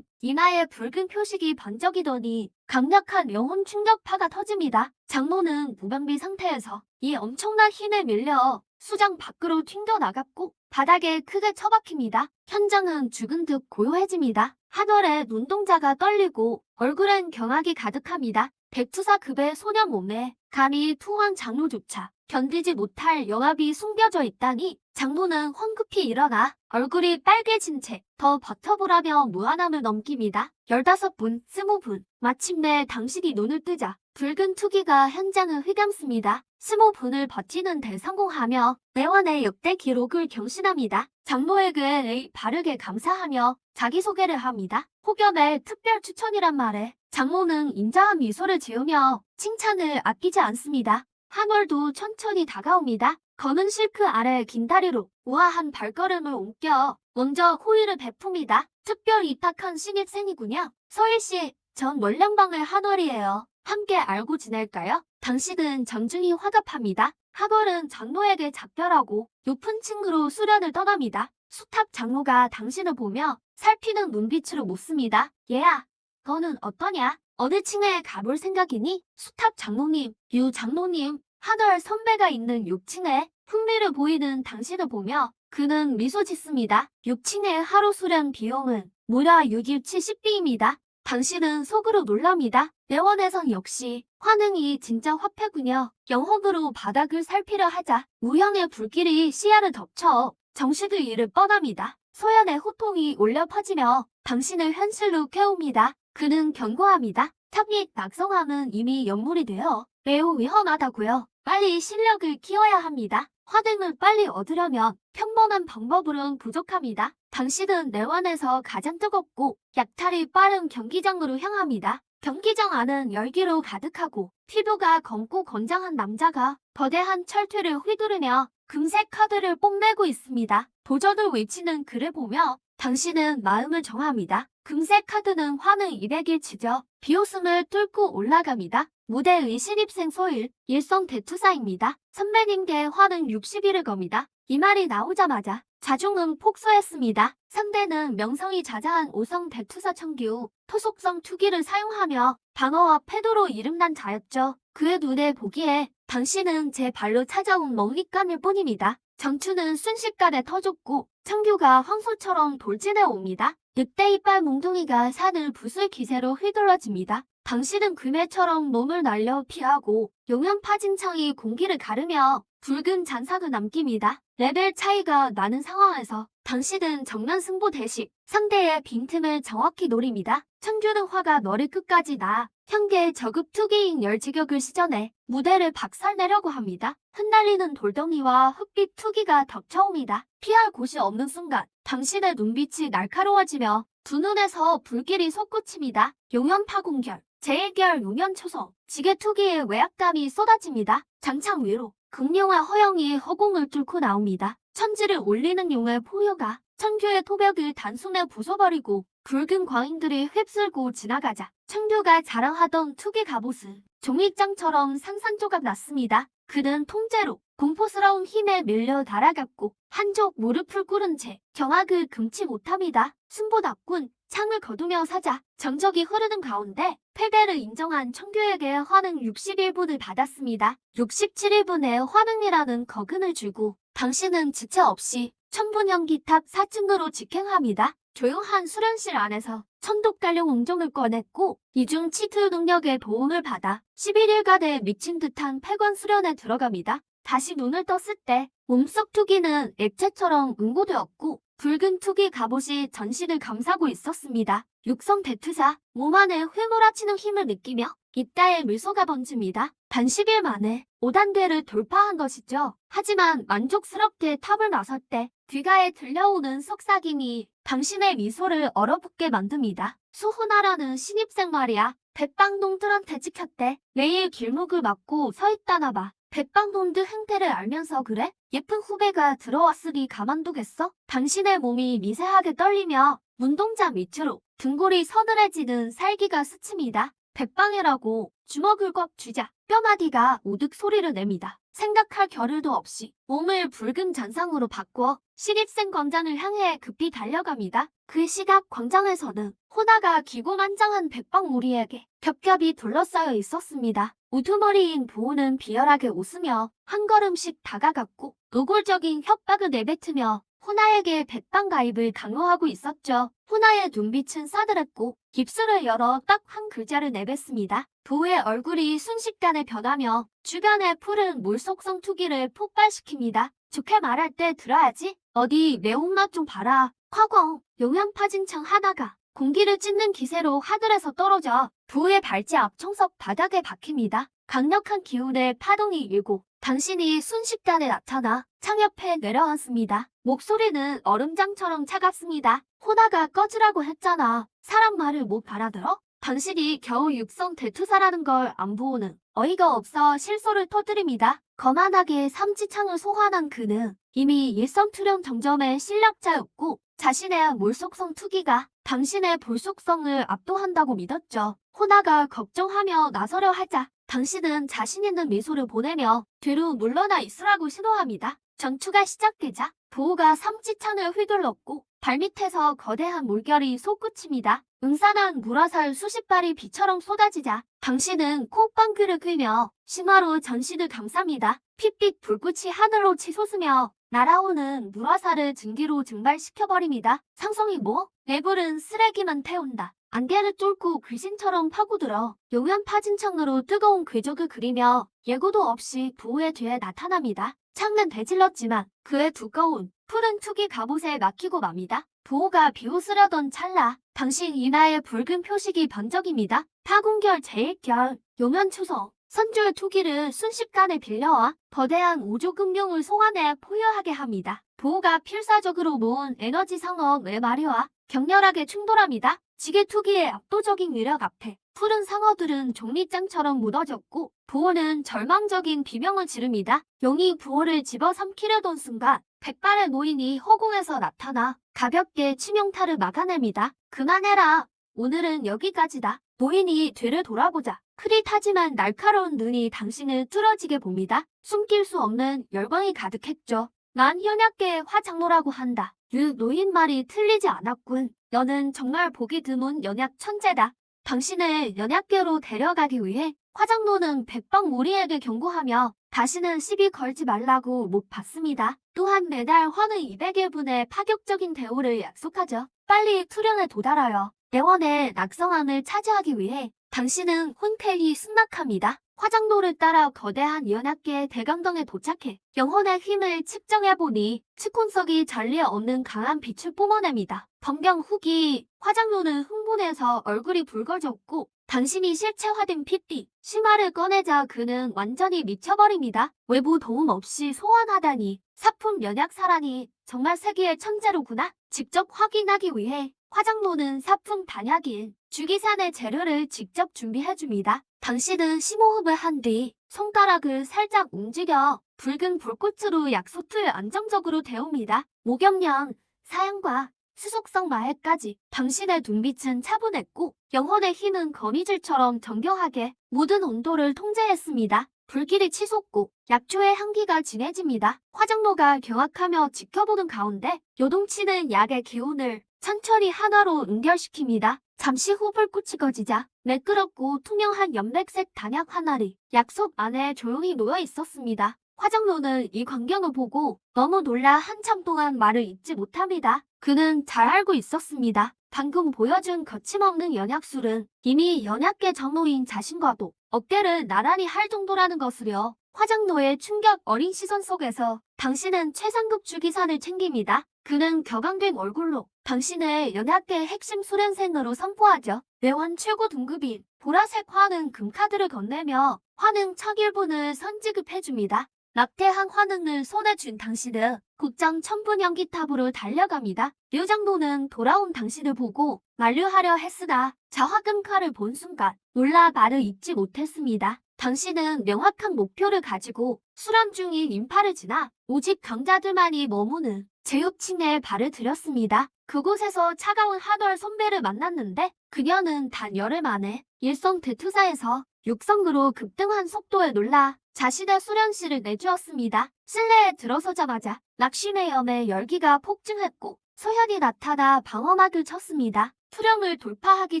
이마에 붉은 표식이 번쩍이더니 강력한 영혼 충격파가 터집니다. 장모는 무방비 상태에서 이 엄청난 힘에 밀려 수장 밖으로 튕겨나갔고 바닥에 크게 처박힙니다. 현장은 죽은 듯 고요해집니다. 하늘의 눈동자가 떨리고 얼굴엔 경악이 가득합니다. 백투사급의 소녀 몸에 감히 투한 장로조차 견디지 못할 영합이 숨겨져 있다니 장모는 황급히 일어나 얼굴이 빨개진 채 더 버텨보라며 무한함을 넘깁니다. 15분, 20분, 마침내 당신이 눈을 뜨자 붉은 투기가 현장을 휘감습니다. 20분을 버티는 데 성공하며 내원의 역대 기록을 경신합니다. 장모에게 바르게 감사하며 자기소개를 합니다. 폭염의 특별 추천이란 말에 장모는 인자한 미소를 지으며 칭찬을 아끼지 않습니다. 하늘도 천천히 다가옵니다. 검은 실크 아래 긴 다리로 우아한 발걸음을 옮겨 먼저 호의를 베풉니다. 특별 입학한 신입생이군요. 서일씨, 전 월량방의 한월이에요. 함께 알고 지낼까요? 당신은 정중히 화답합니다. 하걸은 장로에게 작별하고 높은 층으로 수련을 떠납니다. 수탑 장로가 당신을 보며 살피는 눈빛으로 묻습니다. 얘야, 너는 어떠냐? 어느 층에 가볼 생각이니? 수탑 장로님, 유 장로님, 하늘 선배가 있는 6층에 흥미를 보이는 당신을 보며 그는 미소 짓습니다. 6층의 하루 수련 비용은 무려 670비입니다. 당신은 속으로 놀랍니다. 내원에선 역시 환흥이 진짜 화폐군요. 영혼으로 바닥을 살피려 하자 무형의 불길이 시야를 덮쳐 정신을 잃을 뻔합니다. 소연의 호통이 울려 퍼지며 당신을 현실로 깨웁니다. 그는 경고합니다. 탑릿 낙성함은 이미 연물이 되어 매우 위험하다고요. 빨리 실력을 키워야 합니다. 화등을 빨리 얻으려면 평범한 방법으로는 부족합니다. 당신은 내원에서 가장 뜨겁고 약탈이 빠른 경기장으로 향합니다. 경기장 안은 열기로 가득하고 피부가 검고 건장한 남자가 거대한 철퇴를 휘두르며 금색 카드를 뽐내고 있습니다. 도전을 외치는 그를 보며 당신은 마음을 정합니다. 금색 카드는 환흥 200일 치죠. 비웃음을 뚫고 올라갑니다. 무대의 신입생 소일, 일성 대투사입니다. 선배님께 환흥 60일을 겁니다. 이 말이 나오자마자 자중은 폭소했습니다. 상대는 명성이 자자한 5성 대투사 청규, 토속성 투기를 사용하며 방어와 패도로 이름난 자였죠. 그의 눈에 보기에 당신은 제 발로 찾아온 먹잇감일 뿐입니다. 정추는 순식간에 터졌고 청규가 황소처럼 돌진해 옵니다. 늑대 이빨 몽둥이가 산을 부술 기세로 휘둘러집니다. 당신은 귀매처럼 몸을 날려 피하고 용연 파진창이 공기를 가르며 붉은 잔상을 남깁니다. 레벨 차이가 나는 상황에서 당신은 정면 승부 대신 상대의 빈틈을 정확히 노립니다. 청규는 화가 머리 끝까지 나 현계의 저급 투기인 열지격을 시전해 무대를 박살내려고 합니다. 흩날리는 돌덩이와 흑빛 투기가 덮쳐옵니다. 피할 곳이 없는 순간 당신의 눈빛이 날카로워지며 두 눈에서 불길이 솟구칩니다. 용연파 공결, 제1결 용연초성, 지게투기의 외압감이 쏟아집니다. 장창 위로 극룡화 허영이 허공을 뚫고 나옵니다. 천지를 올리는 용의 포효가 청규의 토벽을 단숨에 부숴버리고 붉은 광인들이 휩쓸고 지나가자 청규가 자랑하던 투기 갑옷은 종이장처럼 산산조각 났습니다. 그는 통째로 공포스러운 힘에 밀려 날아갔고 한쪽 무릎을 꿇은 채 경악을 금치 못합니다. 순보답군 창을 거두며 사자 정적이 흐르는 가운데 패배를 인정한 청규에게 환흥 61분을 받았습니다. 67일분에 환흥이라는 거근을 주고 당신은 지체 없이 천분연기탑 4층으로 직행합니다. 조용한 수련실 안에서 천독갈룡 웅종을 꺼냈고 이중 치트 능력의 도움을 받아 11일간의 미친 듯한 폐관 수련에 들어갑니다. 다시 눈을 떴을 때 몸속 투기는 액체처럼 응고되었고 붉은 투기 갑옷이 전신을 감싸고 있었습니다. 육성 대투사, 몸 안에 휘몰아치는 힘을 느끼며 입가에 미소가 번집니다. 단 10일 만에 5단계를 돌파한 것이죠. 하지만 만족스럽게 탑을 나설 때 귀가에 들려오는 속삭임이 당신의 미소를 얼어붙게 만듭니다. 수훈아라는 신입생 말이야. 백방놈들한테 찍혔대. 매일 길목을 막고 서 있다나 봐. 백방놈들 행태를 알면서 그래? 예쁜 후배가 들어왔으니 가만두겠어? 당신의 몸이 미세하게 떨리며 눈동자 밑으로 등골이 서늘해지는 살기가 스칩니다. 백방이라고 주먹을 꽉 쥐자 뼈마디가 우득 소리를 냅니다. 생각할 겨를도 없이 몸을 붉은 잔상으로 바꿔 신입생 광장을 향해 급히 달려갑니다. 그 시각 광장에서는 호나가 기고만장한 백방무리에게 겹겹이 둘러싸여 있었습니다. 우두머리인 보호는 비열하게 웃으며 한 걸음씩 다가갔고 노골적인 협박을 내뱉으며 호나에게 백방 가입을 강요하고 있었죠. 호나의 눈빛은 싸늘했고 입술을 열어 딱 한 글자를 내뱉습니다. 보호의 얼굴이 순식간에 변하며 주변의 푸른 물속성 투기를 폭발시킵니다. 좋게 말할 때 들어야지. 어디 매운맛 좀 봐라. 콱광 용양파진창 하나가 공기를 찢는 기세로 하늘에서 떨어져 보호의 발제 앞청석 바닥에 박힙니다. 강력한 기운의 파동이 일고 당신이 순식간에 나타나 창 옆에 내려앉습니다. 목소리는 얼음장처럼 차갑습니다. 호나가 꺼지라고 했잖아. 사람 말을 못 알아들어? 당신이 겨우 육성 대투사라는 걸 안 보고는 어이가 없어 실소를 터뜨립니다. 거만하게 삼지창을 소환한 그는 이미 일성투령 정점의 실력자였고 자신의 몰속성 투기가 당신의 볼속성을 압도한다고 믿었죠. 호나가 걱정하며 나서려 하자 당신은 자신 있는 미소를 보내며 뒤로 물러나 있으라고 신호합니다. 전투가 시작되자 보호가 삼지창을 휘둘렀고 발밑에서 거대한 물결이 솟구칩니다. 음산한 물화살 수십 발이 비처럼 쏟아지자 당신은 콧방귀를 뀌며 심화로 전신을 감쌉니다. 핏빛 불꽃이 하늘로 치솟으며 날아오는 물화살을 증기로 증발시켜버립니다. 상성이 뭐? 내불은 쓰레기만 태운다. 안개를 뚫고 귀신처럼 파고들어 용연파진창으로 뜨거운 궤적을 그리며 예고도 없이 보호의 뒤에 나타납니다. 창은 되질렀지만 그의 두꺼운 푸른 투기 갑옷에 막히고 맙니다. 보호가 비웃으려던 찰나 당신 이마에 붉은 표식이 번쩍입니다. 파궁결 제1결 용연추석 선주의 투기를 순식간에 빌려와 거대한 우조금룡을 소환해 포효하게 합니다. 보호가 필사적으로 모은 에너지 상어의 마리와 격렬하게 충돌합니다. 지게 투기의 압도적인 위력 앞에 푸른 상어들은 종리장처럼 무너졌고 보호는 절망적인 비명을 지릅니다. 용이 보호를 집어삼키려던 순간 백발의 노인이 허공에서 나타나 가볍게 치명타를 막아냅니다. 그만해라. 오늘은 여기까지다. 노인이 뒤를 돌아보자 흐릿하지만 날카로운 눈이 당신을 뚫어지게 봅니다. 숨길 수 없는 열광이 가득했죠. 난 현약계의 화장로라고 한다. 그 노인 말이 틀리지 않았군. 너는 정말 보기 드문 연약 천재다. 당신을 연약계로 데려가기 위해 화장로는 백방무리에게 경고하며 다시는 시비 걸지 말라고 못 받습니다. 또한 매달 환의 200일분의 파격적인 대우를 약속하죠. 빨리 투련에 도달하여 대원의 낙성함을 차지하기 위해 당신은 혼태히 승낙합니다. 화장로를 따라 거대한 연합계의 대강당에 도착해 영혼의 힘을 측정해보니 측혼석이 전례 없는 강한 빛을 뿜어냅니다. 번경 후기 화장로는 흥분해서 얼굴이 붉어졌고 당신이 실체화된 핏띠 심화를 꺼내자 그는 완전히 미쳐버립니다. 외부 도움 없이 소환하다니 사품 연약사라니 정말 세계의 천재로구나. 직접 확인하기 위해 화장로는 사품 단약인 주기산의 재료를 직접 준비해줍니다. 당신은 심호흡을 한 뒤 손가락을 살짝 움직여 붉은 불꽃으로 약소틀 안정적으로 데웁니다. 목염령, 사양과 수속성 마해까지 당신의 눈빛은 차분했고 영혼의 힘은 거미줄처럼 정교하게 모든 온도를 통제했습니다. 불길이 치솟고 약초의 향기가 진해집니다. 화장로가 경악하며 지켜보는 가운데 요동치는 약의 기운을 천천히 하나로 응결시킵니다. 잠시 후 불꽃이 꺼지자 매끄럽고 투명한 연백색 단약 하나리 약속 안에 조용히 놓여 있었습니다. 화장로는 이 광경을 보고 너무 놀라 한참 동안 말을 잇지 못합니다. 그는 잘 알고 있었습니다. 방금 보여준 거침없는 연약술은 이미 연약계 전우인 자신과도 어깨를 나란히 할 정도라는 것을요. 화장로의 충격 어린 시선 속에서 당신은 최상급 주기산을 챙깁니다. 그는 격앙된 얼굴로 당신을 연합계 핵심 수련생으로 선포하죠. 내원 최고 등급인 보라색 화능 금카드를 건네며 화능 척일분을 선지급해줍니다. 낙태한 화능을 손에 쥔 당신은 곧장 천분연기탑으로 달려갑니다. 류장도는 돌아온 당신을 보고 만류하려 했으나 자화금칼을 본 순간 놀라 말을 잇지 못했습니다. 당신은 명확한 목표를 가지고 수련 중인 인파를 지나 오직 강자들만이 머무는 제육층에 발을 들였습니다. 그곳에서 차가운 한월 선배를 만났는데 그녀는 단 열흘 만에 일성 대투사에서 육성으로 급등한 속도에 놀라 자신의 수련실을 내주었습니다. 실내에 들어서자마자 락시메염의 열기가 폭증했고 소현이 나타나 방어막을 쳤습니다. 투령을 돌파하기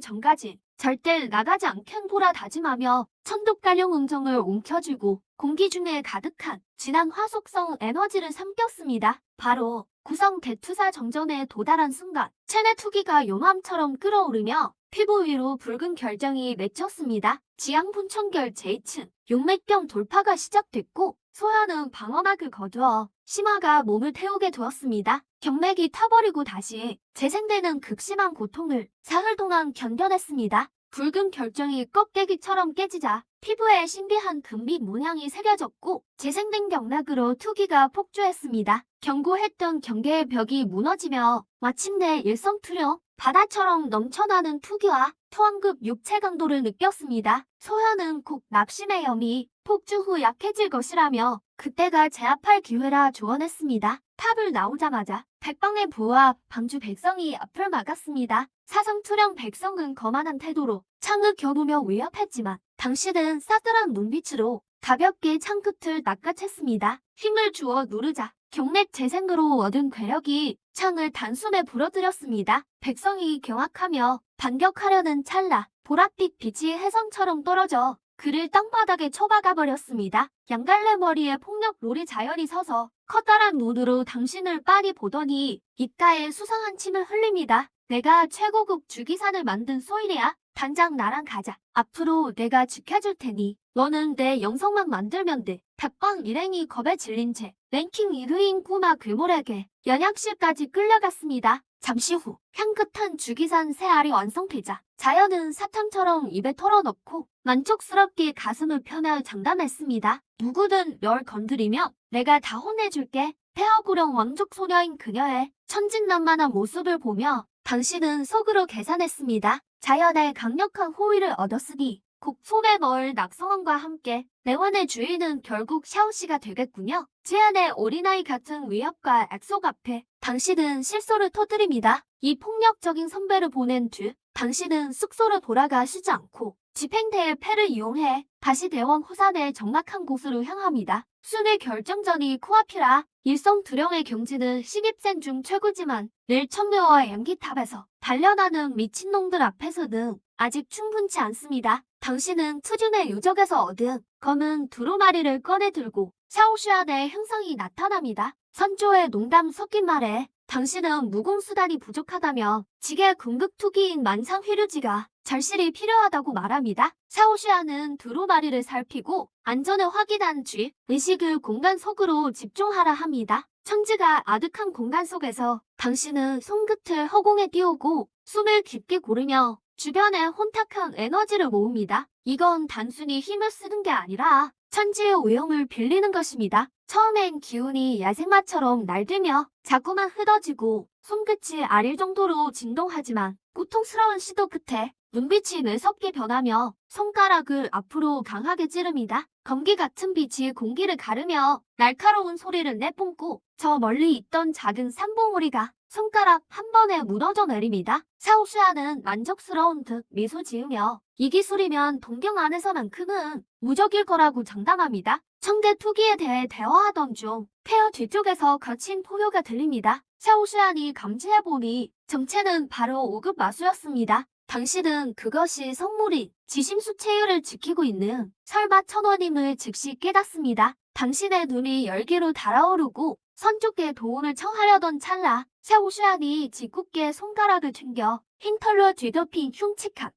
전까지 절대 나가지 않겠노라 다짐하며 천독가령 음정을 옮겨주고 공기 중에 가득한 진한 화속성 에너지를 삼켰습니다. 바로 구성 대투사 정전에 도달한 순간 체내 투기가 용암처럼 끓어오르며 피부 위로 붉은 결정이 맺혔습니다. 지향분천결 제2층 용맥경 돌파가 시작됐고 소현은 방어막을 거두어 심화가 몸을 태우게 되었습니다. 경맥이 타버리고 다시 재생되는 극심한 고통을 사흘 동안 견뎌냈습니다. 붉은 결정이 껍데기처럼 깨지자 피부에 신비한 금빛 문양이 새겨졌고 재생된 경락으로 투기가 폭주했습니다. 견고했던 경계의 벽이 무너지며 마침내 일성투령 바다처럼 넘쳐나는 투기와 투항급 육체 강도를 느꼈습니다. 소현은 곧 낙심의 염이 폭주 후 약해질 것이라며 그때가 제압할 기회라 조언했습니다. 탑을 나오자마자 백방의 부와 방주 백성이 앞을 막았습니다. 사성투령 백성은 거만한 태도로 창을 겨누며 위협했지만 당신은 싸늘한 눈빛으로 가볍게 창끝을 낚아챘습니다. 힘을 주어 누르자 경맥 재생으로 얻은 괴력이 창을 단숨에 불어들였습니다. 백성이 경악하며 반격하려는 찰나 보랏빛 빛이 혜성처럼 떨어져 그를 땅바닥에 쳐박아 버렸습니다. 양갈래 머리에 폭력 롤이 자연히 서서 커다란 눈으로 당신을 빤히 보더니 입가에 수상한 침을 흘립니다. 내가 최고급 주기산을 만든 소일이야. 당장 나랑 가자. 앞으로 내가 지켜줄 테니 너는 내 영성만 만들면 돼. 백방 일행이 겁에 질린 채 랭킹 1위인 꼬마 괴물에게 연약실까지 끌려갔습니다. 잠시 후 향긋한 주기산 새 알이 완성되자 자연은 사탕처럼 입에 털어넣고 만족스럽게 가슴을 펴며 장담했습니다. 누구든 널 건드리면 내가 다 혼내줄게. 폐허구령 왕족 소녀인 그녀의 천진난만한 모습을 보며 당신은 속으로 계산했습니다. 자연의 강력한 호의를 얻었으니 곧 손에 넣을 낙성원과 함께 내원의 주인은 결국 샤오씨가 되겠군요. 제안의 어린아이 같은 위협과 약속 앞에 당신은 실소를 터뜨립니다. 이 폭력적인 선배를 보낸 뒤 당신은 숙소로 돌아가 쉬지 않고 집행대의 패를 이용해 다시 대원 호산의 적막한 곳으로 향합니다. 순회 결정전이 코앞이라 일성두령의 경지는 신입생 중 최고지만 늘 천묘와 연기탑에서 단련하는 미친놈들 앞에서는 아직 충분치 않습니다. 당신은 투준의 유적에서 얻은 검은 두루마리를 꺼내들고 샤오슈안의 형상이 나타납니다. 선조의 농담 섞인 말에 당신은 무공수단이 부족하다며 지게 궁극투기인 만상휘류지가 절실히 필요하다고 말합니다. 샤오슈안은 두루마리를 살피고 안전을 확인한 뒤 의식을 공간 속으로 집중하라 합니다. 천지가 아득한 공간 속에서 당신은 손끝을 허공에 띄우고 숨을 깊게 고르며 주변에 혼탁한 에너지를 모읍니다. 이건 단순히 힘을 쓰는 게 아니라 천지의 오용을 빌리는 것입니다. 처음엔 기운이 야생마처럼 날들며 자꾸만 흐더지고 손끝이 아릴 정도로 진동하지만 고통스러운 시도 끝에 눈빛이 매섭게 변하며 손가락을 앞으로 강하게 찌릅니다. 검기 같은 빛이 공기를 가르며 날카로운 소리를 내뿜고 저 멀리 있던 작은 산봉우리가 손가락 한 번에 무너져 내립니다. 샤오슈아는 만족스러운 듯 미소 지으며 이 기술이면 동경 안에서만큼은 무적일 거라고 장담합니다. 청계 투기에 대해 대화하던 중 폐허 뒤쪽에서 거친 포효가 들립니다. 샤오슈안이 감지해보니 정체는 바로 5급 마수였습니다. 당신은 그것이 성물인 지심수 체유를 지키고 있는 설마 천원임을 즉시 깨닫습니다. 당신의 눈이 열기로 달아오르고 선조께 도움을 청하려던 찰나 샤오슈안이 짓궂게 손가락을 튕겨 흰털로 뒤덮인 흉측한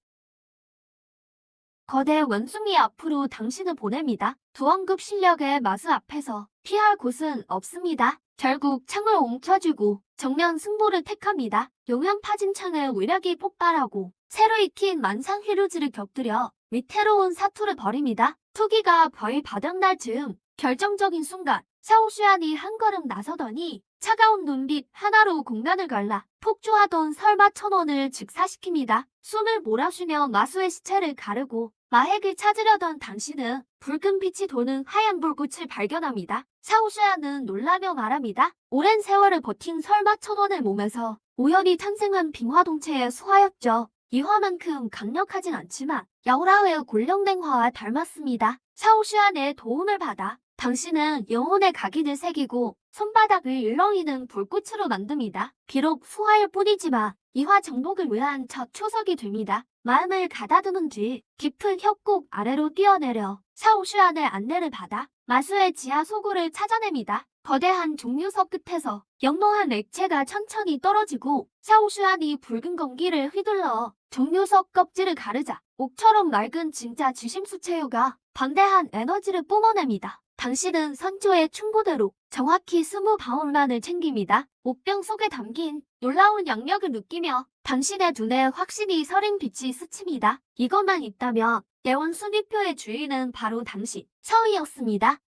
거대 원숭이 앞으로 당신을 보냅니다. 두원급 실력의 마수 앞에서 피할 곳은 없습니다. 결국 창을 옮겨주고 정면 승부를 택합니다. 용현 파진창을 위력이 폭발하고 새로 익힌 만상 휘루즈를 곁들여 위태로운 사투를 벌입니다. 투기가 거의 바닥날 즈음 결정적인 순간 샤오슈안이 한 걸음 나서더니 차가운 눈빛 하나로 공간을 갈라 폭주하던 설마 천원을 즉사시킵니다. 숨을 몰아쉬며 마수의 시체를 가르고 마핵을 찾으려던 당신은 붉은 빛이 도는 하얀 불꽃을 발견합니다. 샤오슈안은 놀라며 말합니다. 오랜 세월을 버틴 설마 천원을 몸에서 우연히 탄생한 빙화동체의 수화였죠. 이 화만큼 강력하진 않지만 야오라의 골령된 화와 닮았습니다. 샤오슈안의 도움을 받아 당신은 영혼의 각인을 새기고 손바닥을 일렁이는 불꽃으로 만듭니다. 비록 수화일 뿐이지만 이화 정복을 위한 첫 초석이 됩니다. 마음을 가다듬은 뒤 깊은 협곡 아래로 뛰어내려 샤오슈안의 안내를 받아 마수의 지하 소굴을 찾아냅니다. 거대한 종류석 끝에서 영롱한 액체가 천천히 떨어지고 샤오슈안이 붉은 공기를 휘둘러 종류석 껍질을 가르자 옥처럼 맑은 진짜 지심수체유가 방대한 에너지를 뿜어냅니다. 당신은 선조의 충고대로 정확히 20바울만을 챙깁니다. 옥병 속에 담긴 놀라운 양력을 느끼며 당신의 눈에 확신이 서린 빛이 스칩니다. 이것만 있다면 예원 순위표의 주인은 바로 당신, 서희였습니다.